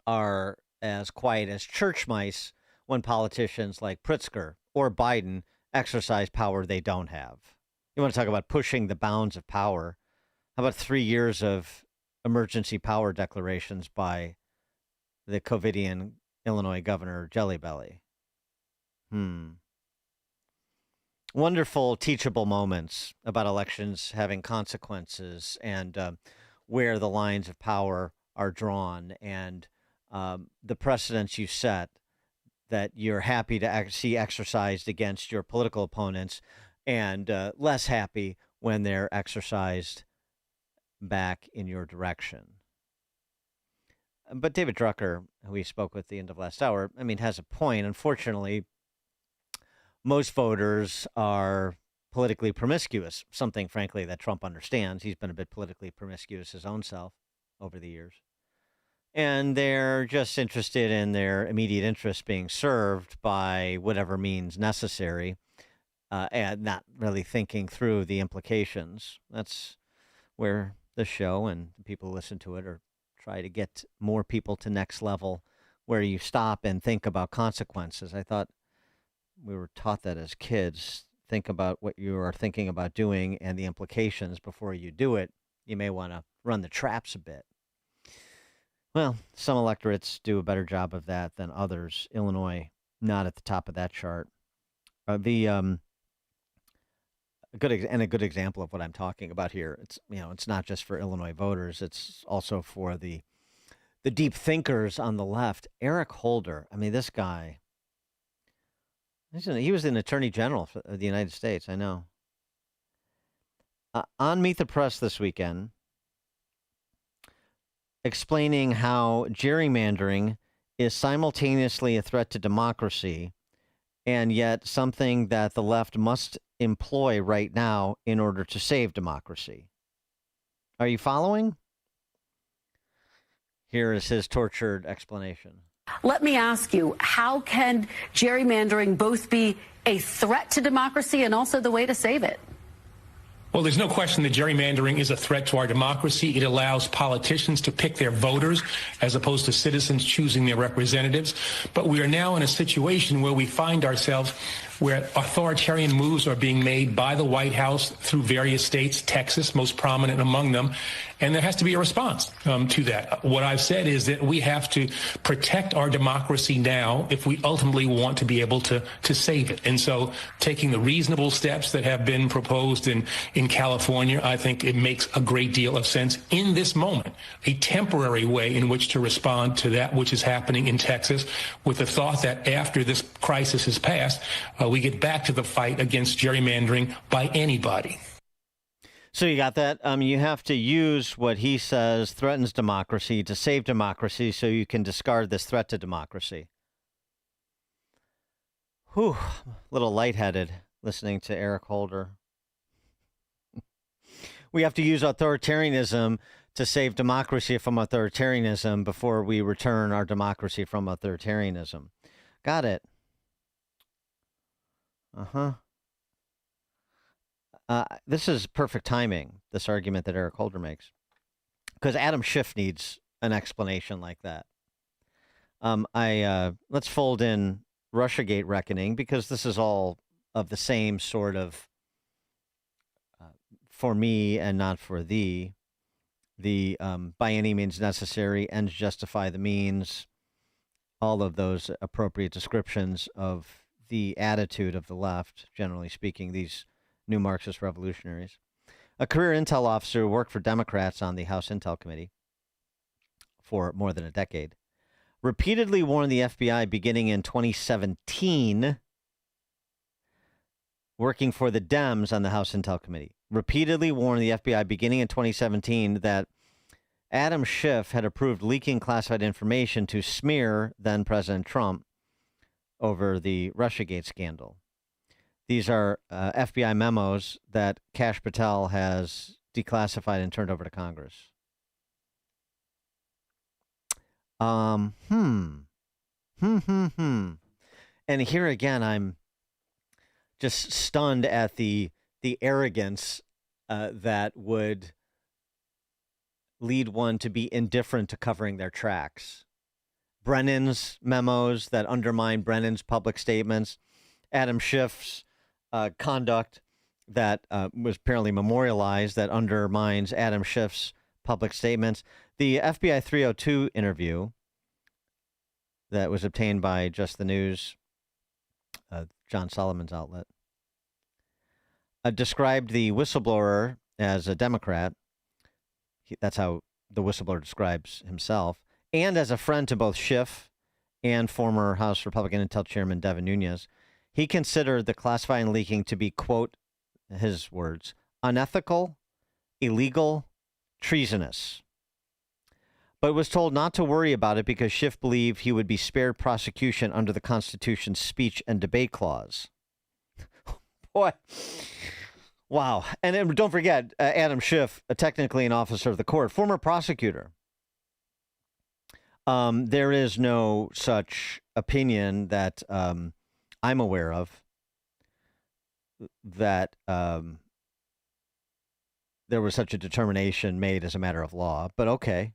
are as quiet as church mice when politicians like Pritzker or Biden exercise power they don't have. You want to talk about pushing the bounds of power? How about 3 years of emergency power declarations by the COVIDian Illinois governor, Jelly Belly? Wonderful teachable moments about elections having consequences and where the lines of power are drawn and the precedents you set that you're happy to see exercised against your political opponents and less happy when they're exercised back in your direction. But David Drucker, who we spoke with at the end of last hour, I mean, has a point. Unfortunately, most voters are politically promiscuous, something, frankly, that Trump understands. He's been a bit politically promiscuous his own self over the years. And they're just interested in their immediate interests being served by whatever means necessary and not really thinking through the implications. That's where the show and the people who listen to it are try to get more people to next level where you stop and think about consequences. I thought we were taught that as kids. Think about what you are thinking about doing and the implications before you do it. You may want to run the traps a bit. Well, some electorates do a better job of that than others. Illinois, not at the top of that chart. A good example of what I'm talking about here. It's not just for Illinois voters. It's also for the deep thinkers on the left. Eric Holder. I mean, this guy. He was an attorney general for the United States. I know. On Meet the Press this weekend, explaining how gerrymandering is simultaneously a threat to democracy and yet something that the left must employ right now in order to save democracy. Are you following? Here is his tortured explanation. Let me ask you, how can gerrymandering both be a threat to democracy and also the way to save it? Well, there's no question that gerrymandering is a threat to our democracy. It allows politicians to pick their voters as opposed to citizens choosing their representatives. But we are now in a situation where we find ourselves where authoritarian moves are being made by the White House through various states, Texas most prominent among them, and there has to be a response to that. What I've said is that we have to protect our democracy now if we ultimately want to be able to save it. And so taking the reasonable steps that have been proposed in California, I think it makes a great deal of sense in this moment, a temporary way in which to respond to that which is happening in Texas, with the thought that after this crisis is passed, we get back to the fight against gerrymandering by anybody. So you got that? You have to use what he says threatens democracy to save democracy so you can discard this threat to democracy. Whew, a little lightheaded listening to Eric Holder. We have to use authoritarianism to save democracy from authoritarianism before we return our democracy from authoritarianism. Got it. This is perfect timing, this argument that Eric Holder makes, because Adam Schiff needs an explanation like that. Let's fold in Russiagate reckoning, because this is all of the same sort of for me and not for thee. The by any means necessary, ends justify the means, all of those appropriate descriptions of the attitude of the left, generally speaking, these new Marxist revolutionaries. A career intel officer who worked for Democrats on the House Intel Committee for more than a decade repeatedly warned the FBI beginning in 2017, working for the Dems on the House Intel Committee, repeatedly warned the FBI beginning in 2017 that Adam Schiff had approved leaking classified information to smear then President Trump over the Russiagate scandal. These are FBI memos that Kash Patel has declassified and turned over to Congress. And here again, I'm just stunned at the arrogance that would lead one to be indifferent to covering their tracks. Brennan's memos that undermine Brennan's public statements, Adam Schiff's conduct that was apparently memorialized that undermines Adam Schiff's public statements. The FBI 302 interview that was obtained by Just the News, John Solomon's outlet, described the whistleblower as a Democrat. That's how the whistleblower describes himself, and as a friend to both Schiff and former House Republican Intel Chairman Devin Nunes. He considered the classifying and leaking to be, quote, his words, unethical, illegal, treasonous, but was told not to worry about it because Schiff believed he would be spared prosecution under the Constitution's speech and debate clause. Boy. Wow. And then don't forget, Adam Schiff, technically an officer of the court, former prosecutor. There is no such opinion that I'm aware of that there was such a determination made as a matter of law, but okay.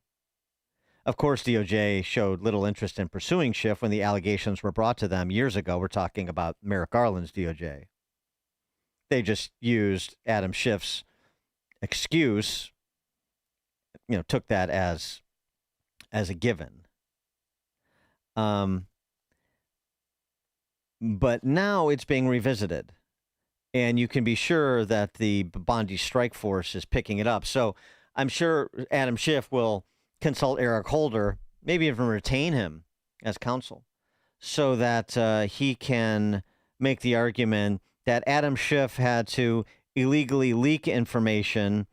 Of course, DOJ showed little interest in pursuing Schiff when the allegations were brought to them years ago. We're talking about Merrick Garland's DOJ. They just used Adam Schiff's excuse, took that as a given. But now it's being revisited, and you can be sure that the Bondi strike force is picking it up. So I'm sure Adam Schiff will consult Eric Holder, maybe even retain him as counsel, so that he can make the argument that Adam Schiff had to illegally leak information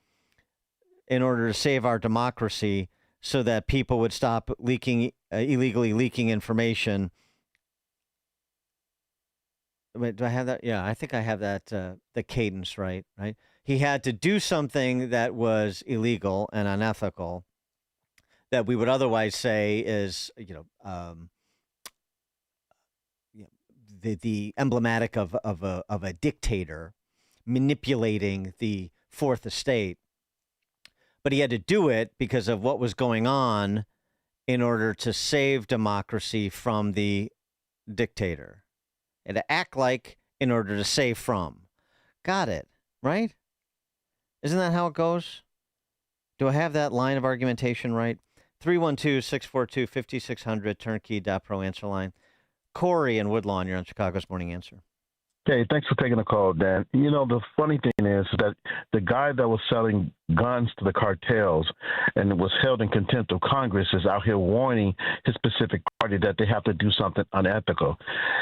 in order to save our democracy so that people would stop illegally leaking information. Wait, do I have that? Yeah, I think I have that, the cadence right? He had to do something that was illegal and unethical. that we would otherwise say is, the emblematic of a dictator manipulating the Fourth Estate. But he had to do it because of what was going on in order to save democracy from the dictator. And to act like in order to save from. Got it, right? Isn't that how it goes? Do I have that line of argumentation right? 312-642-5600, turnkey.pro answer line. Corey in Woodlawn, you're on Chicago's Morning Answer. Hey, thanks for taking the call, Dan. You know, the funny thing is that the guy that was selling guns to the cartels and was held in contempt of Congress is out here warning his specific party that they have to do something unethical.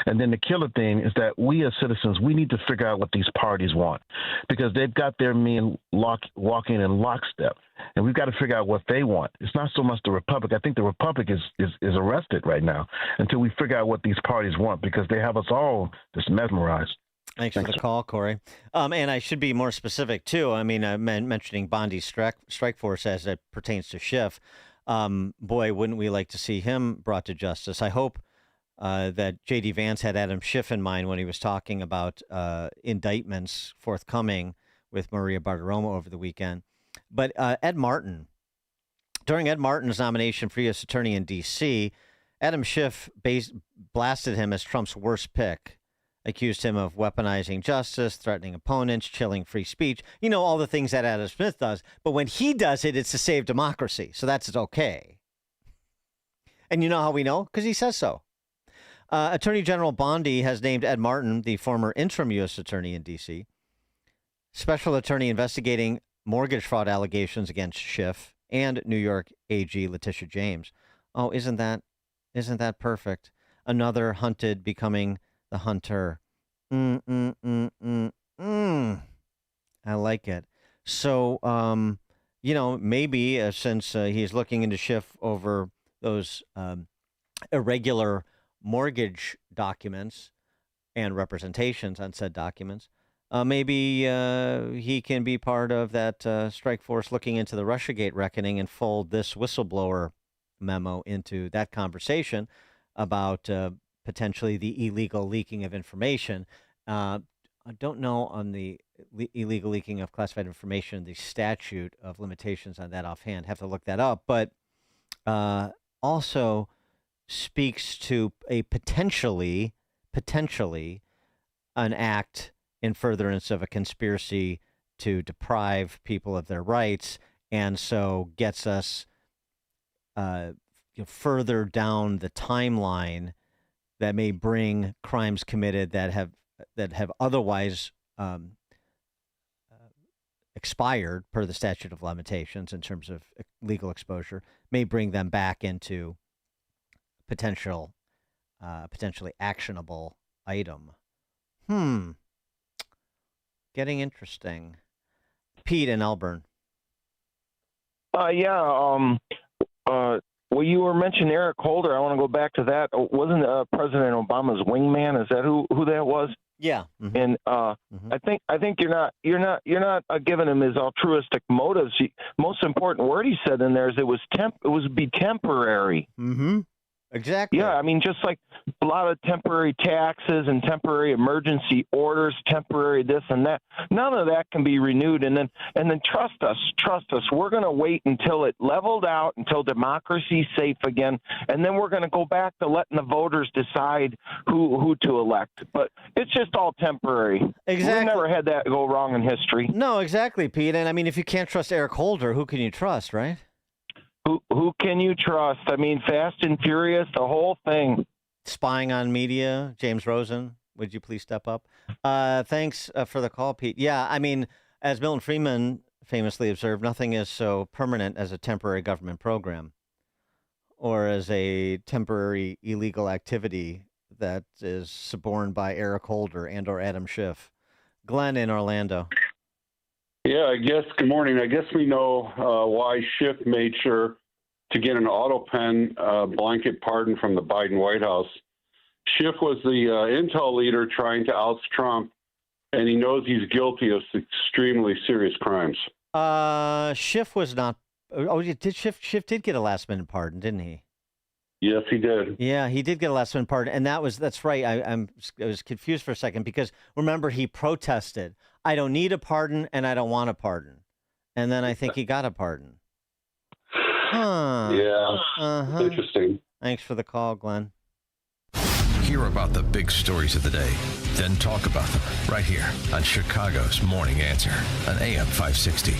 And then the killer thing is that we as citizens, we need to figure out what these parties want because they've got their men walking in lockstep. And we've got to figure out what they want. It's not so much the Republic. I think the Republic is arrested right now until we figure out what these parties want because they have us all just mesmerized. Thanks for the call, Corey. And I should be more specific, too. I mean, I'm mentioning Bondi's strike force as it pertains to Schiff. Boy, wouldn't we like to see him brought to justice. I hope that J.D. Vance had Adam Schiff in mind when he was talking about indictments forthcoming with Maria Bartiromo over the weekend. But Ed Martin, during Ed Martin's nomination for U.S. Attorney in D.C., Adam Schiff blasted him as Trump's worst pick, accused him of weaponizing justice, threatening opponents, chilling free speech, you know, all the things that Adam Smith does. But when he does it, it's to save democracy. So that's okay. And you know how we know? Because he says so. Attorney General Bondi has named Ed Martin, the former interim U.S. Attorney in D.C., special attorney investigating mortgage fraud allegations against Schiff and New York AG Letitia James. Oh, isn't that perfect? Another hunted becoming the hunter. I like it. So, maybe since he's looking into Schiff over those irregular mortgage documents and representations on said documents, maybe he can be part of that strike force looking into the Russiagate reckoning and fold this whistleblower memo into that conversation about potentially the illegal leaking of information. I don't know on the illegal leaking of classified information, the statute of limitations on that offhand. Have to look that up. But also speaks to a potentially an act in furtherance of a conspiracy to deprive people of their rights, and so gets us further down the timeline that may bring crimes committed that have otherwise expired per the statute of limitations in terms of legal exposure, may bring them back into potentially actionable item. Getting interesting. Pete in Elburn. Well, you were mentioning Eric Holder. I want to go back to that. Wasn't President Obama's wingman? Is that who that was? Yeah. Mm-hmm. And I think you're not giving him his altruistic motives. Most important word he said in there is it would be temporary. Mm-hmm. Exactly. Yeah, I mean, just like a lot of temporary taxes and temporary emergency orders, temporary this and that. None of that can be renewed. And then trust us. We're going to wait until it leveled out, until democracy's safe again, and then we're going to go back to letting the voters decide who to elect. But it's just all temporary. Exactly. We've never had that go wrong in history. No, exactly, Pete. And I mean, if you can't trust Eric Holder, who can you trust, right? Who can you trust? I mean, Fast and Furious, the whole thing. Spying on media. James Rosen, would you please step up? Thanks for the call, Pete. Yeah, I mean, as Milton Friedman famously observed, nothing is so permanent as a temporary government program or as a temporary illegal activity that is suborned by Eric Holder and or Adam Schiff. Glenn in Orlando. Yeah, I guess, good morning. I guess we know why Schiff made sure to get an auto pen blanket pardon from the Biden White House. Schiff was the intel leader trying to oust Trump, and he knows he's guilty of extremely serious crimes. Schiff was not Schiff did get a last-minute pardon, didn't he? Yes, he did. Yeah, he did get a last-minute pardon, and that's right. I was confused for a second because remember he protested. I don't need a pardon, and I don't want a pardon, and then I think he got a pardon. Huh. Yeah. Interesting. Thanks for the call, Glenn. Hear about the big stories of the day, then talk about them right here on Chicago's Morning Answer on AM 560.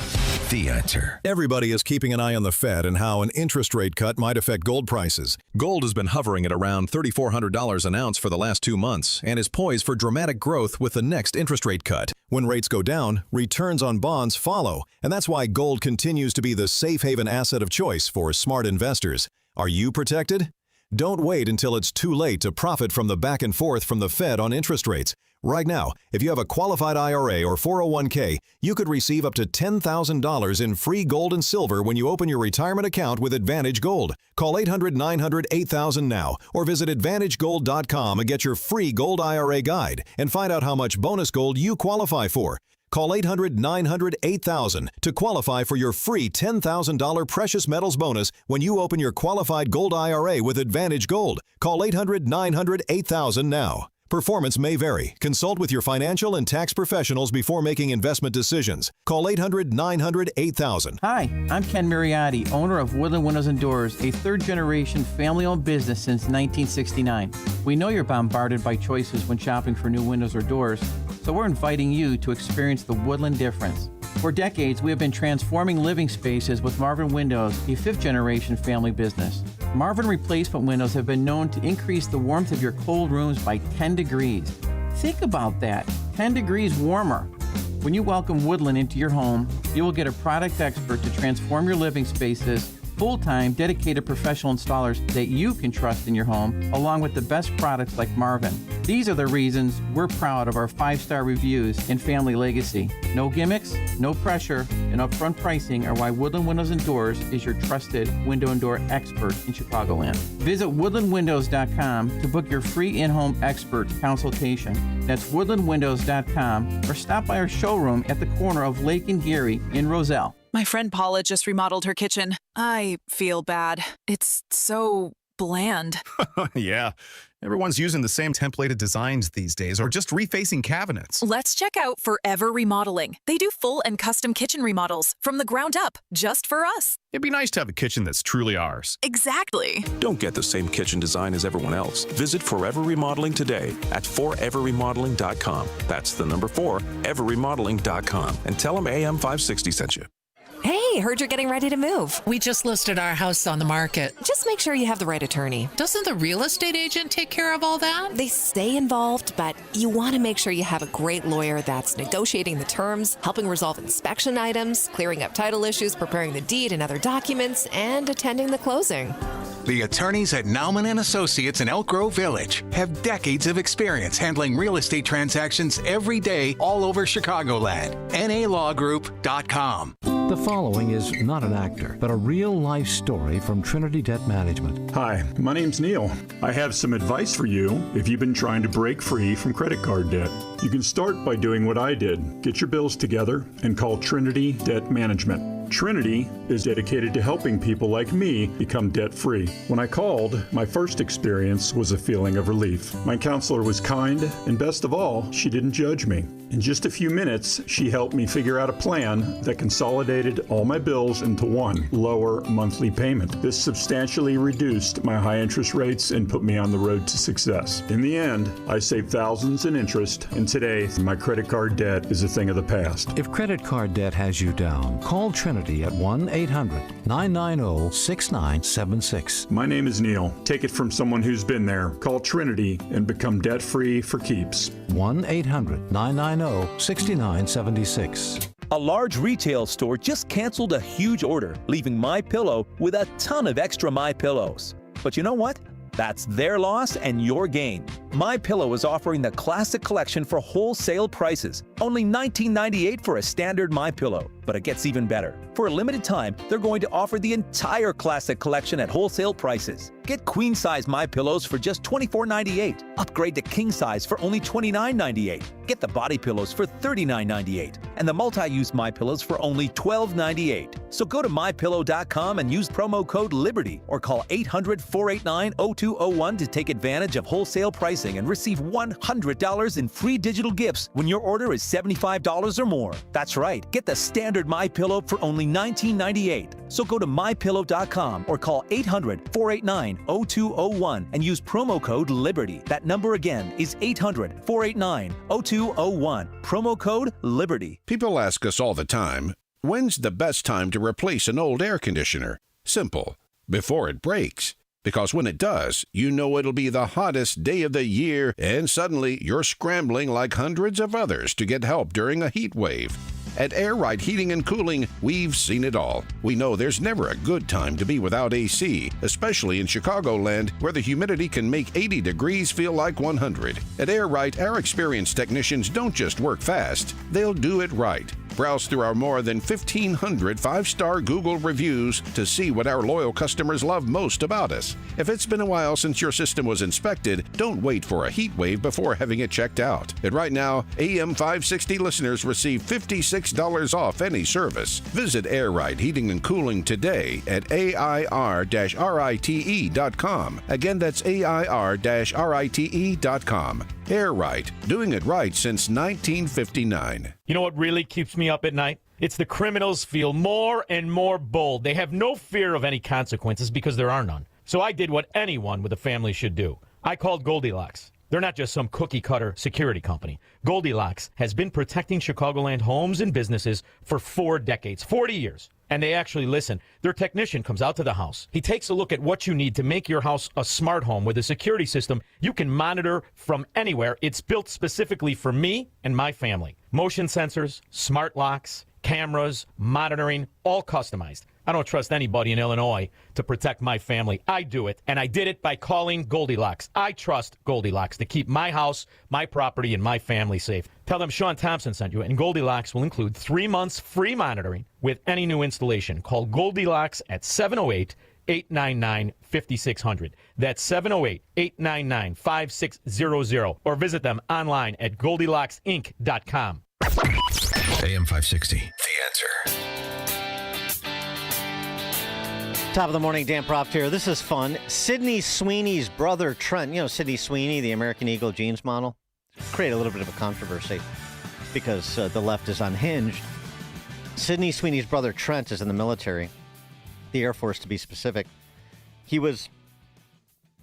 The Answer. Everybody is keeping an eye on the Fed and how an interest rate cut might affect gold prices. Gold has been hovering at around $3,400 an ounce for the last 2 months and is poised for dramatic growth with the next interest rate cut. When rates go down, returns on bonds follow, and that's why gold continues to be the safe haven asset of choice for smart investors. Are you protected? Don't wait until it's too late to profit from the back and forth from the Fed on interest rates. Right now, if you have a qualified IRA or 401k, you could receive up to $10,000 in free gold and silver when you open your retirement account with Advantage Gold. Call 800-900-8000 now or visit AdvantageGold.com and get your free gold IRA guide and find out how much bonus gold you qualify for. Call 800-900-8000 to qualify for your free $10,000 precious metals bonus when you open your qualified gold IRA with Advantage Gold. Call 800-900-8000 now. Performance may vary. Consult with your financial and tax professionals before making investment decisions. Call 800-900-8000. Hi, I'm Ken Mariotti, owner of Woodland Windows and Doors, a third-generation family-owned business since 1969. We know you're bombarded by choices when shopping for new windows or doors, so we're inviting you to experience the Woodland difference. For decades, we have been transforming living spaces with Marvin Windows, a fifth-generation family business. Marvin replacement windows have been known to increase the warmth of your cold rooms by 10 degrees. Think about that, 10 degrees warmer. When you welcome Woodland into your home, you will get a product expert to transform your living spaces, full-time, dedicated professional installers that you can trust in your home, along with the best products like Marvin. These are the reasons we're proud of our 5-star reviews and family legacy. No gimmicks, no pressure, and upfront pricing are why Woodland Windows and Doors is your trusted window and door expert in Chicagoland. Visit woodlandwindows.com to book your free in-home expert consultation. That's woodlandwindows.com or stop by our showroom at the corner of Lake and Geary in Roselle. My friend Paula just remodeled her kitchen. I feel bad. It's so bland. Yeah. Everyone's using the same templated designs these days or just refacing cabinets. Let's check out Forever Remodeling. They do full and custom kitchen remodels from the ground up, just for us. It'd be nice to have a kitchen that's truly ours. Exactly. Don't get the same kitchen design as everyone else. Visit Forever Remodeling today at foreverremodeling.com. That's the number 4, everremodeling.com. And tell them AM 560 sent you. Hey, heard you're getting ready to move. We just listed our house on the market. Just make sure you have the right attorney. Doesn't the real estate agent take care of all that? They stay involved, but you want to make sure you have a great lawyer that's negotiating the terms, helping resolve inspection items, clearing up title issues, preparing the deed and other documents, and attending the closing. The attorneys at Nauman & Associates in Elk Grove Village have decades of experience handling real estate transactions every day all over Chicagoland. NALawGroup.com. The following is not an actor, but a real-life story from Trinity Debt Management. Hi, my name's Neil. I have some advice for you if you've been trying to break free from credit card debt. You can start by doing what I did. Get your bills together and call Trinity Debt Management. Trinity is dedicated to helping people like me become debt-free. When I called, my first experience was a feeling of relief. My counselor was kind, and best of all, she didn't judge me. In just a few minutes, she helped me figure out a plan that consolidated all my bills into one lower monthly payment. This substantially reduced my high interest rates and put me on the road to success. In the end, I saved thousands in interest, and today, my credit card debt is a thing of the past. If credit card debt has you down, call Trinity at 1-800-990-6976. My name is Neil. Take it from someone who's been there. Call Trinity and become debt-free for keeps. 1-800-990-6976. A large retail store just canceled a huge order, leaving MyPillow with a ton of extra MyPillows. But you know what? That's their loss and your gain. MyPillow is offering the Classic Collection for wholesale prices. Only $19.98 for a standard MyPillow. But it gets even better. For a limited time, they're going to offer the entire Classic Collection at wholesale prices. Get queen-size MyPillows for just $24.98. Upgrade to king-size for only $29.98. Get the body pillows for $39.98. And the multi-use MyPillows for only $12.98. So go to MyPillow.com and use promo code LIBERTY or call 800-489-0201 to take advantage of wholesale pricing and receive $100 in free digital gifts when your order is $75 or more. That's right. Get the standard MyPillow for only $19.98. So go to MyPillow.com or call 800-489-0201 and use promo code LIBERTY. That number again is 800-489-0201. Promo code LIBERTY. People ask us all the time, when's the best time to replace an old air conditioner? Simple. Before it breaks. Because when it does, you know it'll be the hottest day of the year, and suddenly you're scrambling like hundreds of others to get help during a heat wave. At Air Right Heating and Cooling, we've seen it all. We know there's never a good time to be without AC, especially in Chicagoland, where the humidity can make 80 degrees feel like 100. At Air Right, our experienced technicians don't just work fast, they'll do it right. Browse through our more than 1,500 five-star Google reviews to see what our loyal customers love most about us. If it's been a while since your system was inspected, don't wait for a heat wave before having it checked out. And right now, AM 560 listeners receive $56 off any service. Visit Air Right Heating and Cooling today at AIR-RITE.com. Again, that's AIR-RITE.com. Air Right, doing it right since 1959. You know what really keeps me up at night? It's the criminals feel more and more bold. They have no fear of any consequences because there are none. So I did what anyone with a family should do. I called Goldilocks. They're not just some cookie-cutter security company. Goldilocks has been protecting Chicagoland homes and businesses for 4 decades, 40 years. And they actually listen. Their technician comes out to the house. He takes a look at what you need to make your house a smart home with a security system you can monitor from anywhere. It's built specifically for me and my family. Motion sensors, smart locks, cameras, monitoring, all customized. I don't trust anybody in Illinois to protect my family. I do it, and I did it by calling Goldilocks. I trust Goldilocks to keep my house, my property, and my family safe. Tell them Sean Thompson sent you, and Goldilocks will include 3 months free monitoring with any new installation. Call Goldilocks at 708-899-5600. That's 708-899-5600. Or visit them online at GoldilocksInc.com. AM 560, The Answer. Top of the morning, Dan Proft here. This is fun. Sydney Sweeney's brother, Trent, you know Sydney Sweeney, the American Eagle jeans model, create a little bit of a controversy because the left is unhinged. Sydney Sweeney's brother, Trent, is in the military, the Air Force to be specific. He was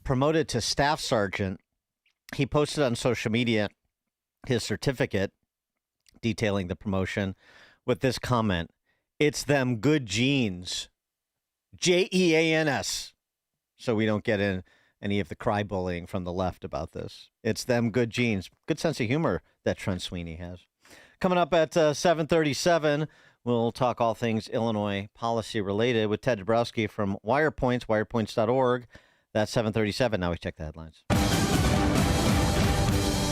promoted to staff sergeant. He posted on social media his certificate detailing the promotion with this comment: "It's them good genes. Jeans." So we don't get in any of the cry bullying from the left about this. It's them good genes. Good sense of humor that Trent Sweeney has. Coming up at 7:37, we'll talk all things Illinois policy related with Ted Dabrowski from WirePoints, wirepoints.org. That's 7:37. Now we check the headlines.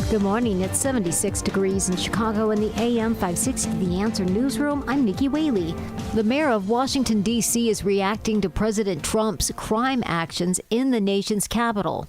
Good morning. It's 76 degrees in Chicago in the AM 560 The Answer newsroom. I'm Nikki Whaley. The mayor of Washington, D.C. is reacting to President Trump's crime actions in the nation's capital.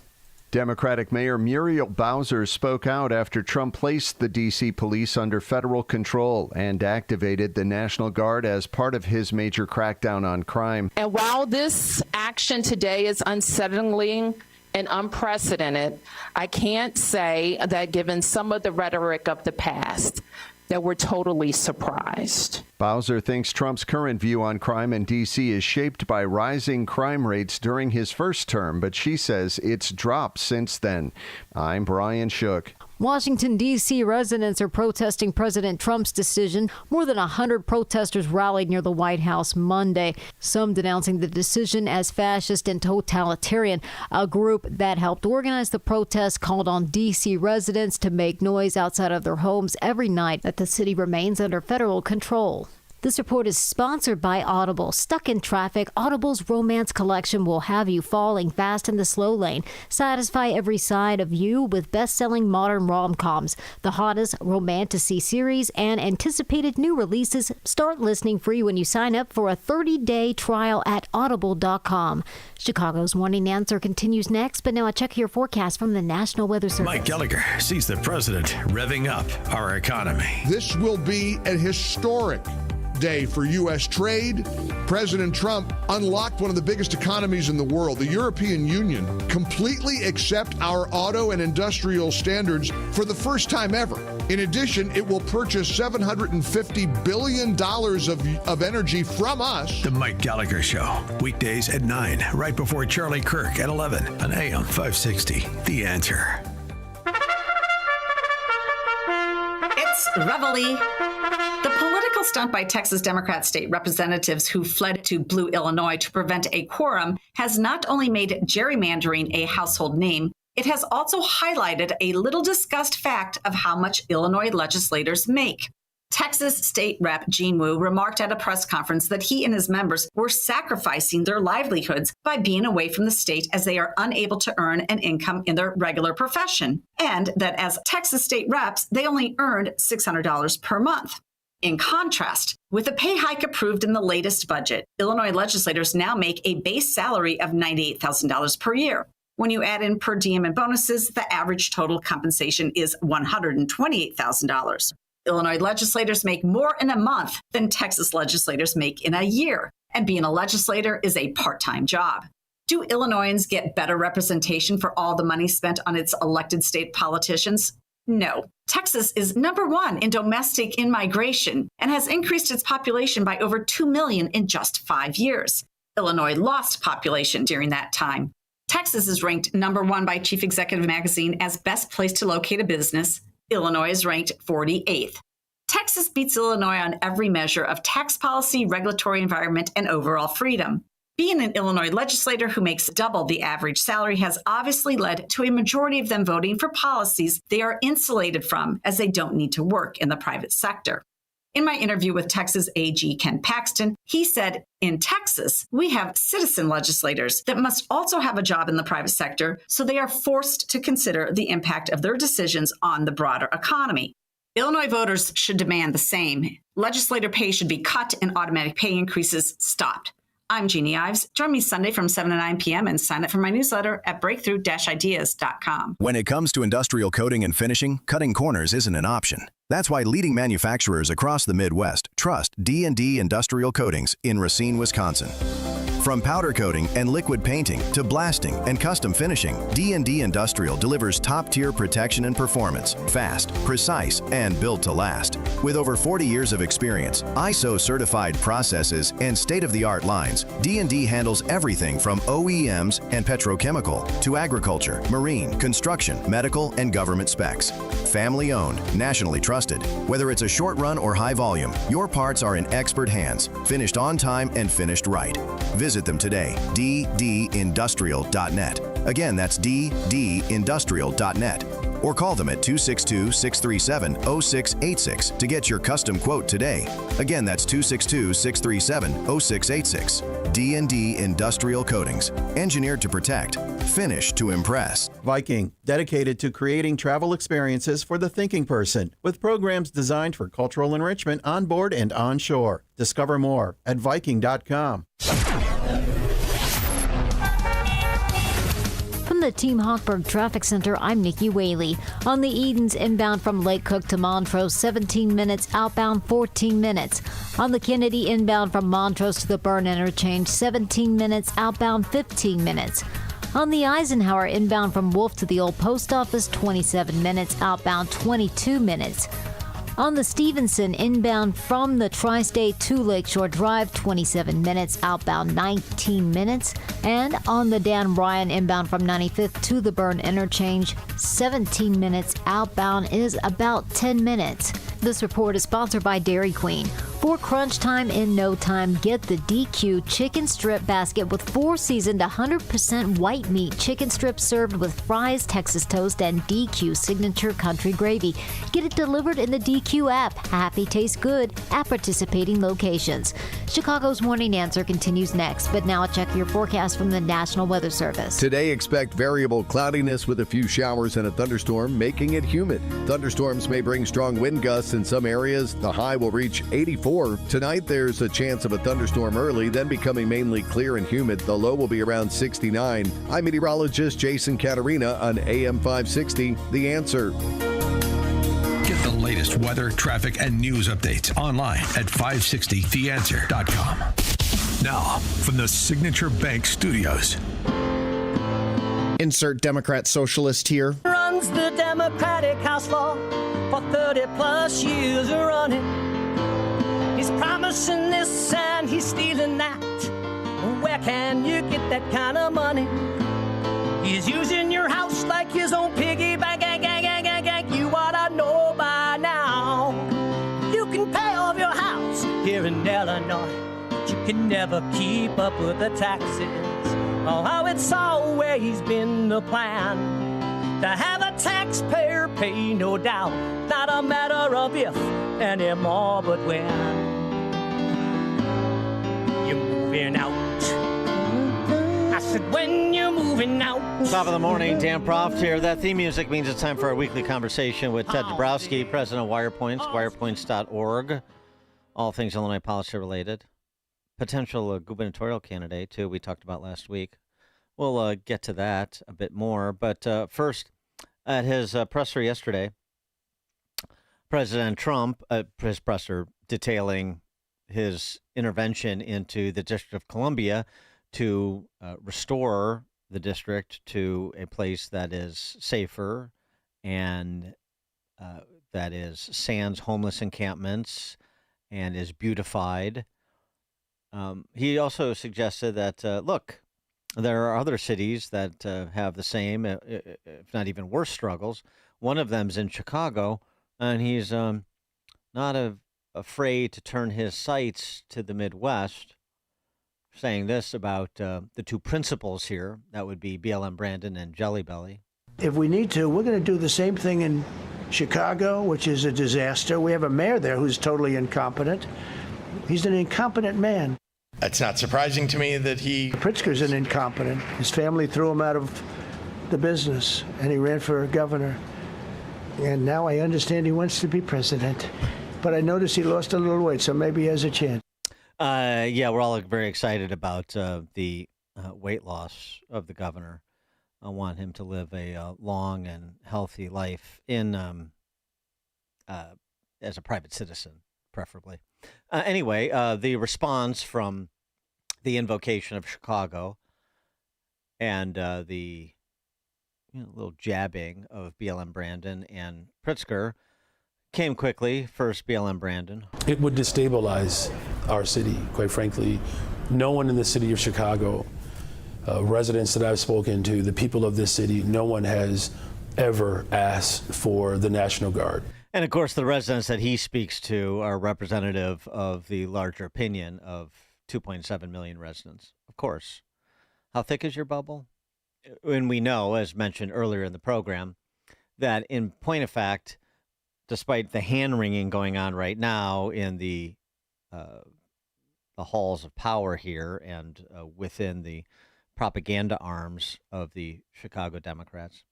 Democratic Mayor Muriel Bowser spoke out after Trump placed the D.C. police under federal control and activated the National Guard as part of his major crackdown on crime. And while this action today is unsettling and unprecedented, I can't say that given some of the rhetoric of the past, that we're totally surprised. Bowser thinks Trump's current view on crime in D.C. is shaped by rising crime rates during his first term, but she says it's dropped since then. I'm Brian Shook. Washington, D.C. residents are protesting President Trump's decision. More than 100 protesters rallied near the White House Monday, some denouncing the decision as fascist and totalitarian. A group that helped organize the protest called on D.C. residents to make noise outside of their homes every night that the city remains under federal control. This report is sponsored by Audible. Stuck in traffic, Audible's romance collection will have you falling fast in the slow lane. Satisfy every side of you with best-selling modern rom-coms, the hottest romantasy series, and anticipated new releases. Start listening free when you sign up for a 30-day trial at audible.com. Chicago's Morning Answer continues next, but now a check your forecast from the National Weather Service. Mike Gallagher sees the president revving up our economy. This will be a historic day for U.S. trade. President Trump unlocked one of the biggest economies in the world. The European Union completely accept our auto and industrial standards for the first time ever. In addition, it will purchase $750 billion of energy from us. The Mike Gallagher Show, weekdays at 9, right before Charlie Kirk at 11 on AM 560. The Answer. It's Reveille. The political stunt by Texas Democrat state representatives who fled to Blue, Illinois to prevent a quorum has not only made gerrymandering a household name, it has also highlighted a little discussed fact of how much Illinois legislators make. Texas State Rep. Gene Wu remarked at a press conference that he and his members were sacrificing their livelihoods by being away from the state as they are unable to earn an income in their regular profession, and that as Texas state reps, they only earned $600 per month. In contrast, with a pay hike approved in the latest budget, Illinois legislators now make a base salary of $98,000 per year. When you add in per diem and bonuses, the average total compensation is $128,000. Illinois legislators make more in a month than Texas legislators make in a year, and being a legislator is a part-time job. Do Illinoisans get better representation for all the money spent on its elected state politicians? No. Texas is number one in domestic in-migration and has increased its population by over 2 million in just 5 years. Illinois lost population during that time. Texas is ranked number one by Chief Executive Magazine as best place to locate a business. Illinois is ranked 48th. Texas beats Illinois on every measure of tax policy, regulatory environment, and overall freedom. Being an Illinois legislator who makes double the average salary has obviously led to a majority of them voting for policies they are insulated from, as they don't need to work in the private sector. In my interview with Texas AG Ken Paxton, he said, in Texas, we have citizen legislators that must also have a job in the private sector, so they are forced to consider the impact of their decisions on the broader economy. Illinois voters should demand the same. Legislator pay should be cut and automatic pay increases stopped. I'm Jeannie Ives. Join me Sunday from 7 to 9 p.m. and sign up for my newsletter at breakthrough-ideas.com. When it comes to industrial coating and finishing, cutting corners isn't an option. That's why leading manufacturers across the Midwest trust D&D Industrial Coatings in Racine, Wisconsin. From powder coating and liquid painting to blasting and custom finishing, D&D Industrial delivers top-tier protection and performance, fast, precise, and built to last. With over 40 years of experience, ISO-certified processes, and state-of-the-art lines, D&D handles everything from OEMs and petrochemical to agriculture, marine, construction, medical, and government specs. Family-owned, nationally trusted. Whether it's a short run or high volume, your parts are in expert hands, finished on time and finished right. Visit them today, ddindustrial.net. Again, that's ddindustrial.net. Or call them at 262-637-0686 to get your custom quote today. Again, that's 262-637-0686. D&D Industrial Coatings, engineered to protect, finished to impress. Viking, dedicated to creating travel experiences for the thinking person, with programs designed for cultural enrichment on board and on shore. Discover more at Viking.com. From the Team Hochberg Traffic Center, I'm Nikki Whaley. On the Edens inbound from Lake Cook to Montrose, 17 minutes, outbound 14 minutes. On the Kennedy inbound from Montrose to the Byrne Interchange, 17 minutes, outbound 15 minutes. On the Eisenhower inbound from Wolf to the Old Post Office, 27 minutes, outbound 22 minutes. On the Stevenson inbound from the Tri-State to Lakeshore Drive, 27 minutes, outbound 19 minutes. And on the Dan Ryan inbound from 95th to the Byrne Interchange, 17 minutes, outbound is about 10 minutes. This report is sponsored by Dairy Queen. For crunch time in no time, get the DQ chicken strip basket with 4 seasoned 100% white meat chicken strips served with fries, Texas toast, and DQ signature country gravy. Get it delivered in the DQ app. Happy tastes good at participating locations. Chicago's Morning Answer continues next, but now check your forecast from the National Weather Service. Today, expect variable cloudiness with a few showers and a thunderstorm, making it humid. Thunderstorms may bring strong wind gusts in some areas. The high will reach 84. Tonight, there's a chance of a thunderstorm early, then becoming mainly clear and humid. The low will be around 69. I'm meteorologist Jason Caterina on AM 560, The Answer. Get the latest weather, traffic, and news updates online at 560theanswer.com. Now, from the Signature Bank Studios. Insert Democrat socialist here. Runs the Democratic House floor for 30 plus years running. He's promising this and he's stealing that. Where can you get that kind of money? He's using your house like his own piggy bank. You ought to know by now. You can pay off your house here in Illinois, but you can never keep up with the taxes. Oh, how it's always been the plan to have a taxpayer pay, no doubt. Not a matter of if anymore, but when. You're moving out. I said, when you're moving out. Top of the morning, Dan Proft here. That theme music means it's time for our weekly conversation with Ted Dabrowski, president of WirePoints, wirepoints.org. All things Illinois policy related. Potential gubernatorial candidate, too, we talked about last week. We'll get to that a bit more. But first, at his presser yesterday, President Trump, his presser detailing his intervention into the District of Columbia to restore the district to a place that is safer and that is sans homeless encampments and is beautified. He also suggested that, look, there are other cities that have the same, if not even worse, struggles. One of them is in Chicago, and he's not afraid to turn his sights to the Midwest, saying this about the two principals here. That would be BLM Brandon and Jelly Belly. If we need to, we're going to do the same thing in Chicago, which is a disaster. We have a mayor there who's totally incompetent. He's an incompetent man. It's not surprising to me that Pritzker's an incompetent. His family threw him out of the business, and he ran for governor. And now I understand he wants to be president. But I noticed he lost a little weight, so maybe he has a chance. Yeah, we're all very excited about the weight loss of the governor. I want him to live a long and healthy life in as a private citizen, preferably. Anyway, the response from the invocation of Chicago and the little jabbing of BLM Brandon and Pritzker came quickly. First, BLM Brandon. It would destabilize our city, quite frankly. No one in the city of Chicago, residents that I've spoken to, the people of this city, no one has ever asked for the National Guard. And of course, the residents that he speaks to are representative of the larger opinion of 2.7 million residents. Of course. How thick is your bubble? And we know, as mentioned earlier in the program, that in point of fact, despite the hand-wringing going on right now in the halls of power here and within the propaganda arms of the Chicago Democrats,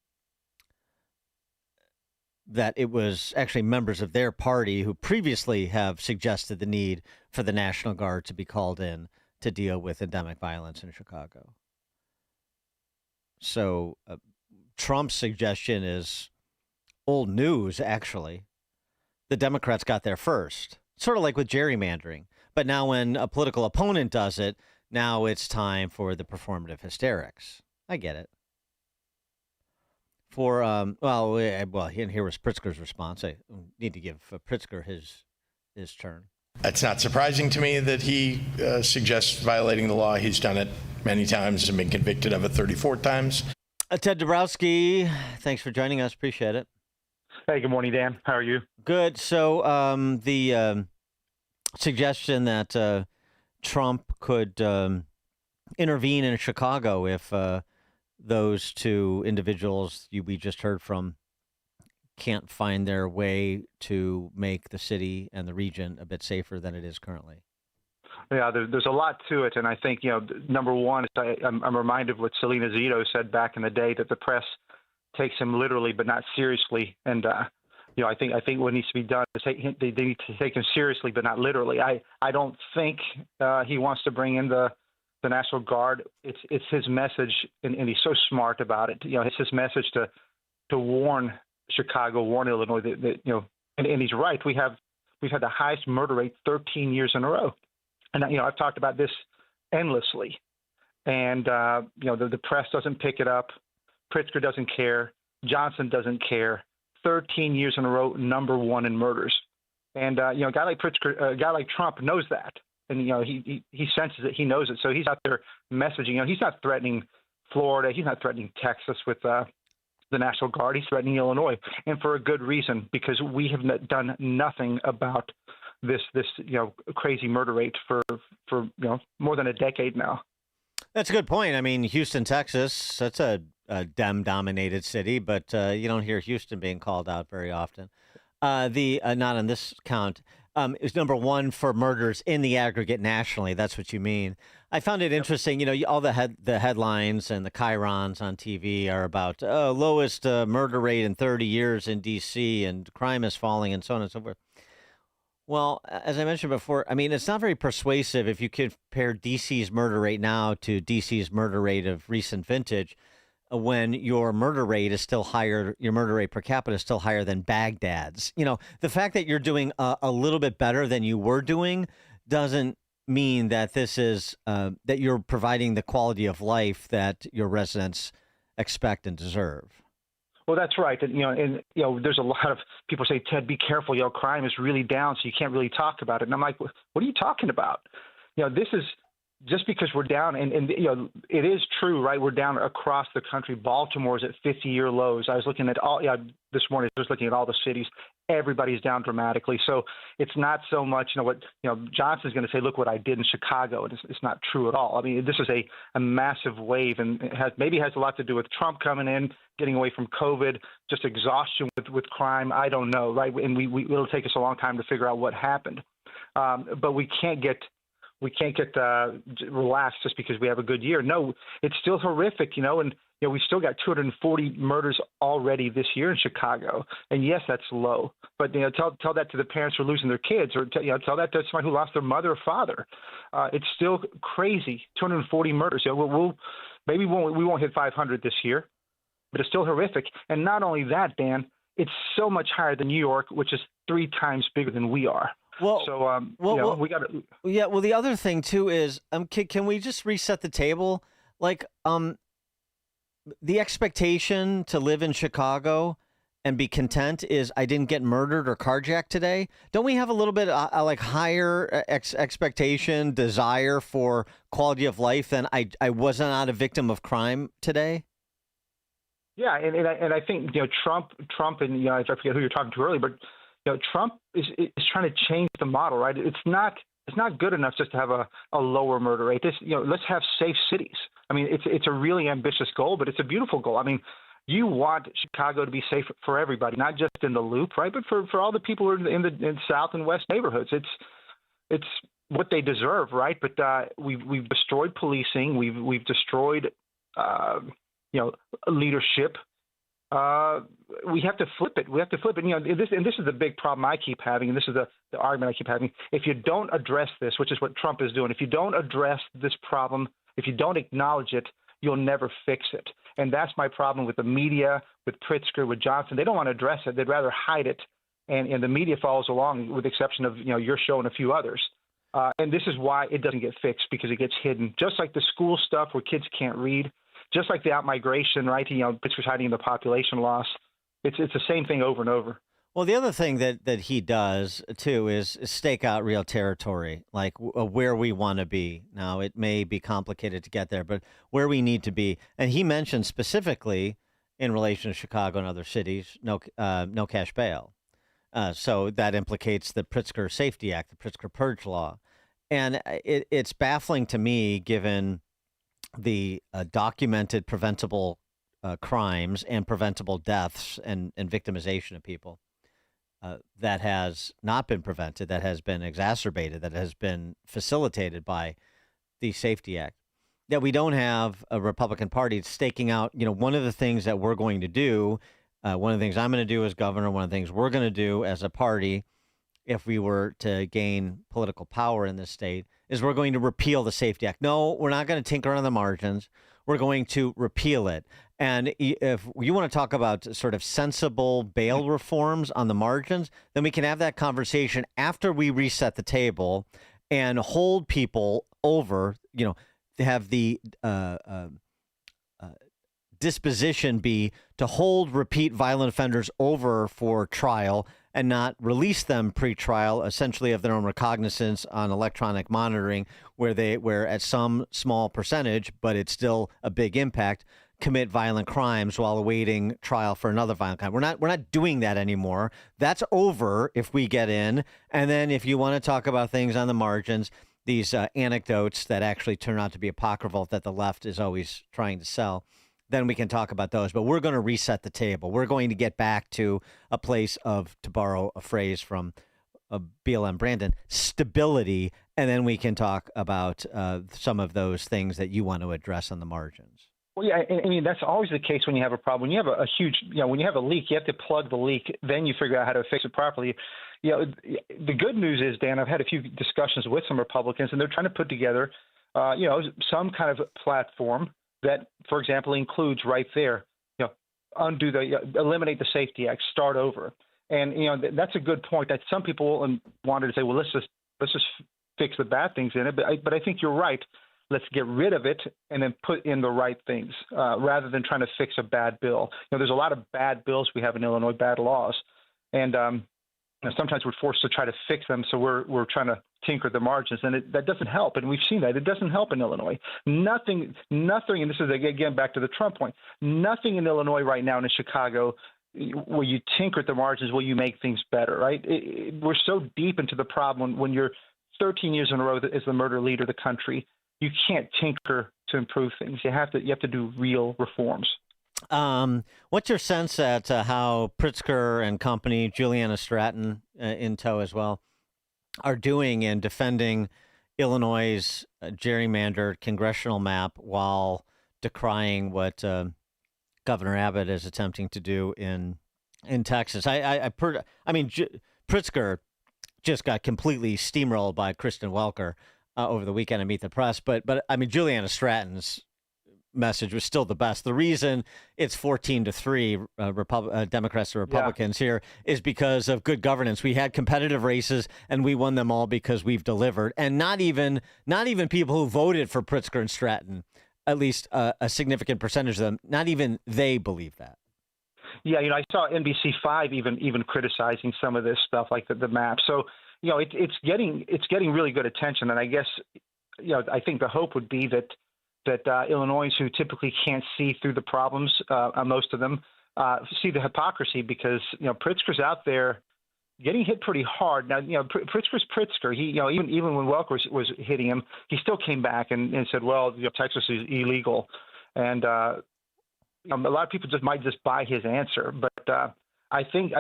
that it was actually members of their party who previously have suggested the need for the National Guard to be called in to deal with endemic violence in Chicago. So Trump's suggestion is old news, actually. The Democrats got there first, sort of like with gerrymandering. But now when a political opponent does it, now it's time for the performative hysterics. I get it. And here was Pritzker's response. I need to give Pritzker his turn. It's not surprising to me that he suggests violating the law. He's done it many times and been convicted of it 34 times. Ted Dabrowski, thanks for joining us. Appreciate it. Hey, good morning, Dan. How are you? Good. So the suggestion that Trump could intervene in Chicago if those two individuals we just heard from can't find their way to make the city and the region a bit safer than it is currently. Yeah, there's a lot to it, and I think number one, I'm reminded of what Selena Zito said back in the day, that the press takes him literally but not seriously, and I think what needs to be done is they need to take him seriously but not literally. I don't think he wants to bring in the National Guard. It's his message, and he's so smart about it. It's his message to warn Chicago, warn Illinois that and he's right. We've had the highest murder rate 13 years in a row. And, I've talked about this endlessly. And, the press doesn't pick it up. Pritzker doesn't care. Johnson doesn't care. 13 years in a row, number one in murders. And, a guy like Pritzker, a guy like Trump knows that. And, he senses it. He knows it. So he's out there messaging. He's not threatening Florida. He's not threatening Texas with the National Guard. He's threatening Illinois. And for a good reason, because we have done nothing about this crazy murder rate for more than a decade now. That's a good point. I mean, Houston, Texas, that's a Dem-dominated city, but you don't hear Houston being called out very often. Not on this count. Is number one for murders in the aggregate nationally. That's what you mean. I found it interesting. All the headlines and the chyrons on TV are about lowest murder rate in 30 years in D.C. and crime is falling and so on and so forth. Well, as I mentioned before, I mean, it's not very persuasive if you compare D.C.'s murder rate now to D.C.'s murder rate of recent vintage, when your murder rate is still higher, your murder rate per capita is still higher than Baghdad's. The fact that you're doing a little bit better than you were doing doesn't mean that this is that you're providing the quality of life that your residents expect and deserve. Well, that's right. And there's a lot of people say, Ted, be careful. Crime is really down, so you can't really talk about it. And I'm like, what are you talking about? This is just because we're down, and it is true, right? We're down across the country. Baltimore is at 50-year lows. I was looking at this morning. I was looking at all the cities. Everybody's down dramatically. So it's not so much, what Johnson's going to say. Look what I did in Chicago. It's not true at all. I mean, this is a massive wave, and it has a lot to do with Trump coming in, getting away from COVID, just exhaustion with crime. I don't know, right? And it'll take us a long time to figure out what happened. But we can't get relaxed just because we have a good year. No, it's still horrific, and we still got 240 murders already this year in Chicago. And yes, that's low. But tell that to the parents who are losing their kids, or tell that to somebody who lost their mother or father. It's still crazy. 240 murders. We won't hit 500 this year, but it's still horrific. And not only that, Dan, it's so much higher than New York, which is 3 times bigger than we are. Well, so we got to. Yeah. Well, the other thing too is, can we just reset the table? Like, the expectation to live in Chicago and be content is I didn't get murdered or carjacked today. Don't we have a little bit like higher expectation, desire for quality of life than I was not a victim of crime today? Yeah, and I think Trump, and I forget who you're talking to earlier, but Trump is trying to change the model, right? It's not good enough just to have a lower murder rate. Let's have safe cities. I mean, it's a really ambitious goal, but it's a beautiful goal. I mean, you want Chicago to be safe for everybody, not just in the Loop, right? But for all the people who are in the South and West neighborhoods. It's what they deserve, right? But we've destroyed policing. We've destroyed leadership. We have to flip it. This is the big problem I keep having, and this is the argument I keep having. If you don't address this, which is what Trump is doing, if you don't address this problem, if you don't acknowledge it, you'll never fix it. And that's my problem with the media, with Pritzker, with Johnson. They don't want to address it. They'd rather hide it, and the media follows along, with the exception of your show and a few others. And this is why it doesn't get fixed, because it gets hidden. Just like the school stuff where kids can't read, just like the out-migration, right? Pritzker's hiding the population loss. It's the same thing over and over. Well, the other thing that he does, too, is stake out real territory, like where we want to be. Now, it may be complicated to get there, but where we need to be. And he mentioned specifically, in relation to Chicago and other cities, no cash bail. So that implicates the Pritzker Safety Act, the Pritzker Purge Law. And it's baffling to me, given the documented preventable crimes and preventable deaths and victimization of people that has not been prevented, that has been exacerbated, that has been facilitated by the Safety Act, that we don't have a Republican Party staking out, one of the things that we're going to do, one of the things I'm going to do as governor, one of the things we're going to do as a party, if we were to gain political power in this state, is we're going to repeal the Safety Act. No, we're not going to tinker on the margins. We're going to repeal it. And if you want to talk about sort of sensible bail reforms on the margins, then we can have that conversation after we reset the table and hold people over, to have the disposition be to hold repeat violent offenders over for trial and not release them pre-trial, essentially of their own recognizance on electronic monitoring, where at some small percentage, but it's still a big impact, commit violent crimes while awaiting trial for another violent crime. We're not doing that anymore. That's over if we get in. And then if you want to talk about things on the margins, these anecdotes that actually turn out to be apocryphal that the left is always trying to sell, then we can talk about those. But we're going to reset the table. We're going to get back to a place of, to borrow a phrase from BLM Brandon, stability, and then we can talk about some of those things that you want to address on the margins. Well, yeah, I mean, that's always the case when you have a problem. When you have a huge, when you have a leak, you have to plug the leak, then you figure out how to fix it properly. The good news is, Dan, I've had a few discussions with some Republicans, and they're trying to put together, some kind of platform that, for example, includes right there, eliminate the Safety Act, start over. And, that's a good point that some people wanted to say, well, let's just fix the bad things in it. But I think you're right. Let's get rid of it and then put in the right things rather than trying to fix a bad bill. There's a lot of bad bills we have in Illinois, bad laws. And sometimes we're forced to try to fix them. So we're trying to tinker the margins, and that doesn't help. And we've seen that. It doesn't help in Illinois. Nothing, and this is, again, back to the Trump point, nothing in Illinois right now and in Chicago where you tinker at the margins will you make things better, right? We're so deep into the problem when you're 13 years in a row as the murder leader of the country. You can't tinker to improve things. You have to do real reforms. What's your sense at how Pritzker and company, Juliana Stratton in tow as well, are doing in defending Illinois' gerrymandered congressional map while decrying what Governor Abbott is attempting to do in Texas? Pritzker just got completely steamrolled by Kristen Welker over the weekend at Meet the Press, but Juliana Stratton's message was still the best. The reason it's 14-3 Democrats to Republicans here is because of good governance. We had competitive races and we won them all because we've delivered. And not even people who voted for Pritzker and Stratton, at least a significant percentage of them, not even they believe that. Yeah, I saw NBC5 even criticizing some of this stuff, like the map. So, it's getting really good attention. And I guess, I think the hope would be that Illinois, who typically can't see through the problems, most of them, see the hypocrisy because, Pritzker's out there getting hit pretty hard. Now, Pritzker's Pritzker. He, even when Welker was hitting him, he still came back and said, well, Texas is illegal. And a lot of people might just buy his answer. But I think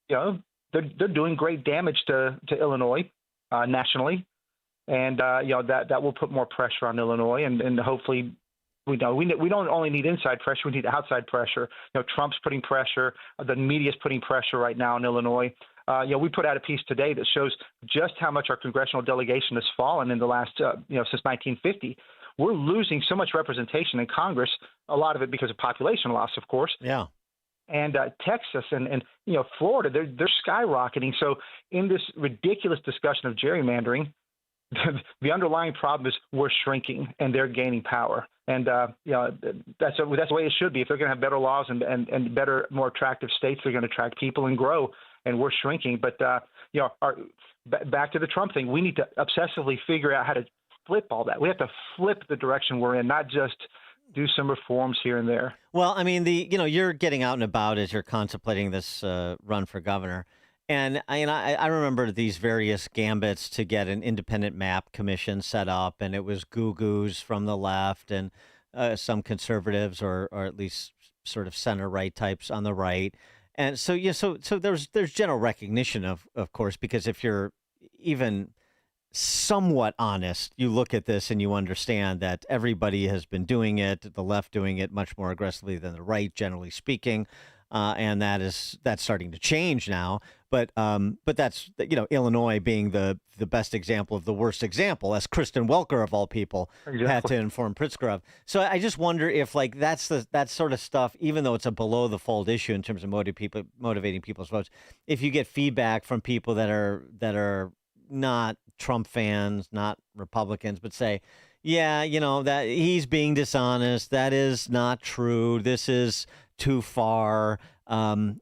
they're doing great damage to Illinois nationally. And that will put more pressure on Illinois, and hopefully, we don't only need inside pressure; we need outside pressure. Trump's putting pressure, the media's putting pressure right now in Illinois. We put out a piece today that shows just how much our congressional delegation has fallen in the last, since 1950. We're losing so much representation in Congress. A lot of it because of population loss, of course. Yeah. And Texas and Florida, they're skyrocketing. So in this ridiculous discussion of gerrymandering, the underlying problem is we're shrinking and they're gaining power. And, that's the way it should be. If they're going to have better laws and better, more attractive states, they're going to attract people and grow, and we're shrinking. But, back to the Trump thing, we need to obsessively figure out how to flip all that. We have to flip the direction we're in, not just do some reforms here and there. Well, you're getting out and about as you're contemplating this run for governor. And I remember these various gambits to get an independent map commission set up, and it was goo-goos from the left and some conservatives or at least sort of center-right types on the right. And so, so there's general recognition of course, because if you're even somewhat honest, you look at this and you understand that everybody has been doing it, the left doing it much more aggressively than the right, generally speaking. And that's starting to change now. But that's, Illinois being the best example of the worst example, as Kristen Welker, of all people, had to inform Pritzker of. So I just wonder if that sort of stuff, even though it's a below the fold issue in terms of motivating people's votes, if you get feedback from people that are not Trump fans, not Republicans, but say, yeah, that he's being dishonest. That is not true. This is too far.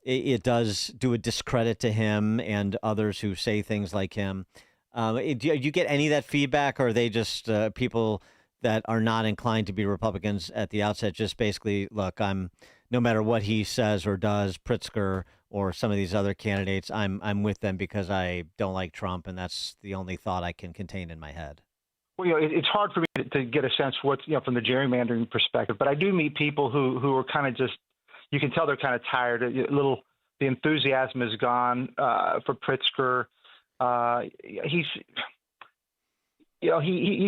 It does do a discredit to him and others who say things like him. Do you get any of that feedback, or are they just people that are not inclined to be Republicans at the outset? Just basically, look, no matter what he says or does, Pritzker or some of these other candidates, I'm with them because I don't like Trump, and that's the only thought I can contain in my head. Well, it's hard for me to get a sense what's from the gerrymandering perspective, but I do meet people who are kind of just, you can tell they're kind of tired. The enthusiasm is gone for Pritzker. He's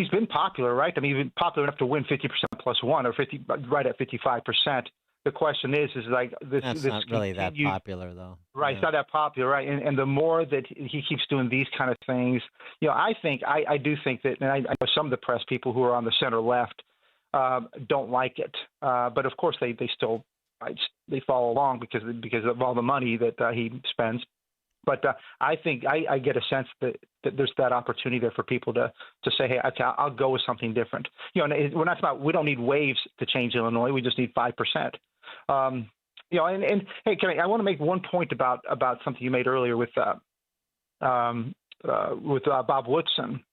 been popular, right? I mean, he's been popular enough to win 50% plus one, or 50 right at 55%. The question is like this. That's this not really that popular, though. Right, Yeah. It's not that popular, right? And the more that he keeps doing these kind of things, I do think that, and I know some of the press people who are on the center left don't like it, but of course they still they follow along because of all the money that he spends. But I think I get a sense that there's that opportunity there for people to say, hey, okay, I'll go with something different. And we don't need waves to change Illinois. We just need 5%. And hey, I want to make one point about something you made earlier with Bob Woodson,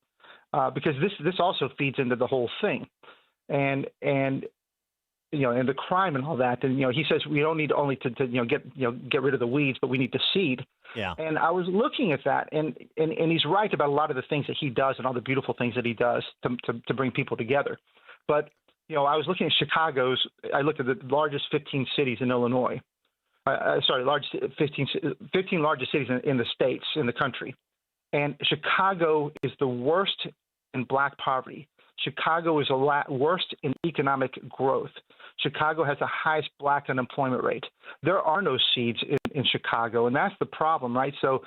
because this also feeds into the whole thing, and and the crime and all that. And he says we don't need only to get rid of the weeds, but we need to seed. Yeah. And I was looking at that, and he's right about a lot of the things that he does and all the beautiful things that he does to bring people together. But I was looking at I looked at the largest 15 cities in Illinois. 15 largest cities in the states, in the country. And Chicago is the worst in black poverty. Chicago is worst in economic growth. Chicago has the highest black unemployment rate. There are no seeds in Chicago, and that's the problem, right? So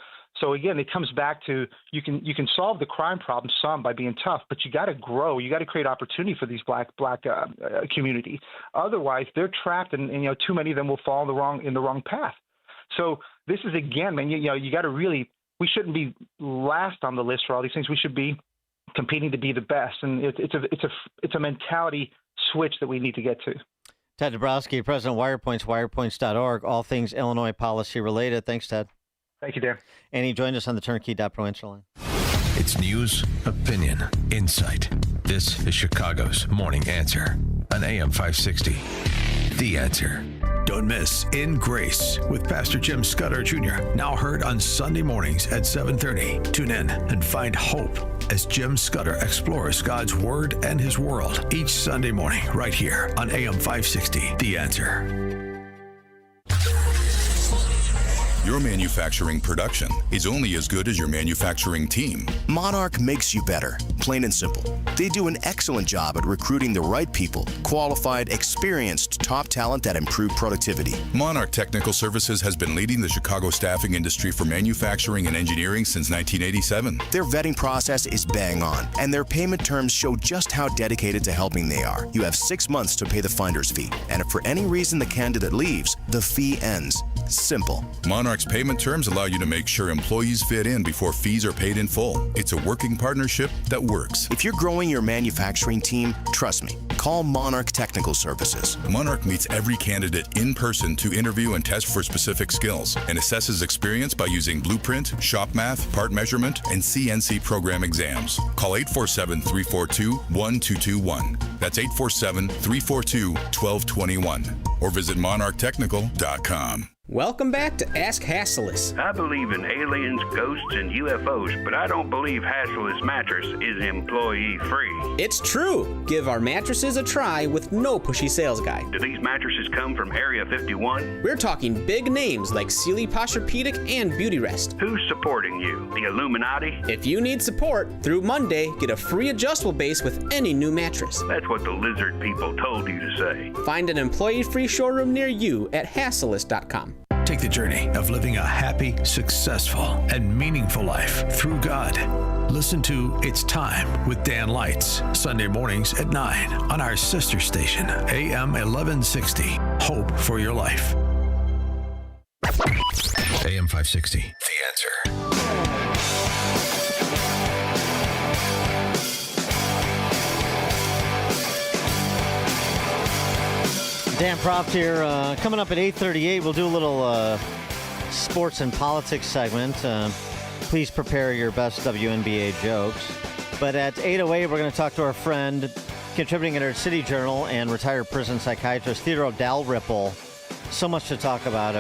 again, it comes back to you can solve the crime problem some by being tough, but you got to grow. You got to create opportunity for these black community. Otherwise, they're trapped, and too many of them will fall in the wrong path. So this is, again, man, you got to really. We shouldn't be last on the list for all these things. We should be competing to be the best, and it's a mentality switch that we need to get to. Ted Dabrowski, President of WirePoints, wirepoints.org, all things Illinois policy related. Thanks, Ted. Thank you, Dan. And he joined us on the Turnkey.pro answer line. It's news, opinion, insight. This is Chicago's Morning Answer on AM 560. The Answer. Don't miss In Grace with Pastor Jim Scudder Jr. Now heard on Sunday mornings at 7:30. Tune in and find hope as Jim Scudder explores God's Word and His world each Sunday morning right here on AM 560. The Answer. Your manufacturing production is only as good as your manufacturing team. Monarch makes you better, plain and simple. They do an excellent job at recruiting the right people, qualified, experienced, top talent that improve productivity. Monarch Technical Services has been leading the Chicago staffing industry for manufacturing and engineering since 1987. Their vetting process is bang on, and their payment terms show just how dedicated to helping they are. You have 6 months to pay the finder's fee, and if for any reason the candidate leaves, the fee ends. Simple. Monarch's payment terms allow you to make sure employees fit in before fees are paid in full. It's a working partnership that works. If you're growing your manufacturing team, trust me, call Monarch Technical Services. Monarch meets every candidate in person to interview and test for specific skills and assesses experience by using blueprint, shop math, part measurement, and CNC program exams. Call 847-342-1221. That's 847-342-1221. Or visit monarchtechnical.com. Welcome back to Ask Hassleus. I believe in aliens, ghosts, and UFOs, but I don't believe Hassleus Mattress is employee-free. It's true. Give our mattresses a try with no pushy sales guy. Do these mattresses come from Area 51? We're talking big names like Sealy Posturepedic and Beautyrest. Who's supporting you? The Illuminati? If you need support, through Monday, get a free adjustable base with any new mattress. That's what the lizard people told you to say. Find an employee-free showroom near you at hassleus.com. Take the journey of living a happy, successful, and meaningful life through God. Listen to It's Time with Dan Lights, Sunday mornings at 9 on our sister station, AM 1160. Hope for your life. AM 560, The Answer. Dan Proft here. Coming up at 8:38, we'll do a little sports and politics segment. Please prepare your best WNBA jokes. But at 8:08, we're going to talk to our friend, contributing editor at City Journal and retired prison psychiatrist Theodore Dalrymple. So much to talk about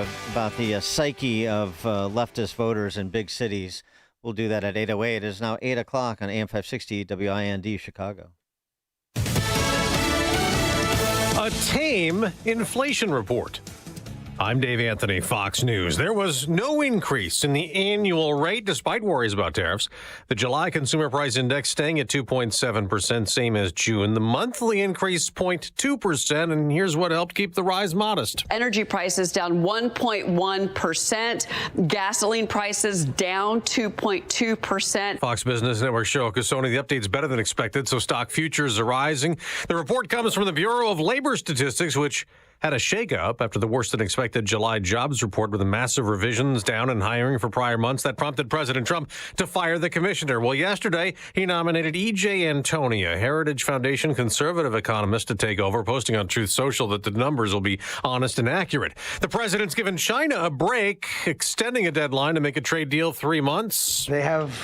the psyche of leftist voters in big cities. We'll do that at 8:08. It is now 8 o'clock on AM 560 WIND Chicago. A tame inflation report. I'm Dave Anthony, Fox News. There was no increase in the annual rate despite worries about tariffs. The July Consumer Price Index staying at 2.7%, same as June. The monthly increase 0.2%, and here's what helped keep the rise modest. Energy prices down 1.1%. Gasoline prices down 2.2%. Fox Business Network show Cassoni, the update's better than expected, so stock futures are rising. The report comes from the Bureau of Labor Statistics, which had a shakeup after the worse-than-expected July jobs report with the massive revisions down in hiring for prior months that prompted President Trump to fire the commissioner. Well, yesterday, he nominated E.J. Antoni, a Heritage Foundation conservative economist, to take over, posting on Truth Social that the numbers will be honest and accurate. The president's given China a break, extending a deadline to make a trade deal 3 months. They have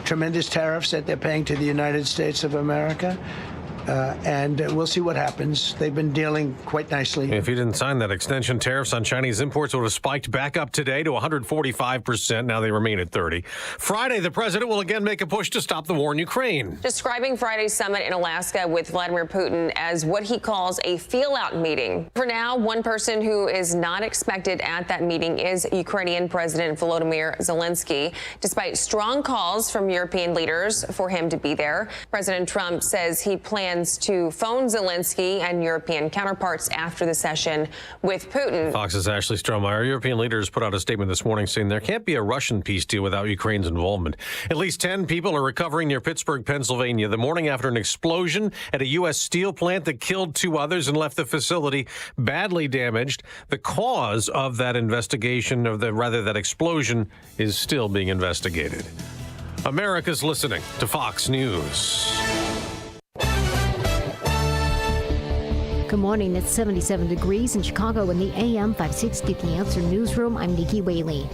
tremendous tariffs that they're paying to the United States of America. And we'll see what happens. They've been dealing quite nicely. If he didn't sign that extension, tariffs on Chinese imports would have spiked back up today to 145%. Now they remain at 30%. Friday, the president will again make a push to stop the war in Ukraine. Describing Friday's summit in Alaska with Vladimir Putin as what he calls a feel-out meeting. For now, one person who is not expected at that meeting is Ukrainian President Volodymyr Zelensky. Despite strong calls from European leaders for him to be there, President Trump says he plans to phone Zelensky and European counterparts after the session with Putin. Fox's Ashley Strohmeyer. European leaders put out a statement this morning saying there can't be a Russian peace deal without Ukraine's involvement. At least 10 people are recovering near Pittsburgh, Pennsylvania, the morning after an explosion at a U.S. steel plant that killed 2 others and left the facility badly damaged. The cause of that investigation, that explosion, is still being investigated. America's listening to Fox News. Good morning. It's 77 degrees in Chicago in the AM 560 The Answer Newsroom. I'm Nikki Whaley.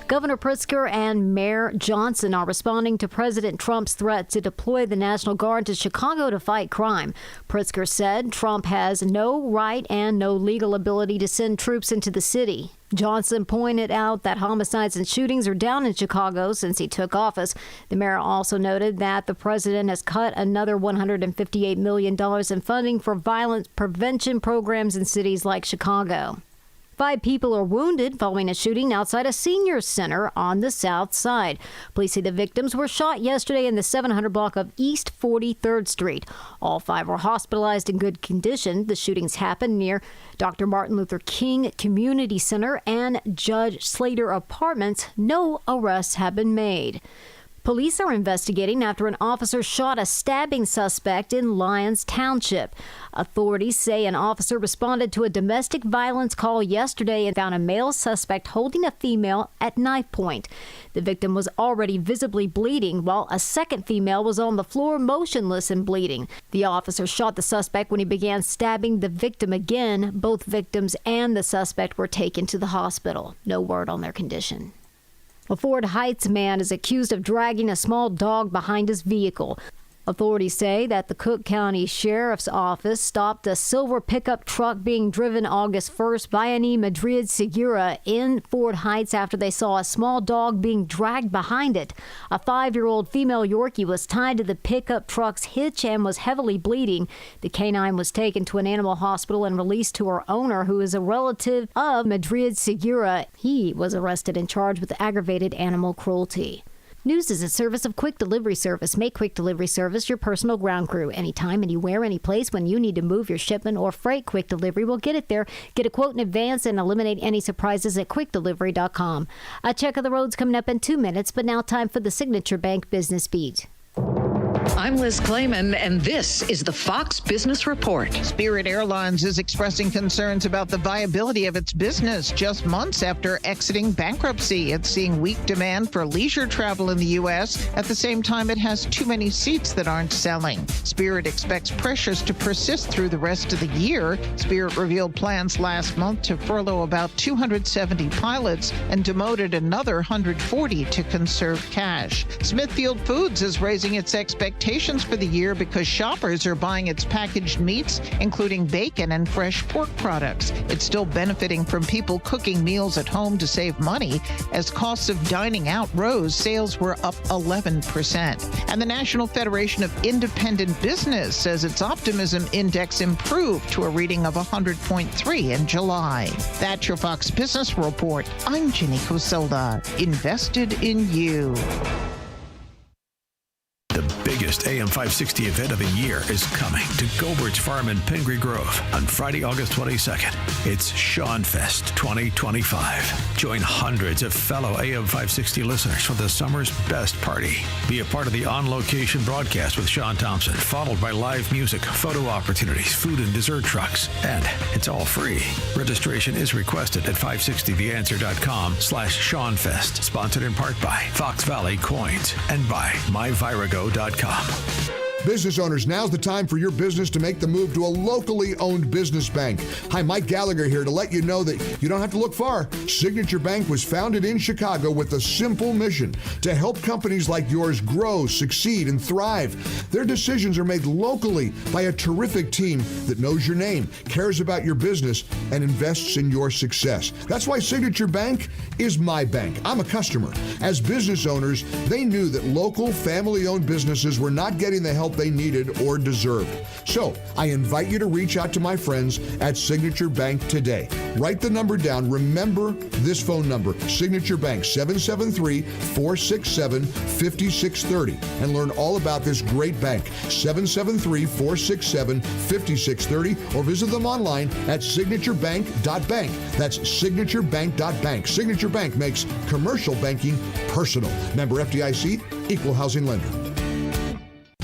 Governor Pritzker and Mayor Johnson are responding to President Trump's threat to deploy the National Guard to Chicago to fight crime. Pritzker said Trump has no right and no legal ability to send troops into the city. Johnson pointed out that homicides and shootings are down in Chicago since he took office. The mayor also noted that the president has cut another $158 million in funding for violence prevention programs in cities like Chicago. 5 people are wounded following a shooting outside a senior center on the south side. Police say the victims were shot yesterday in the 700 block of East 43rd Street. All 5 were hospitalized in good condition. The shootings happened near Dr. Martin Luther King Community Center and Judge Slater Apartments. No arrests have been made. Police are investigating after an officer shot a stabbing suspect in Lyons Township. Authorities say an officer responded to a domestic violence call yesterday and found a male suspect holding a female at knife point. The victim was already visibly bleeding, while a second female was on the floor motionless and bleeding. The officer shot the suspect when he began stabbing the victim again. Both victims and the suspect were taken to the hospital. No word on their condition. A Ford Heights man is accused of dragging a small dog behind his vehicle. Authorities say that the Cook County Sheriff's Office stopped a silver pickup truck being driven August 1st by Annie Madrid Segura in Fort Heights after they saw a small dog being dragged behind it. A 5-year-old female Yorkie was tied to the pickup truck's hitch and was heavily bleeding. The canine was taken to an animal hospital and released to her owner, who is a relative of Madrid Segura. He was arrested and charged with aggravated animal cruelty. News is a service of Quick Delivery Service. Make Quick Delivery Service your personal ground crew. Anytime, anywhere, any place. When you need to move your shipment or freight, Quick Delivery will get it there. Get a quote in advance and eliminate any surprises at quickdelivery.com. A check of the roads coming up in 2 minutes, but now time for the Signature Bank Business Beat. I'm Liz Clayman, and this is the Fox Business Report. Spirit Airlines is expressing concerns about the viability of its business just months after exiting bankruptcy. It's seeing weak demand for leisure travel in the U.S. At the same time, it has too many seats that aren't selling. Spirit expects pressures to persist through the rest of the year. Spirit revealed plans last month to furlough about 270 pilots and demoted another 140 to conserve cash. Smithfield Foods is raising its expectations for the year because shoppers are buying its packaged meats, including bacon and fresh pork products. It's still benefiting from people cooking meals at home to save money. As costs of dining out rose, sales were up 11%. And the National Federation of Independent Business says its optimism index improved to a reading of 100.3 in July. That's your Fox Business Report. I'm Ginny Coselda, invested in you. The biggest AM 560 event of the year is coming to Gobert's Farm in Pingree Grove on Friday, August 22nd. It's Sean Fest 2025. Join hundreds of fellow AM 560 listeners for the summer's best party. Be a part of the on-location broadcast with Sean Thompson, followed by live music, photo opportunities, food and dessert trucks, and it's all free. Registration is requested at 560theanswer.com/SeanFest. Sponsored in part by Fox Valley Coins and by MyVirago.com. Business owners, now's the time for your business to make the move to a locally owned business bank. Hi, Mike Gallagher here to let you know that you don't have to look far. Signature Bank was founded in Chicago with a simple mission to help companies like yours grow, succeed, and thrive. Their decisions are made locally by a terrific team that knows your name, cares about your business, and invests in your success. That's why Signature Bank is my bank. I'm a customer. As business owners, they knew that local family-owned businesses were not getting the help they needed or deserved. So I invite you to reach out to my friends at Signature Bank today. Write the number down. Remember this phone number, Signature Bank, 773-467-5630, and learn all about this great bank, 773-467-5630, or visit them online at signaturebank.bank. That's signaturebank.bank. Signature Bank makes commercial banking personal. Member FDIC, equal housing lender.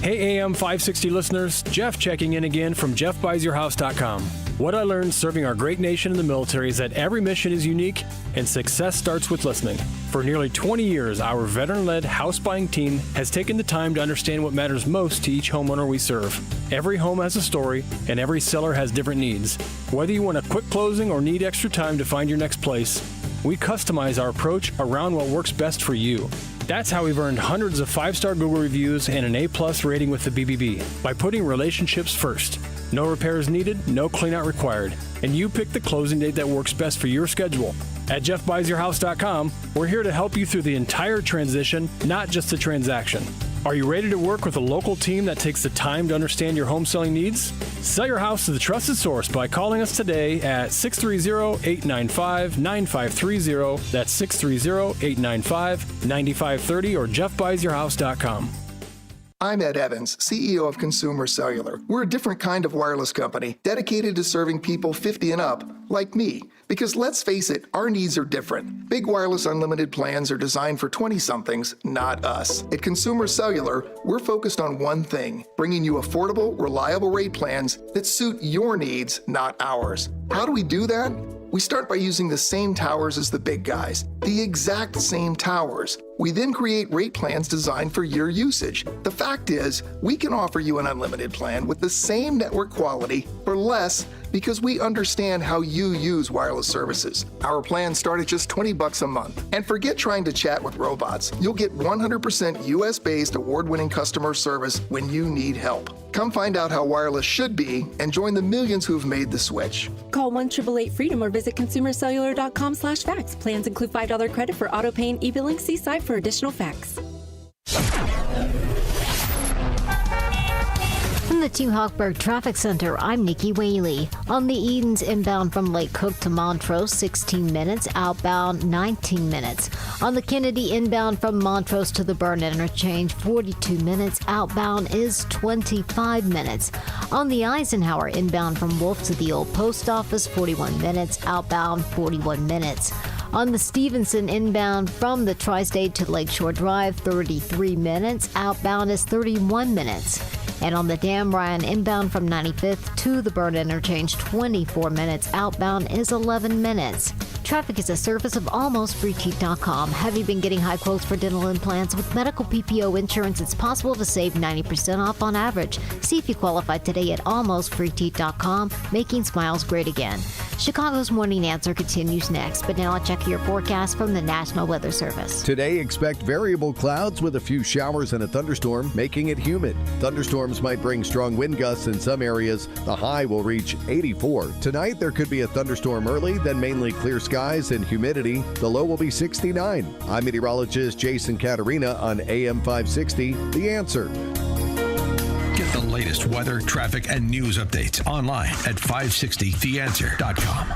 Hey AM 560 listeners, Jeff checking in again from JeffBuysYourHouse.com. What I learned serving our great nation in the military is that every mission is unique and success starts with listening. For nearly 20 years, our veteran-led house buying team has taken the time to understand what matters most to each homeowner we serve. Every home has a story and every seller has different needs. Whether you want a quick closing or need extra time to find your next place, we customize our approach around what works best for you. That's how we've earned hundreds of 5-star Google reviews and an A+ rating with the BBB, by putting relationships first. No repairs needed, no cleanout required, and you pick the closing date that works best for your schedule. At JeffBuysYourHouse.com, we're here to help you through the entire transition, not just the transaction. Are you ready to work with a local team that takes the time to understand your home selling needs? Sell your house to the trusted source by calling us today at 630-895-9530. That's 630-895-9530 or JeffBuysYourHouse.com. I'm Ed Evans, CEO of Consumer Cellular. We're a different kind of wireless company dedicated to serving people 50 and up, like me. Because let's face it, our needs are different. Big wireless unlimited plans are designed for 20-somethings, not us. At Consumer Cellular, we're focused on one thing, bringing you affordable, reliable rate plans that suit your needs, not ours. How do we do that? We start by using the same towers as the big guys, the exact same towers. We then create rate plans designed for your usage. The fact is, we can offer you an unlimited plan with the same network quality for less because we understand how you use wireless services. Our plans start at just $20 a month. And forget trying to chat with robots. You'll get 100% US-based award-winning customer service when you need help. Come find out how wireless should be and join the millions who've made the switch. Call 1-888-FREEDOM or visit consumercellular.com/facts. Plans include $5 credit for auto pay and e-billing. See site for additional facts. From the Team Hochberg Traffic Center, I'm Nikki Whaley. On the Edens inbound from Lake Cook to Montrose, 16 minutes. Outbound, 19 minutes. On the Kennedy inbound from Montrose to the Burn Interchange, 42 minutes. Outbound is 25 minutes. On the Eisenhower inbound from Wolf to the Old Post Office, 41 minutes. Outbound, 41 minutes. On the Stevenson inbound from the Tri-State to Lakeshore Drive, 33 minutes. Outbound is 31 minutes. And on the Dan Ryan inbound from 95th to the Burn Interchange, 24 minutes. Outbound is 11 minutes. Traffic is a service of AlmostFreeTeeth.com. Have you been getting high quotes for dental implants? With medical PPO insurance, it's possible to save 90% off on average. See if you qualify today at AlmostFreeTeeth.com, making smiles great again. Chicago's Morning Answer continues next, but now I'll check your forecast from the National Weather Service. Today, expect variable clouds with a few showers and a thunderstorm, making it humid. Thunderstorms might bring strong wind gusts in some areas. The high will reach 84. Tonight, there could be a thunderstorm early, then mainly clear skies and humidity. The low will be 69. I'm meteorologist Jason Caterina on AM 560, The Answer. Get the latest weather, traffic, and news updates online at 560theanswer.com.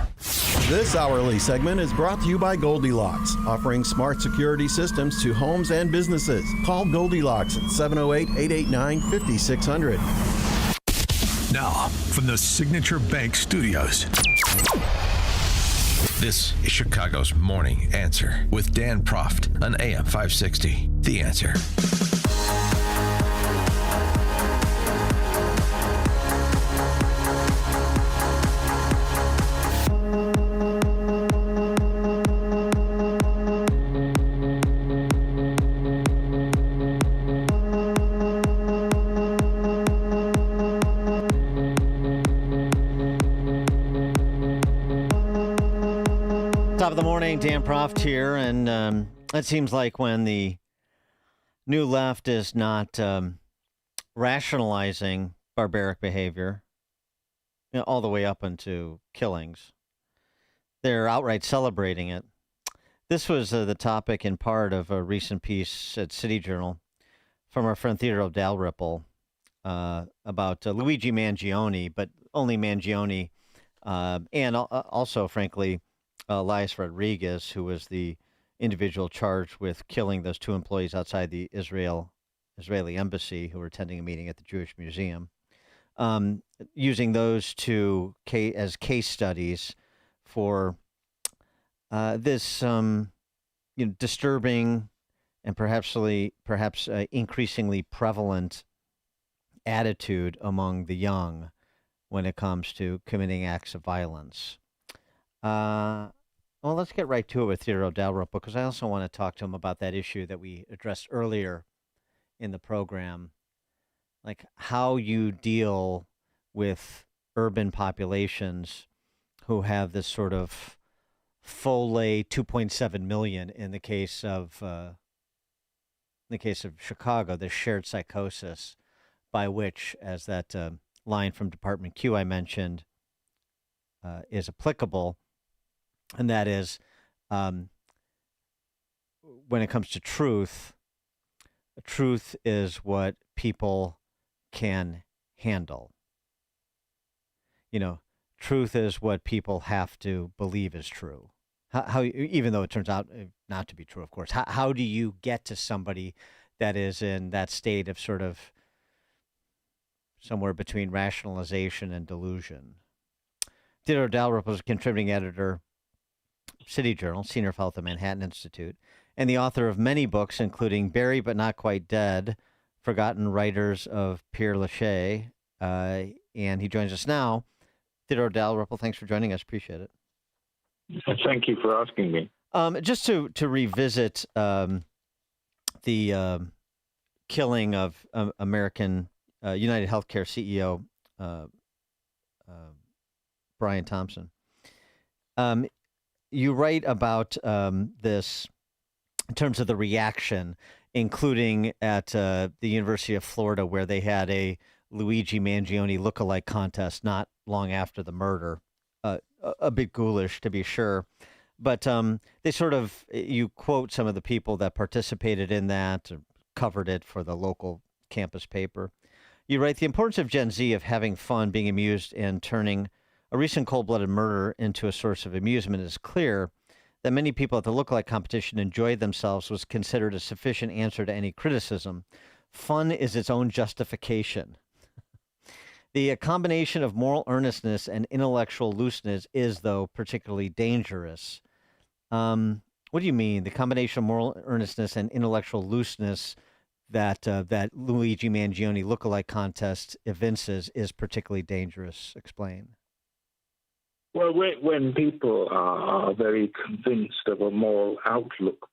This hourly segment is brought to you by Goldilocks, offering smart security systems to homes and businesses. Call Goldilocks at 708-889-5600. Now, from the Signature Bank Studios, this is Chicago's Morning Answer with Dan Proft on AM 560, The Answer. Top of the morning, Dan Proft here, and it seems like when the new left is not rationalizing barbaric behavior, all the way up into killings, they're outright celebrating it. This was the topic in part of a recent piece at City Journal from our friend Theodore Dalrymple about Luigi Mangione, but only Mangione, and also, frankly, Elias Rodriguez, who was the individual charged with killing those two employees outside the Israeli embassy who were attending a meeting at the Jewish Museum, using those two as case studies for this disturbing and perhaps increasingly prevalent attitude among the young when it comes to committing acts of violence. Well, let's get right to it with Theodore Dalrymple, because I also want to talk to him about that issue that we addressed earlier in the program, like how you deal with urban populations who have this sort of Foley 2.7 million in the case of Chicago, the shared psychosis by which, as that line from Department Q I mentioned is applicable. And that is, when it comes to truth, truth is what people can handle. Truth is what people have to believe is true. How even though it turns out not to be true, of course. How do you get to somebody that is in that state of sort of somewhere between rationalization and delusion? Theodore Dalrymple is a contributing editor, City Journal, senior fellow at the Manhattan Institute, and the author of many books, including Buried But Not Quite Dead, Forgotten Writers of Pierre Lachaise, and he joins us now. Theodore Dalrymple, thanks for joining us. Appreciate it. Thank you for asking me. Just to revisit the killing of American United Healthcare CEO Brian Thompson. You write about this in terms of the reaction, including at the University of Florida, where they had a Luigi Mangione lookalike contest not long after the murder. A bit ghoulish, to be sure. But they sort of, you quote some of the people that participated in that, covered it for the local campus paper. You write, the importance of Gen Z of having fun, being amused, and turning a recent cold-blooded murder into a source of amusement is clear. That many people at the lookalike competition enjoyed themselves was considered a sufficient answer to any criticism. Fun is its own justification. The combination of moral earnestness and intellectual looseness is, though, particularly dangerous. What do you mean? The combination of moral earnestness and intellectual looseness that Luigi Mangione lookalike contest evinces is particularly dangerous. Explain. Well, when people are very convinced of a moral outlook,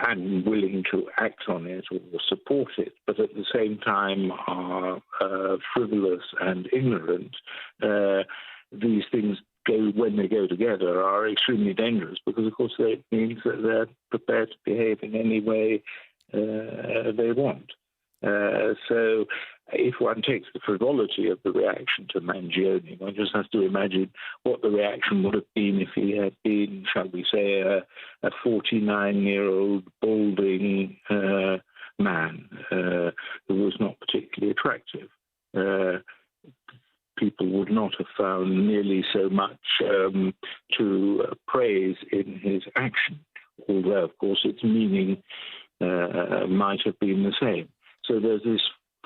and willing to act on it or support it, but at the same time are frivolous and ignorant, these things when they go together, are extremely dangerous because, of course, it means that they're prepared to behave in any way they want. So if one takes the frivolity of the reaction to Mangione, one just has to imagine what the reaction would have been if he had been, shall we say, a 49-year-old balding man who was not particularly attractive. People would not have found nearly so much to praise in his action, although, of course, its meaning might have been the same. So there's this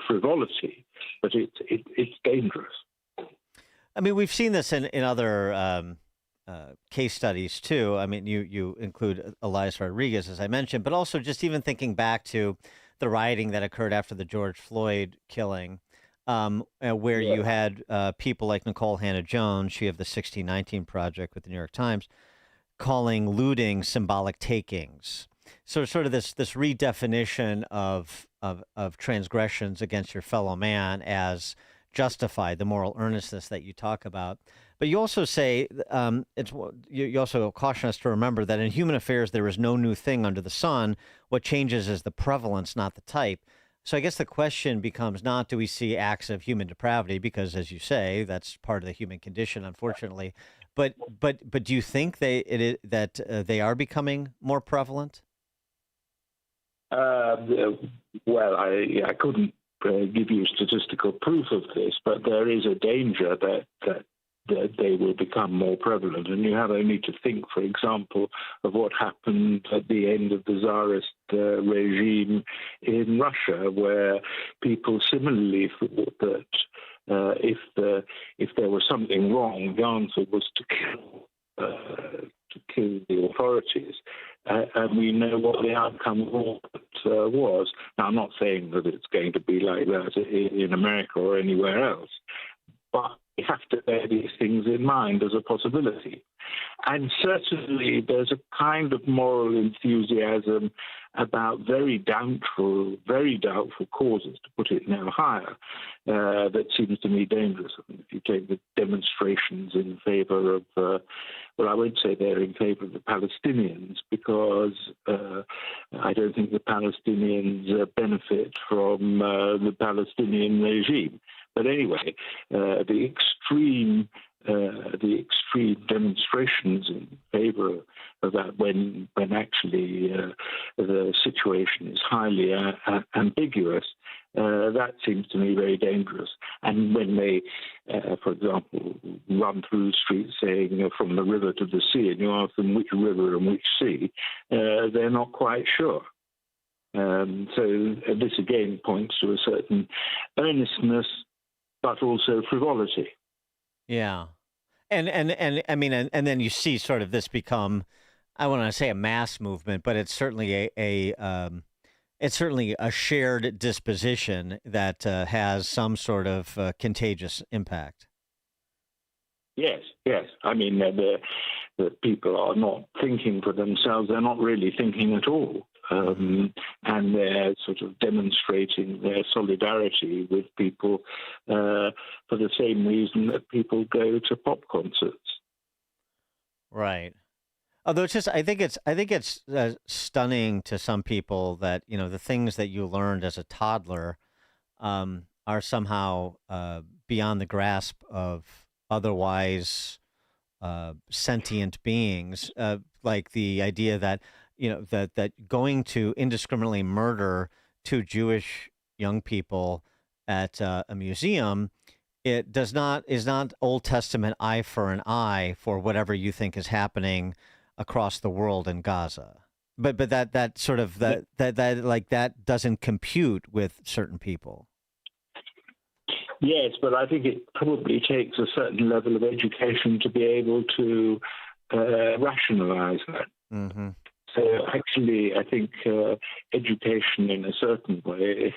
frivolity, but it's dangerous. I mean, we've seen this in other case studies, too. I mean, you include Elias Rodriguez, as I mentioned, but also just even thinking back to the rioting that occurred after the George Floyd killing, where you had people like Nicole Hannah-Jones, she of the 1619 Project with the New York Times, calling looting symbolic takings. So sort of this redefinition of transgressions against your fellow man as justified, the moral earnestness that you talk about. But you also say, you also caution us to remember that in human affairs, there is no new thing under the sun. What changes is the prevalence, not the type. So I guess the question becomes not do we see acts of human depravity, because as you say, that's part of the human condition, unfortunately. But do you think that they are becoming more prevalent? Well, I couldn't give you statistical proof of this, but there is a danger that they will become more prevalent. And you have only to think, for example, of what happened at the end of the Tsarist regime in Russia, where people similarly thought that if there was something wrong, the answer was to kill the authorities. And we know what the outcome of all that was. Now, I'm not saying that it's going to be like that in America or anywhere else, but we have to bear these things in mind as a possibility. And certainly there's a kind of moral enthusiasm about very doubtful causes, to put it no higher, that seems to me dangerous. I mean, if you take the demonstrations in favor of, well, I won't say they're in favor of the Palestinians, because I don't think the Palestinians benefit from the Palestinian regime. But anyway, the extreme demonstrations in favor of that, when actually the situation is highly ambiguous, that seems to me very dangerous. And when they, for example, run through the streets saying from the river to the sea, and you ask them which river and which sea, they're not quite sure. So this again points to a certain earnestness, but also frivolity. Yeah, and I mean, and then you see sort of this become, I want to say a mass movement, but it's certainly it's certainly a shared disposition that has some sort of contagious impact. Yes. I mean, the people are not thinking for themselves. They're not really thinking at all. And they're sort of demonstrating their solidarity with people for the same reason that people go to pop concerts. Right. Although I think it's stunning to some people that, you know, the things that you learned as a toddler are somehow beyond the grasp of otherwise sentient beings, like the idea that, you know, that going to indiscriminately murder 2 Jewish young people at a museum, is not Old Testament eye for an eye for whatever you think is happening across the world in Gaza. But that sort of that doesn't compute with certain people. Yes, but I think it probably takes a certain level of education to be able to rationalize that. Mm-hmm. So actually, I think education in a certain way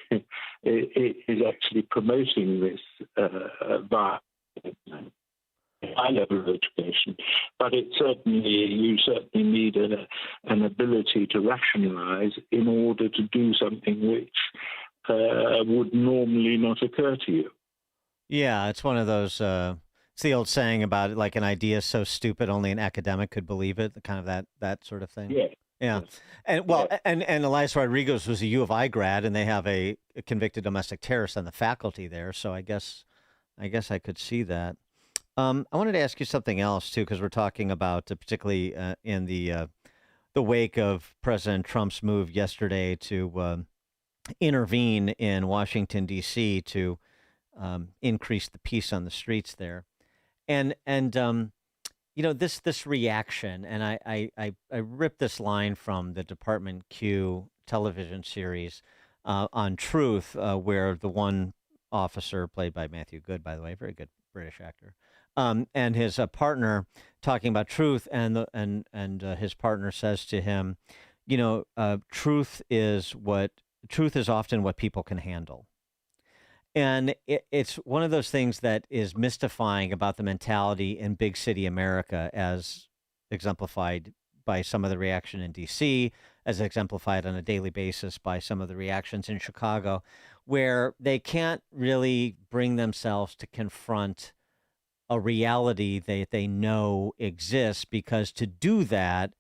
is actually promoting this by high level of education. But you certainly need an ability to rationalize in order to do something which would normally not occur to you. Yeah, it's one of those. It's the old saying about it, like an idea so stupid only an academic could believe it. Kind of that sort of thing. Yeah. Yeah, and and Elias Rodriguez was a U of I grad, and they have a convicted domestic terrorist on the faculty there. So I guess I could see that. I wanted to ask you something else too, because we're talking about particularly in the wake of President Trump's move yesterday to intervene in Washington D.C. to increase the peace on the streets there, and you know, this reaction, and I ripped this line from the Department Q television series on Truth, where the one officer, played by Matthew Good, by the way, very good British actor, and his partner talking about truth, and his partner says to him, you know, truth is often what people can handle. And it's one of those things that is mystifying about the mentality in big city America, as exemplified by some of the reaction in D.C., as exemplified on a daily basis by some of the reactions in Chicago, where they can't really bring themselves to confront a reality that they know exists, because to do that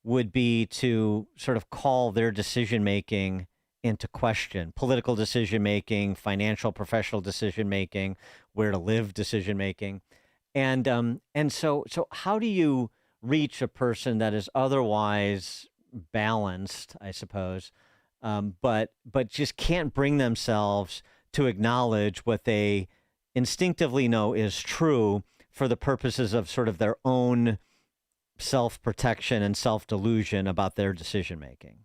would be to sort of call their decision-making into question: political decision-making, financial, professional decision-making, where to live decision-making. And so how do you reach a person that is otherwise balanced, I suppose, but just can't bring themselves to acknowledge what they instinctively know is true for the purposes of sort of their own self-protection and self-delusion about their decision-making?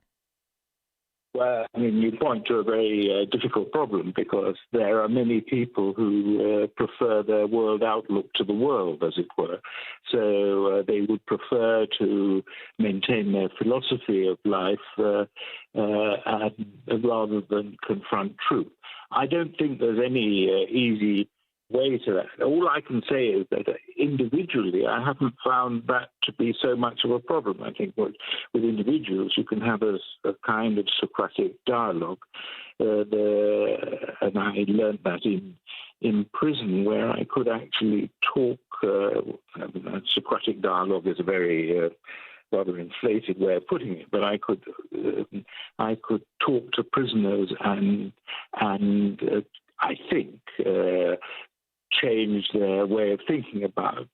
Well, I mean, you point to a very difficult problem, because there are many people who prefer their world outlook to the world, as it were. So they would prefer to maintain their philosophy of life rather than confront truth. I don't think there's any easy way to that. All I can say is that individually, I haven't found that to be so much of a problem. I think with individuals, you can have a kind of Socratic dialogue, and I learned that in prison, where I could actually talk. Socratic dialogue is a very rather inflated way of putting it, but I could talk to prisoners and I think change their way of thinking about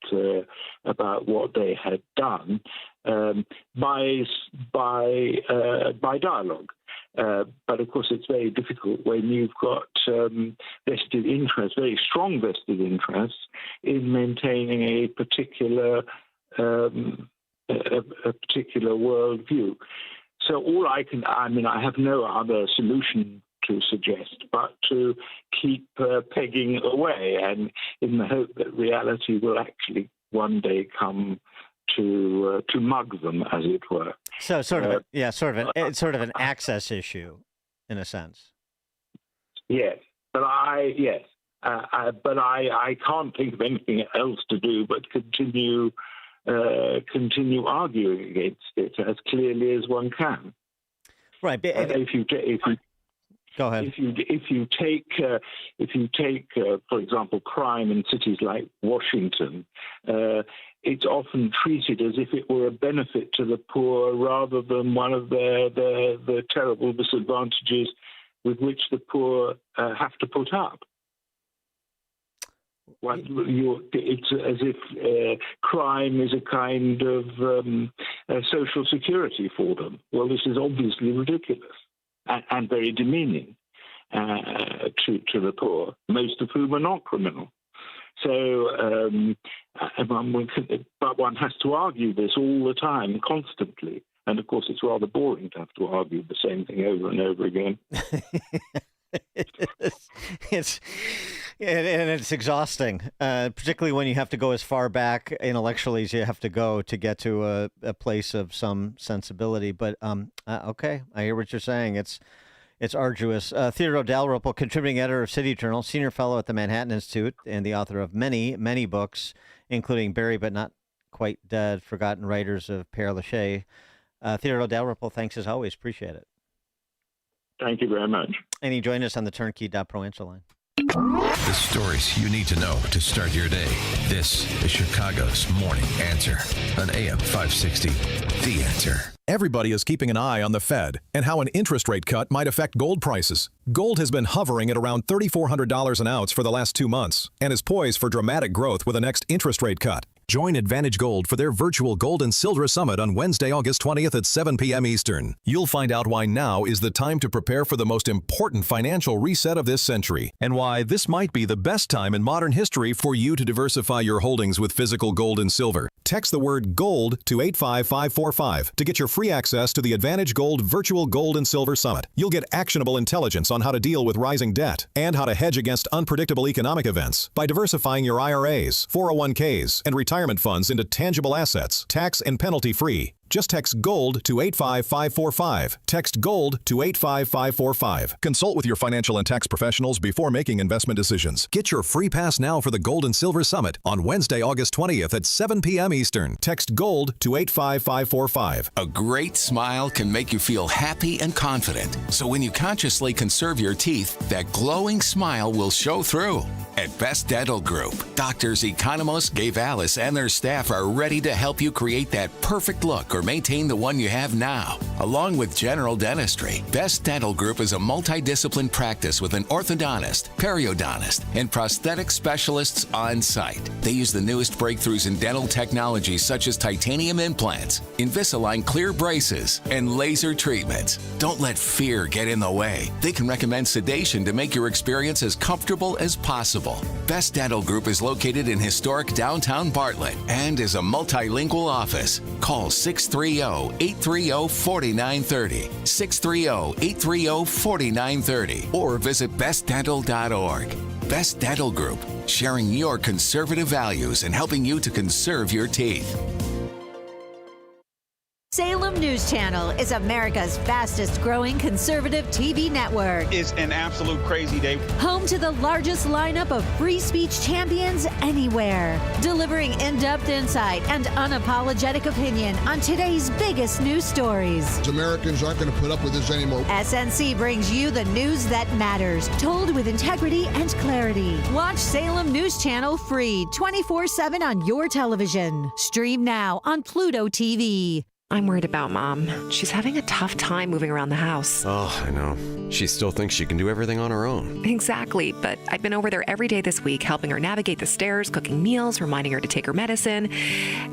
what they had done by dialogue. But of course, it's very difficult when you've got vested interest, very strong vested interests, in maintaining a particular worldview. So I have no other solution to suggest but to keep pegging away, and in the hope that reality will actually one day come to mug them, as it were. So it's sort of an access issue, in a sense. Yes, but But I can't think of anything else to do but continue arguing against it as clearly as one can. Right. Go ahead. If you take, for example, crime in cities like Washington, it's often treated as if it were a benefit to the poor rather than one of the terrible disadvantages with which the poor have to put up. It's as if crime is a kind of social security for them. Well, this is obviously ridiculous and very demeaning to the poor, most of whom are not criminal. So, but one has to argue this all the time, constantly. And of course, it's rather boring to have to argue the same thing over and over again. It's exhausting, particularly when you have to go as far back intellectually as you have to go to get to a place of some sensibility. But okay, I hear what you're saying. It's arduous. Theodore Dalrymple, contributing editor of City Journal, senior fellow at the Manhattan Institute, and the author of many, many books, including Buried But Not Quite Dead, Forgotten Writers of Père Lachaise. Theodore Dalrymple, thanks as always. Appreciate it. Thank you very much. And he joined us on the turnkey.pro answer line. The stories you need to know to start your day. This is Chicago's Morning Answer on AM 560. The Answer. Everybody is keeping an eye on the Fed and how an interest rate cut might affect gold prices. Gold has been hovering at around $3,400 an ounce for the last 2 months and is poised for dramatic growth with the next interest rate cut. Join Advantage Gold for their virtual Gold and Silver Summit on Wednesday, August 20th at 7 p.m. Eastern. You'll find out why now is the time to prepare for the most important financial reset of this century, and why this might be the best time in modern history for you to diversify your holdings with physical gold and silver. Text the word GOLD to 85545 to get your free access to the Advantage Gold Virtual Gold and Silver Summit. You'll get actionable intelligence on how to deal with rising debt and how to hedge against unpredictable economic events by diversifying your IRAs, 401ks, and retirement funds into tangible assets, tax and penalty free. Just text GOLD to 85545. Text GOLD to 85545. Consult with your financial and tax professionals before making investment decisions. Get your free pass now for the Gold and Silver Summit on Wednesday, August 20th at 7 p.m. Eastern. Text GOLD to 85545. A great smile can make you feel happy and confident. So when you consciously conserve your teeth, that glowing smile will show through. At Best Dental Group, doctors Economos, Gavalis, and their staff are ready to help you create that perfect look or maintain the one you have now. Along with general dentistry, Best Dental Group is a multidiscipline practice with an orthodontist, periodontist, and prosthetic specialists on site. They use the newest breakthroughs in dental technology such as titanium implants, Invisalign clear braces, and laser treatments. Don't let fear get in the way. They can recommend sedation to make your experience as comfortable as possible. Best Dental Group is located in historic downtown Bartlett and is a multilingual office. Call 630-830-4930, 630-830-4930, or visit bestdental.org. Best Dental Group, sharing your conservative values and helping you to conserve your teeth. Salem News Channel is America's fastest growing conservative TV network. It's an absolute crazy day. Home to the largest lineup of free speech champions anywhere. Delivering in-depth insight and unapologetic opinion on today's biggest news stories. Americans aren't going to put up with this anymore. SNC brings you the news that matters, told with integrity and clarity. Watch Salem News Channel free 24/7 on your television. Stream now on Pluto TV. I'm worried about Mom. She's having a tough time moving around the house. Oh, I know. She still thinks she can do everything on her own. Exactly, but I've been over there every day this week, helping her navigate the stairs, cooking meals, reminding her to take her medicine.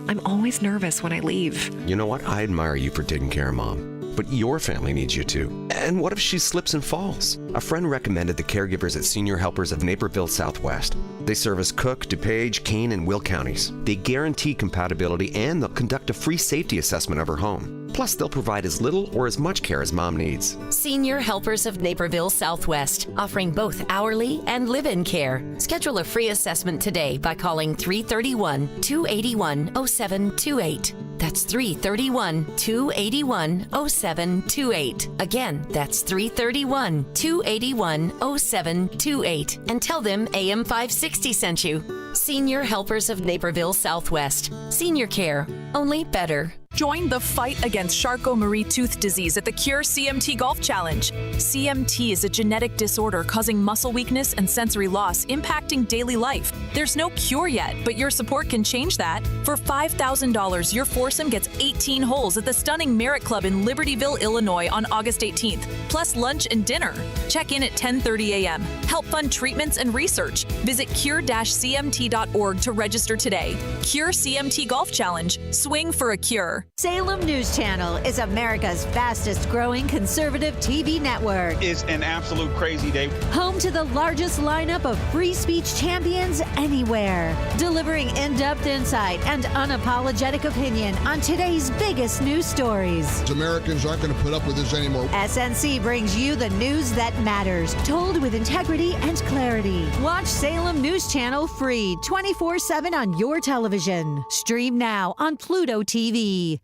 I'm always nervous when I leave. You know what? I admire you for taking care of Mom. But your family needs you too. And what if she slips and falls? A friend recommended the caregivers at Senior Helpers of Naperville Southwest. They service Cook, DuPage, Kane, and Will counties. They guarantee compatibility and they'll conduct a free safety assessment of her home. Plus, they'll provide as little or as much care as Mom needs. Senior Helpers of Naperville Southwest, offering both hourly and live-in care. Schedule a free assessment today by calling 331-281-0728. That's 331-281-0728. Again, that's 331-281-0728. And tell them AM 560 sent you. Senior Helpers of Naperville Southwest. Senior care, only better. Join the fight against Charcot-Marie tooth disease at the Cure CMT Golf Challenge. CMT is a genetic disorder causing muscle weakness and sensory loss, impacting daily life. There's no cure yet, but your support can change that. For $5,000, your foursome gets 18 holes at the stunning Merritt Club in Libertyville, Illinois on August 18th, plus lunch and dinner. Check in at 10:30 a.m. Help fund treatments and research. Visit cure-cmt.org to register today. Cure CMT Golf Challenge. Swing for a cure. Salem News Channel is America's fastest growing conservative TV network. It's an absolute crazy day. Home to the largest lineup of free speech champions anywhere. Delivering in-depth insight and unapologetic opinion on today's biggest news stories. Americans aren't going to put up with this anymore. SNC brings you the news that matters, told with integrity and clarity. Watch Salem News Channel free 24/7 on your television. Stream now on Pluto TV.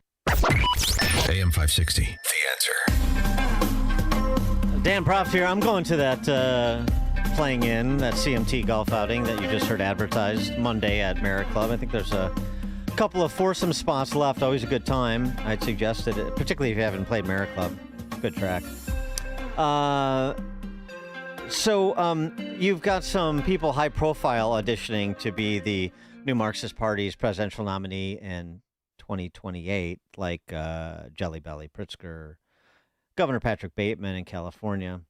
AM 560, The Answer. Dan Proft here. I'm going to that playing in that CMT golf outing that you just heard advertised Monday at Merritt Club. I think there's a couple of foursome spots left. Always a good time. I'd suggest it, particularly if you haven't played Merritt Club. Good track. So you've got some people high profile auditioning to be the new Marxist Party's presidential nominee in 2028, like Jelly Belly Pritzker, Governor Patrick Bateman in California.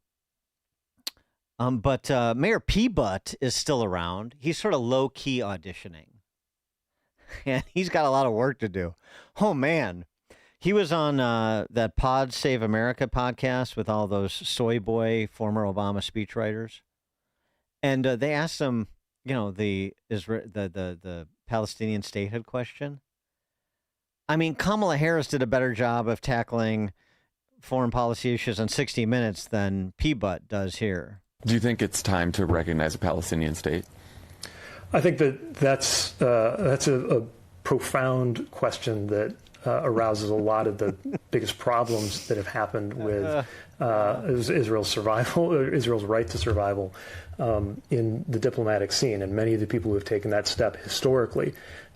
But Mayor P-Butt is still around. He's sort of low-key auditioning. And he's got a lot of work to do. Oh, man. He was on that Pod Save America podcast with all those soy boy former Obama speechwriters. And they asked him, you know, the Palestinian statehood question. I mean, Kamala Harris did a better job of tackling foreign policy issues in 60 Minutes than P-Butt does here. Do you think it's time to recognize a Palestinian state? I think that's a profound question that arouses a lot of the biggest problems that have happened with Israel's survival, Israel's right to survival in the diplomatic scene. And many of the people who have taken that step historically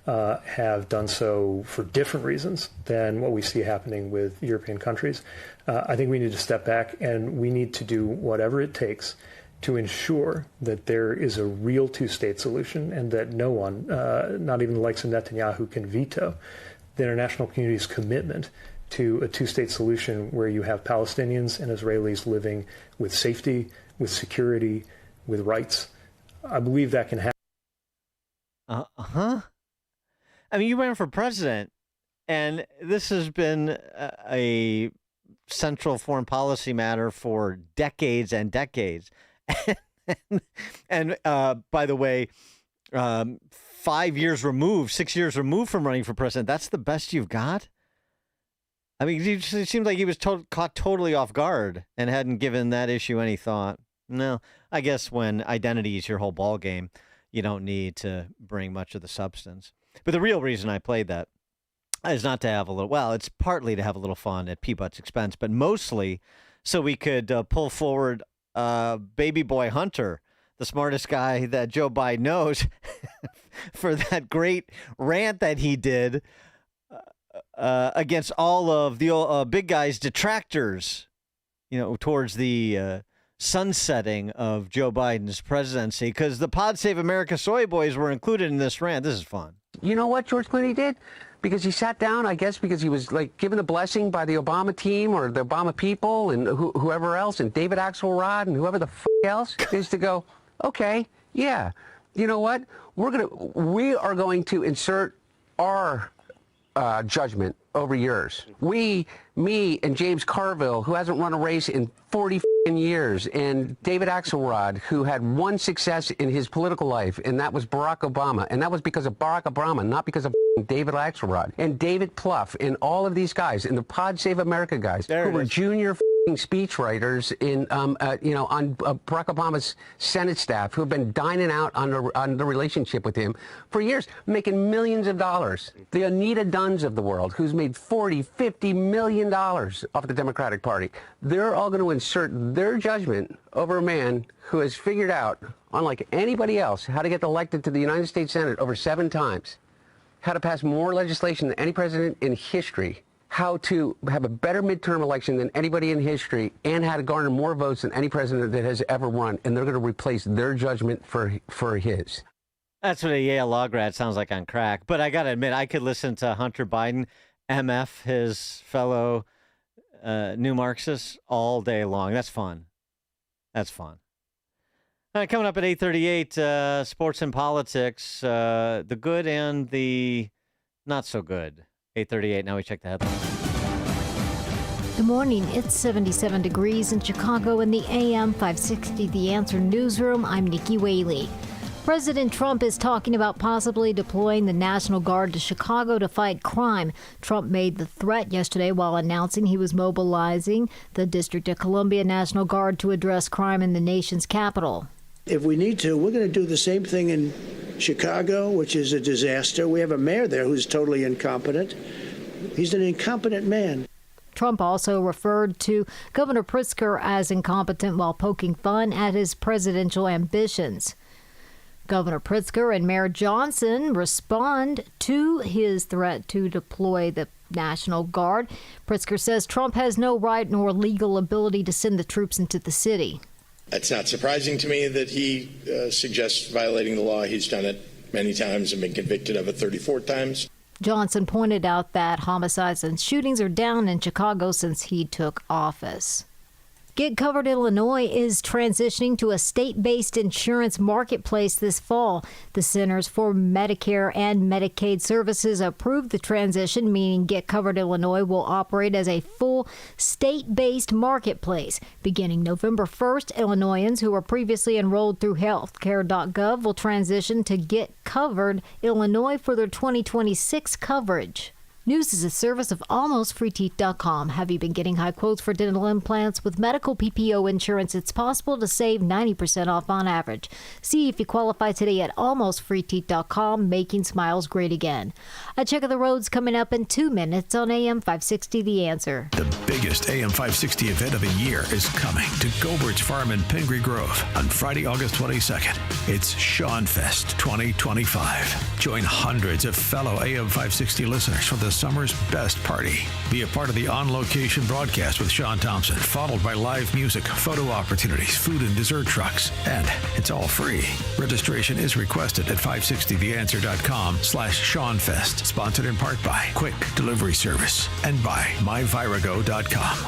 have done so for different reasons than what we see happening with European countries. I think we need to step back and we need to do whatever it takes to ensure that there is a real two-state solution and that no one, not even the likes of Netanyahu, can veto the international community's commitment to a two-state solution where you have Palestinians and Israelis living with safety, with security, with rights. I believe that can happen. I mean, you ran for president, and this has been a central foreign policy matter for decades and decades. and by the way, 6 years removed from running for president, that's the best you've got? I mean, it seems like he was caught totally off guard and hadn't given that issue any thought. No, I guess when identity is your whole ball game, you don't need to bring much of the substance. But the real reason I played that is not to have a little, well, it's partly to have a little fun at P-Butt's expense, but mostly so we could pull forward baby boy Hunter, the smartest guy that Joe Biden knows, for that great rant that he did against all of the big guy's detractors, you know, towards the sunsetting of Joe Biden's presidency, because the Pod Save America soy boys were included in this rant. This is fun. You know what George Clooney did? Because he sat down, I guess, because he was like given the blessing by the Obama team or the Obama people and whoever else, and David Axelrod and whoever the else is to go, okay, yeah, you know what? We are going to insert our judgment over yours. Me and James Carville, who hasn't run a race in 40 years, and David Axelrod, who had one success in his political life, and that was Barack Obama. And that was because of Barack Obama, not because of David Axelrod. And David Plouffe, and all of these guys, and the Pod Save America guys, who were junior speechwriters on Barack Obama's Senate staff who have been dining out on the relationship with him for years, making millions of dollars. The Anita Dunns of the world, who's made $40-50 million off the Democratic Party. They're all going to insert their judgment over a man who has figured out, unlike anybody else, how to get elected to the United States Senate over 7 times, how to pass more legislation than any president in history, how to have a better midterm election than anybody in history, and how to garner more votes than any president that has ever run. And they're going to replace their judgment for his. That's what a Yale law grad sounds like on crack. But I got to admit, I could listen to Hunter Biden, MF, his fellow new Marxists, all day long. That's fun. That's fun. All right, coming up at 8:38, sports and politics, the good and the not so good. 8:38, now we check the headlines. Good morning. It's 77 degrees in Chicago in the AM 560 The Answer newsroom. I'm Nikki Whaley. President Trump is talking about possibly deploying the National Guard to Chicago to fight crime. Trump made the threat yesterday while announcing he was mobilizing the District of Columbia National Guard to address crime in the nation's capital. If we need to, we're going to do the same thing in Chicago, which is a disaster. We have a mayor there who's totally incompetent. He's an incompetent man. Trump also referred to Governor Pritzker as incompetent while poking fun at his presidential ambitions. Governor Pritzker and Mayor Johnson respond to his threat to deploy the National Guard. Pritzker says Trump has no right nor legal ability to send the troops into the city. It's not surprising to me that he suggests violating the law. He's done it many times and been convicted of it 34 times. Johnson pointed out that homicides and shootings are down in Chicago since he took office. Get Covered Illinois is transitioning to a state-based insurance marketplace this fall. The Centers for Medicare and Medicaid Services approved the transition, meaning Get Covered Illinois will operate as a full state-based marketplace. Beginning November 1st, Illinoisans who were previously enrolled through healthcare.gov will transition to Get Covered Illinois for their 2026 coverage. News is a service of AlmostFreeTeeth.com. Have you been getting high quotes for dental implants? With medical PPO insurance, it's possible to save 90% off on average. See if you qualify today at AlmostFreeTeeth.com, making smiles great again. A check of the roads coming up in 2 minutes on AM 560 The Answer. The biggest AM 560 event of the year is coming to Gobert's Farm in Pingree Grove on Friday, August 22nd. It's Seanfest 2025. Join hundreds of fellow AM 560 listeners for the summer's best party. Be a part of the on-location broadcast with Sean Thompson, followed by live music, photo opportunities, food and dessert trucks, and it's all free. Registration is requested at 560theanswer.com/SeanFest. Sponsored in part by Quick Delivery Service and by myvirago.com.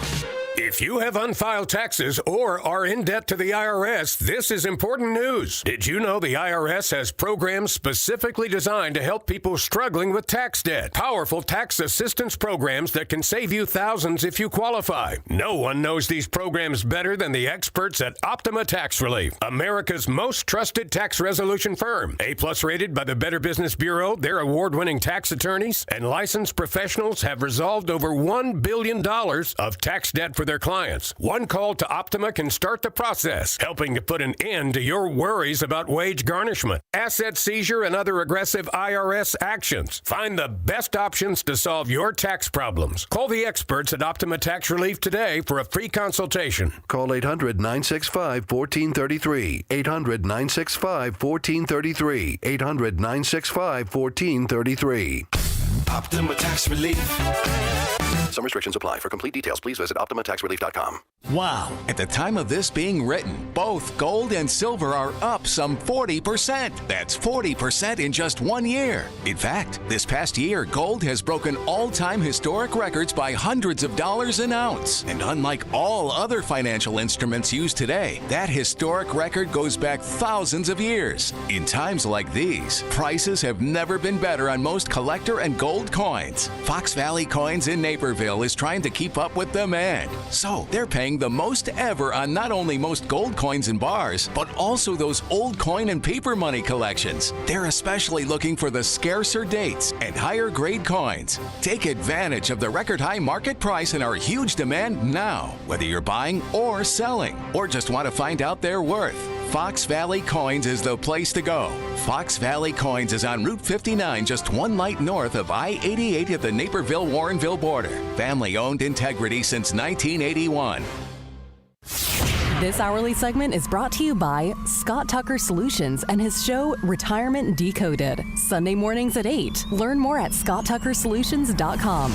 If you have unfiled taxes or are in debt to the IRS, this is important news. Did you know the IRS has programs specifically designed to help people struggling with tax debt? Powerful tax assistance programs that can save you thousands if you qualify. No one knows these programs better than the experts at Optima Tax Relief, America's most trusted tax resolution firm. A+ rated by the Better Business Bureau, their award-winning tax attorneys and licensed professionals have resolved over $1 billion of tax debt for their clients. One call to Optima can start the process, helping to put an end to your worries about wage garnishment, asset seizure, and other aggressive IRS actions. Find the best options to solve your tax problems. Call the experts at Optima Tax Relief today for a free consultation. Call 800-965-1433. 800-965-1433. 800-965-1433. Optima Tax Relief. Some restrictions apply. For complete details, please visit OptimaTaxRelief.com. Wow. At the time of this being written, both gold and silver are up some 40%. That's 40% in just 1 year. In fact, this past year, gold has broken all-time historic records by hundreds of dollars an ounce. And unlike all other financial instruments used today, that historic record goes back thousands of years. In times like these, prices have never been better on most collector and gold coins. Fox Valley Coins in Naperville Naperville is trying to keep up with demand. So they're paying the most ever on not only most gold coins and bars, but also those old coin and paper money collections. They're especially looking for the scarcer dates and higher grade coins. Take advantage of the record high market price and our huge demand now, whether you're buying or selling, or just want to find out their worth. Fox Valley Coins is the place to go. Fox Valley Coins is on Route 59, just one light north of I-88 at the Naperville-Warrenville border. Family-owned integrity since 1981. This hourly segment is brought to you by Scott Tucker Solutions and his show Retirement Decoded. Sunday mornings at 8. Learn more at scotttuckersolutions.com.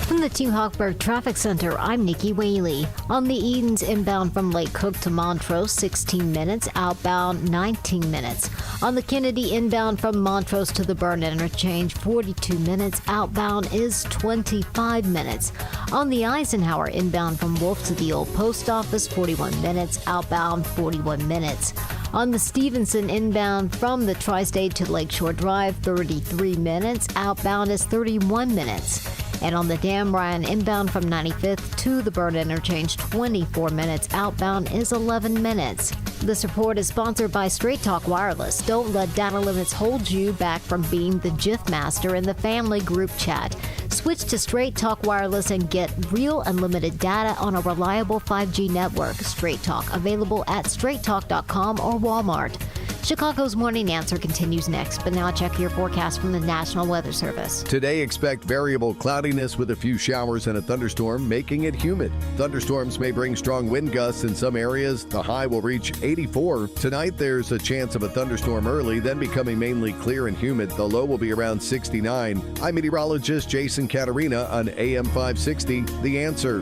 From the Two-Hawkburg Traffic Center, I'm Nikki Whaley. On the Edens inbound from Lake Cook to Montrose, 16 minutes. Outbound, 19 minutes. On the Kennedy inbound from Montrose to the Burn Interchange, 42 minutes. Outbound is 25 minutes. On the Eisenhower inbound from Wolf to the Old Post Office, 41 minutes. Outbound, 41 minutes. On the Stevenson inbound from the Tri-State to Lakeshore Drive, 33 minutes. Outbound is 31 minutes. And on the Dan Ryan inbound from 95th to the Burn Interchange, 24 minutes. Outbound is 11 minutes. This report is sponsored by Straight Talk Wireless. Don't let data limits hold you back from being the GIF master in the family group chat. Switch to Straight Talk Wireless and get real unlimited data on a reliable 5G network. Straight Talk, available at straighttalk.com or Walmart. Chicago's Morning Answer continues next, but now check your forecast from the National Weather Service. Today, expect variable cloudiness with a few showers and a thunderstorm, making it humid. Thunderstorms may bring strong wind gusts in some areas. The high will reach 84. Tonight, there's a chance of a thunderstorm early, then becoming mainly clear and humid. The low will be around 69. I'm meteorologist Jason Caterina on AM 560, The Answer.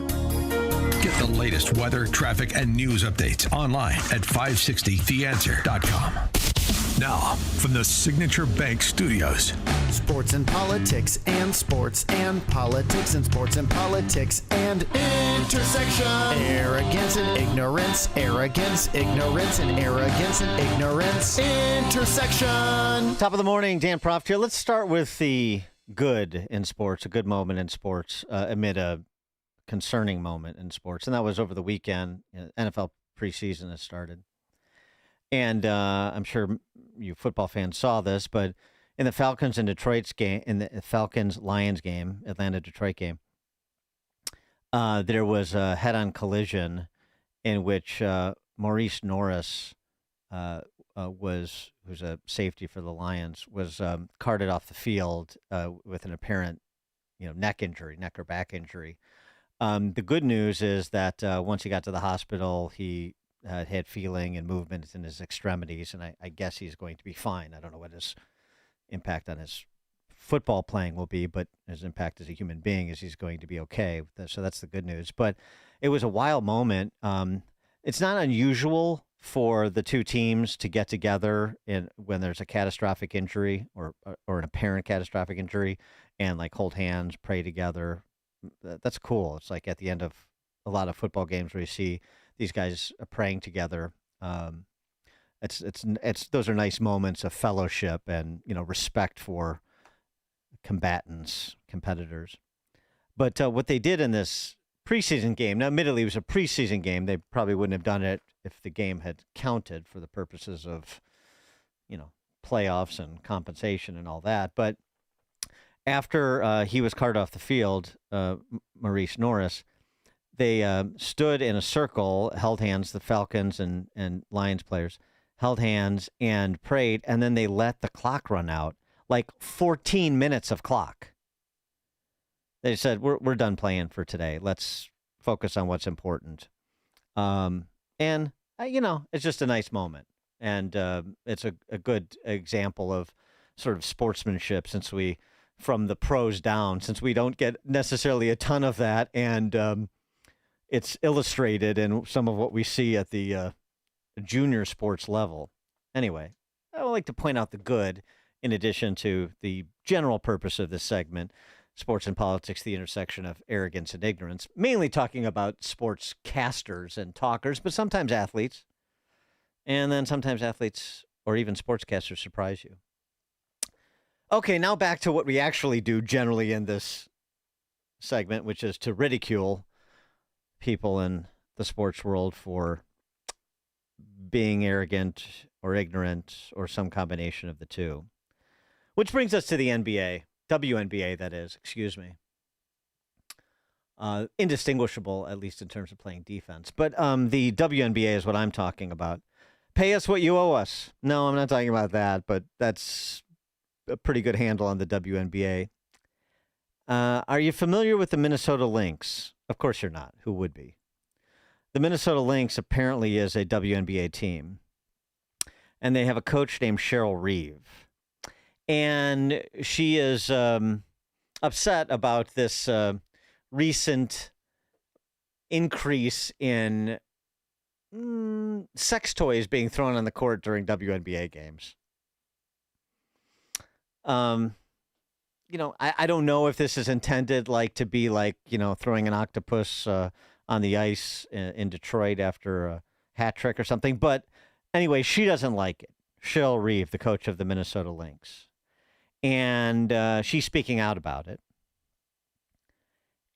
Get the latest weather, traffic, and news updates online at 560theanswer.com. Now, from the Signature Bank Studios. Sports and politics and sports and politics and sports and politics and intersection. Arrogance and ignorance, arrogance, ignorance, and arrogance and ignorance. Intersection. Top of the morning, Dan Proft here. Let's start with the good in sports, a good moment in sports amid a concerning moment in sports, and that was over the weekend. NFL preseason has started, and I'm sure you football fans saw this, but in the Falcons and Detroit's game, in the Falcons-Lions game, Atlanta-Detroit game, there was a head-on collision in which Maurice Norris, who's a safety for the Lions, was carted off the field with an apparent, neck or back injury. The good news is that once he got to the hospital, he had feeling and movement in his extremities, and I guess he's going to be fine. I don't know what his impact on his football playing will be, but his impact as a human being is he's going to be okay. So that's the good news. But it was a wild moment. It's not unusual for the two teams to get together when there's a catastrophic injury or an apparent catastrophic injury and like hold hands, pray together. That's cool. It's like at the end of a lot of football games where you see these guys praying together. It's those are nice moments of fellowship and respect for combatants, competitors. But what they did in this preseason game, now admittedly it was a preseason game. They probably wouldn't have done it if the game had counted for the purposes of playoffs and compensation and all that. But after he was carted off the field, Maurice Norris, they stood in a circle, held hands, the Falcons and Lions players held hands and prayed, and then they let the clock run out, like 14 minutes of clock. They said, we're done playing for today. Let's focus on what's important. And it's just a nice moment. And it's a good example of sort of sportsmanship from the pros down, since we don't get necessarily a ton of that. And it's illustrated in some of what we see at the junior sports level. Anyway, I would like to point out the good in addition to the general purpose of this segment, sports and politics, the intersection of arrogance and ignorance, mainly talking about sports casters and talkers, but sometimes athletes. And then sometimes athletes or even sportscasters surprise you. Okay, now back to what we actually do generally in this segment, which is to ridicule people in the sports world for being arrogant or ignorant or some combination of the two. Which brings us to the NBA, WNBA, that is, excuse me. Indistinguishable, at least in terms of playing defense. But the WNBA is what I'm talking about. Pay us what you owe us. No, I'm not talking about that, but that's a pretty good handle on the WNBA. Are you familiar with the Minnesota Lynx? Of course you're not. Who would be? The Minnesota Lynx apparently is a WNBA team, and they have a coach named Cheryl Reeve. And she is upset about this recent increase in sex toys being thrown on the court during WNBA games. I don't know if this is intended to be throwing an octopus on the ice in Detroit after a hat trick or something. But anyway, she doesn't like it. Cheryl Reeve, the coach of the Minnesota Lynx. And she's speaking out about it.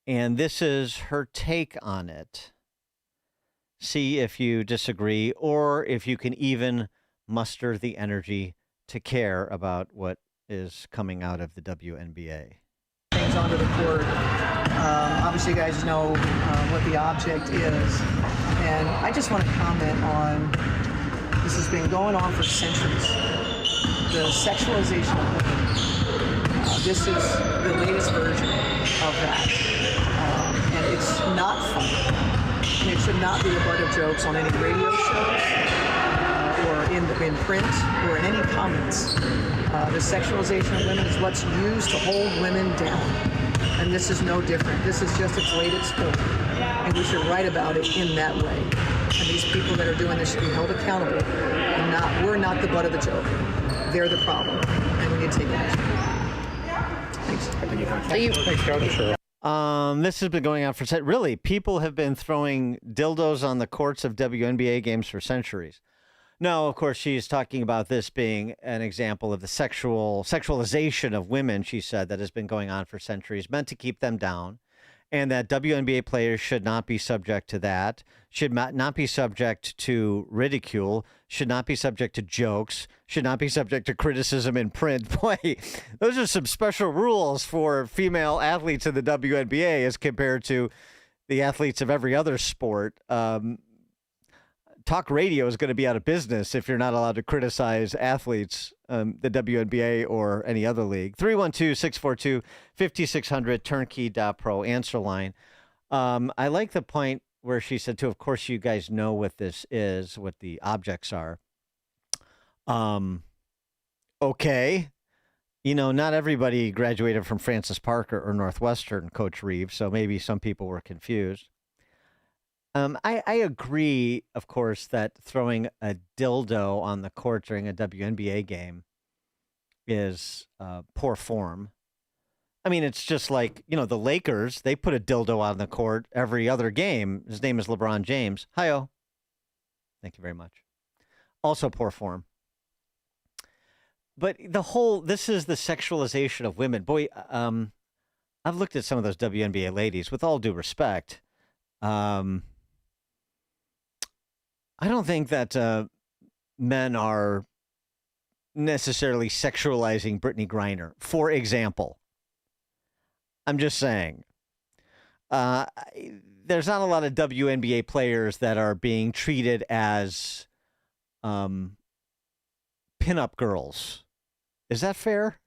And this is her take on it. See if you disagree or if you can even muster the energy to care about what is coming out of the WNBA. Things onto the court. Obviously, you guys know what the object is. And I just want to comment on, this has been going on for centuries. The sexualization of women. This is the latest version of that. And it's not funny. And it should not be a butt of jokes on any radio shows or in print or in any comments. The sexualization of women is what's used to hold women down. And this is no different. This is just a bladed sport. And we should write about it in that way. And these people that are doing this should be held accountable. And we're not the butt of the joke. They're the problem. And we need to take action. Thanks. Thanks, Coach. This has been going on for really, people have been throwing dildos on the courts of WNBA games for centuries. No, of course, she's talking about this being an example of the sexualization of women, she said, that has been going on for centuries, meant to keep them down, and that WNBA players should not be subject to that, should not be subject to ridicule, should not be subject to jokes, should not be subject to criticism in print. Boy, those are some special rules for female athletes in the WNBA as compared to the athletes of every other sport. Talk radio is going to be out of business if you're not allowed to criticize athletes, the WNBA or any other league. 312-642-5600, turnkey.pro, answer line. I like the point where she said, too, of course you guys know what this is, what the objects are. Okay. Not everybody graduated from Francis Parker or Northwestern, Coach Reeves, so maybe some people were confused. I agree, of course, that throwing a dildo on the court during a WNBA game is poor form. I mean, it's just like, the Lakers, they put a dildo on the court every other game. His name is LeBron James. Hi-oh. Thank you very much. Also poor form. But this is the sexualization of women. Boy, I've looked at some of those WNBA ladies, with all due respect. I don't think that men are necessarily sexualizing Brittany Griner, for example. I'm just saying. There's not a lot of WNBA players that are being treated as pinup girls. Is that fair?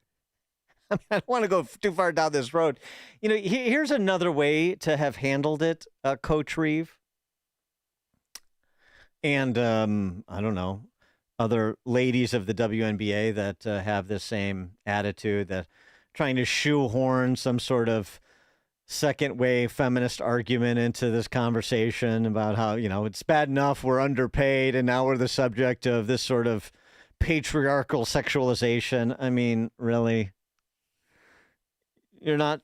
I mean, I don't want to go too far down this road. Here's another way to have handled it, Coach Reeve. And, I don't know, other ladies of the WNBA that have this same attitude, that trying to shoehorn some sort of second wave feminist argument into this conversation about how, it's bad enough we're underpaid and now we're the subject of this sort of patriarchal sexualization. I mean, really? You're not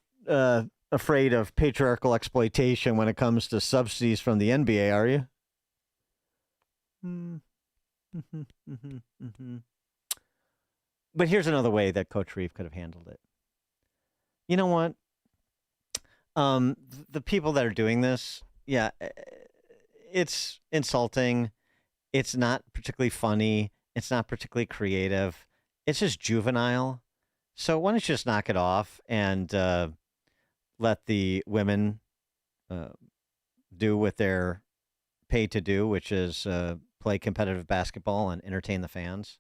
afraid of patriarchal exploitation when it comes to subsidies from the NBA, are you? But here's another way that Coach Reeve could have handled it. You know what? The people that are doing this, yeah, it's insulting. It's not particularly funny. It's not particularly creative. It's just juvenile. So why don't you just knock it off and let the women do what they're paid to do, which is play competitive basketball and entertain the fans.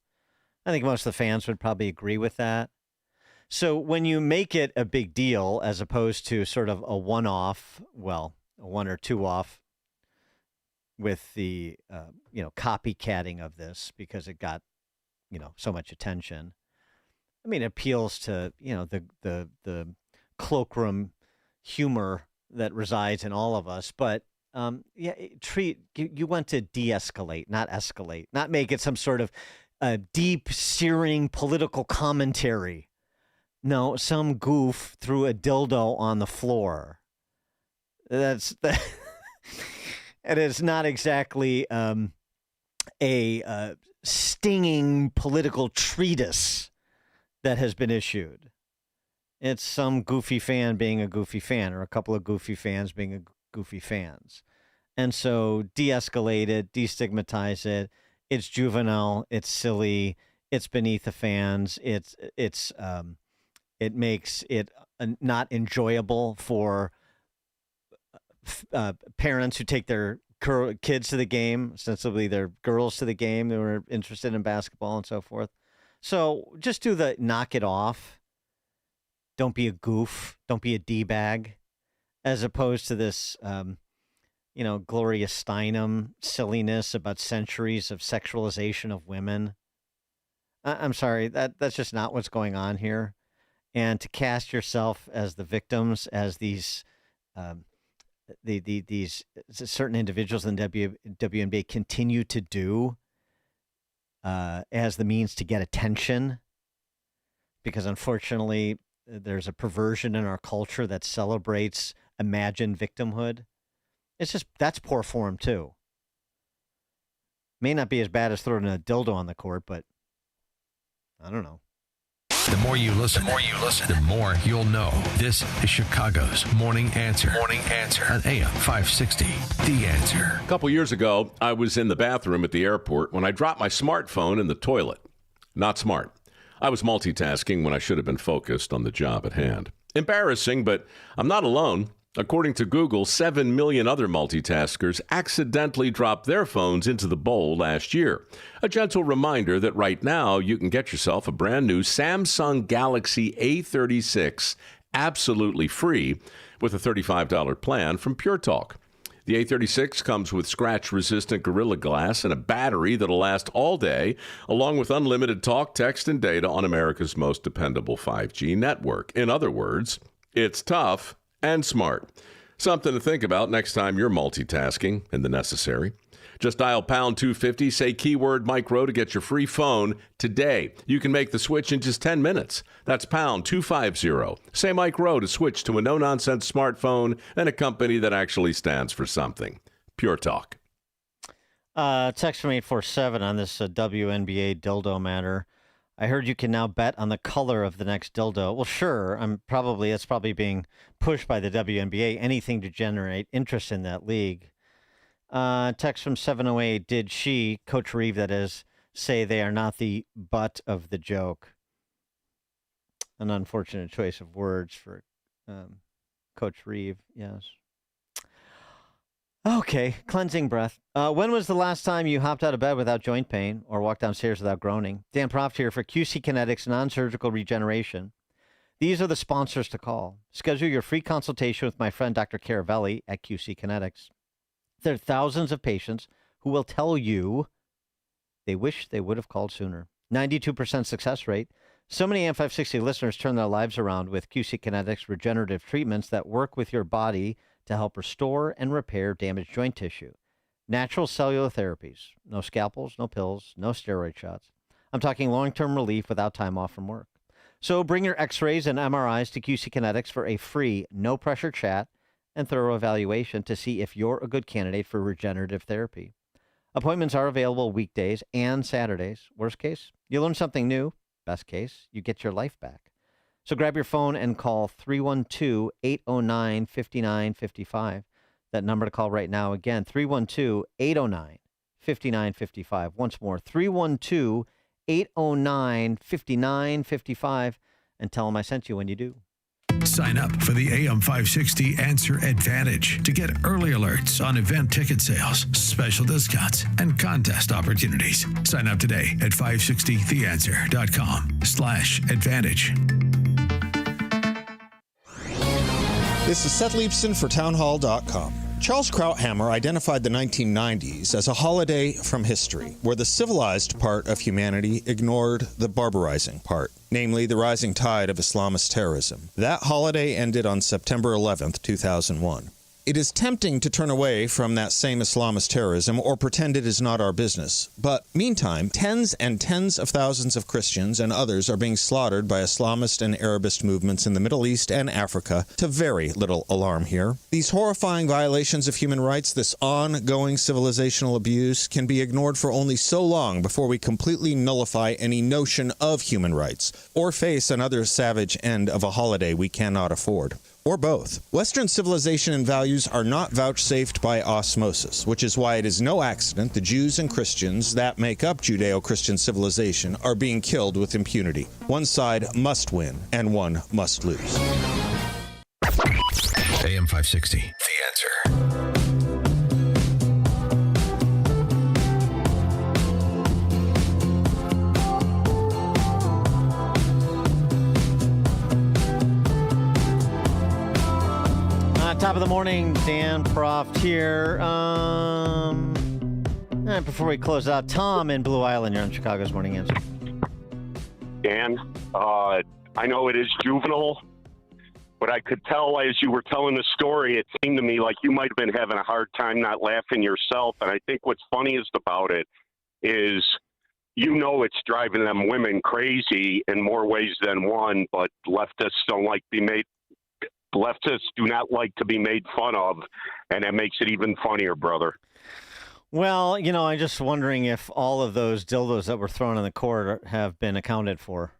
I think most of the fans would probably agree with that. So when you make it a big deal as opposed to sort of a one-off, well, a one or two off with the, copycatting of this because it got, so much attention. I mean, it appeals to, the cloakroom humor that resides in all of us. But, you want to de-escalate, not escalate, not make it some sort of deep, searing political commentary. No, some goof threw a dildo on the floor. It is not exactly a stinging political treatise that has been issued. It's some goofy fan being a goofy fan, or a couple of goofy fans being a goofy fans. And so de-escalate it, destigmatize it. It's juvenile. It's silly. It's beneath the fans. It makes it not enjoyable for parents who take their kids to the game, ostensibly their girls to the game who are interested in basketball and so forth. So just do the knock it off. Don't be a goof. Don't be a D-bag, as opposed to this, Gloria Steinem silliness about centuries of sexualization of women. I'm sorry, that's just not what's going on here. And to cast yourself as the victims, as these these certain individuals in WNBA continue to do as the means to get attention, because unfortunately there's a perversion in our culture that celebrates imagined victimhood. That's poor form too. May not be as bad as throwing a dildo on the court, but I don't know. The more you listen, the more you'll know. This is Chicago's Morning Answer. Morning Answer on AM 560. The Answer. A couple years ago, I was in the bathroom at the airport when I dropped my smartphone in the toilet. Not smart. I was multitasking when I should have been focused on the job at hand. Embarrassing, but I'm not alone. According to Google, 7 million other multitaskers accidentally dropped their phones into the bowl last year. A gentle reminder that right now you can get yourself a brand new Samsung Galaxy A36 absolutely free with a $35 plan from Pure Talk. The A36 comes with scratch-resistant Gorilla Glass and a battery that'll last all day, along with unlimited talk, text, and data on America's most dependable 5G network. In other words, it's tough and smart. Something to think about next time you're multitasking in the necessary. Just dial pound 250, say keyword micro to get your free phone today. You can make the switch in just 10 minutes. That's pound 250. Say micro to switch to a no-nonsense smartphone and a company that actually stands for something. Pure Talk. Text from 847 on this WNBA dildo matter. I heard you can now bet on the color of the next dildo. Well, sure. It's probably being pushed by the WNBA. Anything to generate interest in that league. Text from 708. Did she, Coach Reeve, that is, say they are not the butt of the joke? An unfortunate choice of words for Coach Reeve. Yes. Okay, cleansing breath. When was the last time you hopped out of bed without joint pain or walked downstairs without groaning? Dan Proft here for QC Kinetics Non-Surgical Regeneration. These are the sponsors to call. Schedule your free consultation with my friend Dr. Caravelli at QC Kinetics. There are thousands of patients who will tell you they wish they would have called sooner. 92% success rate. So many AM 560 listeners turn their lives around with QC Kinetics regenerative treatments that work with your body to help restore and repair damaged joint tissue. Natural cellular therapies. No scalpels, no pills, no steroid shots. I'm talking long-term relief without time off from work. So bring your x-rays and MRIs to QC Kinetics for a free, no-pressure chat and thorough evaluation to see if you're a good candidate for regenerative therapy. Appointments are available weekdays and Saturdays. Worst case, you learn something new Best case, you get your life back. So grab your phone and call 312-809-5955. That number to call right now. Again, 312-809-5955. Once more, 312-809-5955. And tell them I sent you when you do. Sign up for the AM 560 Answer Advantage to get early alerts on event ticket sales, special discounts, and contest opportunities. Sign up today at 560theanswer.com/advantage. This is Seth Leibson for townhall.com. Charles Krauthammer identified the 1990s as a holiday from history, where the civilized part of humanity ignored the barbarizing part, namely the rising tide of Islamist terrorism. That holiday ended on September 11th, 2001. It is tempting to turn away from that same Islamist terrorism or pretend it is not our business. But meantime, tens and tens of thousands of Christians and others are being slaughtered by Islamist and Arabist movements in the Middle East and Africa, to very little alarm here. These horrifying violations of human rights, this ongoing civilizational abuse, can be ignored for only so long before we completely nullify any notion of human rights, or face another savage end of a holiday we cannot afford. Or both. Western civilization and values are not vouchsafed by osmosis, which is why it is no accident the Jews and Christians that make up Judeo-Christian civilization are being killed with impunity. One side must win, and one must lose. AM 560, The Answer. Top of the morning, Dan Proft here. Before we close out, Tom in Blue Island, you're on Chicago's Morning Answer. Dan, I know it is juvenile, but I could tell as you were telling the story, it seemed to me like you might have been having a hard time not laughing yourself. And I think what's funniest about it is, it's driving them women crazy in more ways than one, but leftists do not like to be made fun of, and that makes it even funnier, brother. Well, I'm just wondering if all of those dildos that were thrown in the court have been accounted for.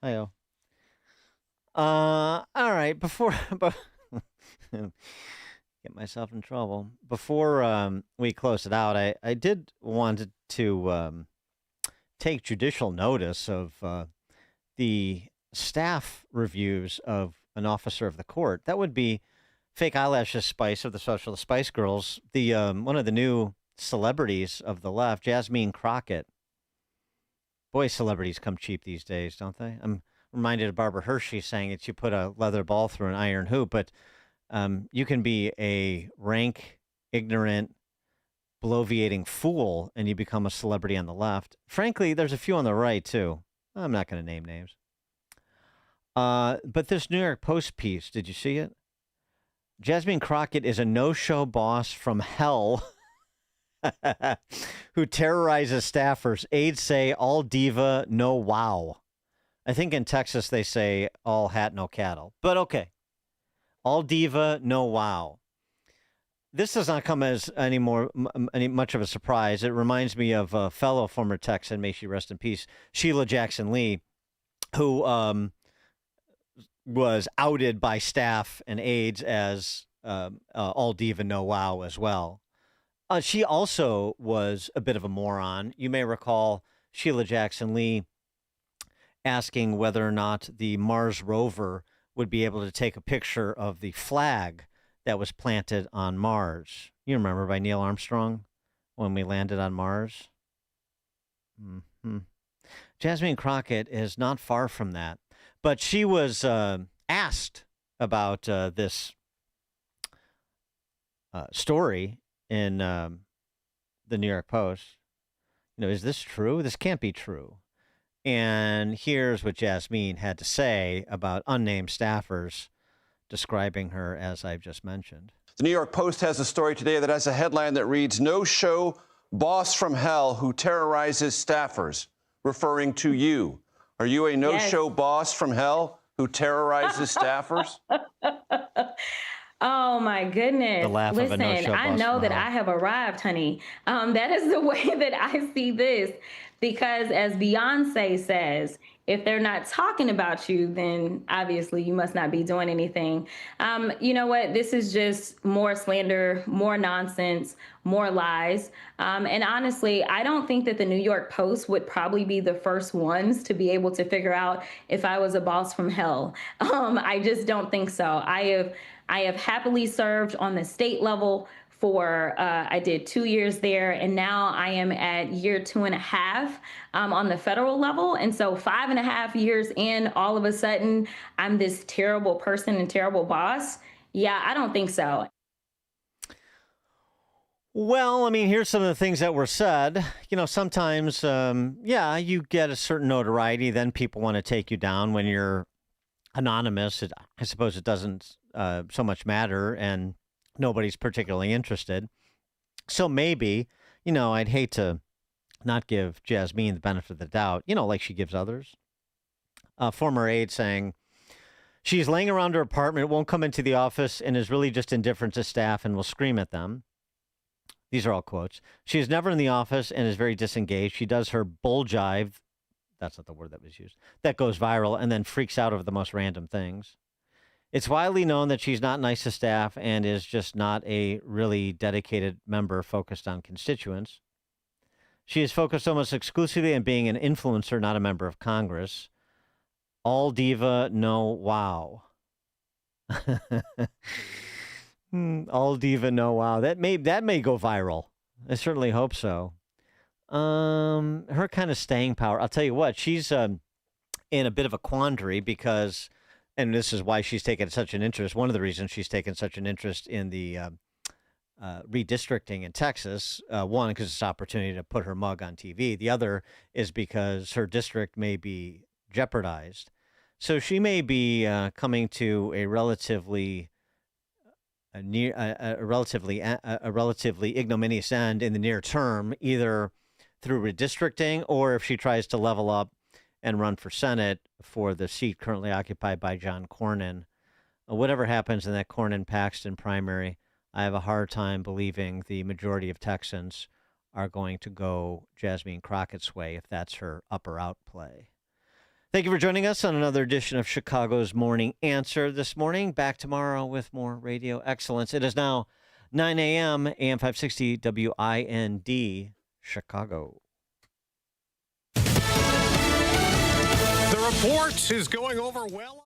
Hi-yo. All right, get myself in trouble. Before we close it out, I did want to take judicial notice of the staff reviews of an officer of the court. That would be Fake Eyelashes Spice of the Social Spice Girls, the one of the new celebrities of the left, Jasmine Crockett. Boy, celebrities come cheap these days, don't they? I'm reminded of Barbara Hershey saying that you put a leather ball through an iron hoop, but you can be a rank, ignorant, bloviating fool, and you become a celebrity on the left. Frankly, there's a few on the right, too. I'm not going to name names. But this New York Post piece, did you see it? Jasmine Crockett is a no-show boss from hell who terrorizes staffers. Aides say all diva, no wow. I think in Texas they say all hat, no cattle. But okay. All diva, no wow. This does not come as any much of a surprise. It reminds me of a fellow former Texan, may she rest in peace, Sheila Jackson Lee, who was outed by staff and aides as all diva, no wow as well. She also was a bit of a moron. You may recall Sheila Jackson Lee asking whether or not the Mars rover would be able to take a picture of the flag that was planted on Mars. You remember, by Neil Armstrong when we landed on Mars? Mm-hmm. Jasmine Crockett is not far from that. But she was asked about this story in the New York Post. Is this true? This can't be true. And here's what Jasmine had to say about unnamed staffers describing her as I've just mentioned. The New York Post has a story today that has a headline that reads, "No-show boss from hell who terrorizes staffers," referring to you. Are you a no-show boss from hell who terrorizes staffers? Oh, my goodness. The laugh Listen, of a no-show I boss know from that hell. I have arrived, honey. That is the way that I see this. Because as Beyonce says, if they're not talking about you, then obviously you must not be doing anything. You know what? This is just more slander, more nonsense, more lies. And honestly, I don't think that the New York Post would probably be the first ones to be able to figure out if I was a boss from hell. I just don't think so. I have happily served on the state level for, I did 2 years there, and now I am at year 2.5 on the federal level. And so 5.5 years in, all of a sudden, I'm this terrible person and terrible boss. Yeah, I don't think so. Well, I mean, here's some of the things that were said. You know, sometimes, you get a certain notoriety, then people want to take you down. When you're anonymous, I suppose it doesn't so much matter, and nobody's particularly interested. So maybe, I'd hate to not give Jasmine the benefit of the doubt, like she gives others. A former aide saying, she's laying around her apartment, won't come into the office, and is really just indifferent to staff and will scream at them. These are all quotes. She is never in the office and is very disengaged. She does her bull jive. That's not the word that was used. That goes viral and then freaks out over the most random things. It's widely known that she's not nice to staff and is just not a really dedicated member focused on constituents. She is focused almost exclusively on being an influencer, not a member of Congress. All diva, no wow. All diva, no wow. That may go viral. I certainly hope so. Her kind of staying power. I'll tell you what, she's in a bit of a quandary because, and this is why she's taken such an interest. One of the reasons she's taken such an interest in the redistricting in Texas, one, because it's an opportunity to put her mug on TV. The other is because her district may be jeopardized. So she may be coming to a relatively ignominious end in the near term, either through redistricting or if she tries to level up and run for Senate for the seat currently occupied by John Cornyn. Whatever happens in that Cornyn-Paxton primary, I have a hard time believing the majority of Texans are going to go Jasmine Crockett's way if that's her up or out play. Thank you for joining us on another edition of Chicago's Morning Answer this morning. Back tomorrow with more radio excellence. It is now 9 a.m., AM 560 WIND, Chicago. The report is going over well.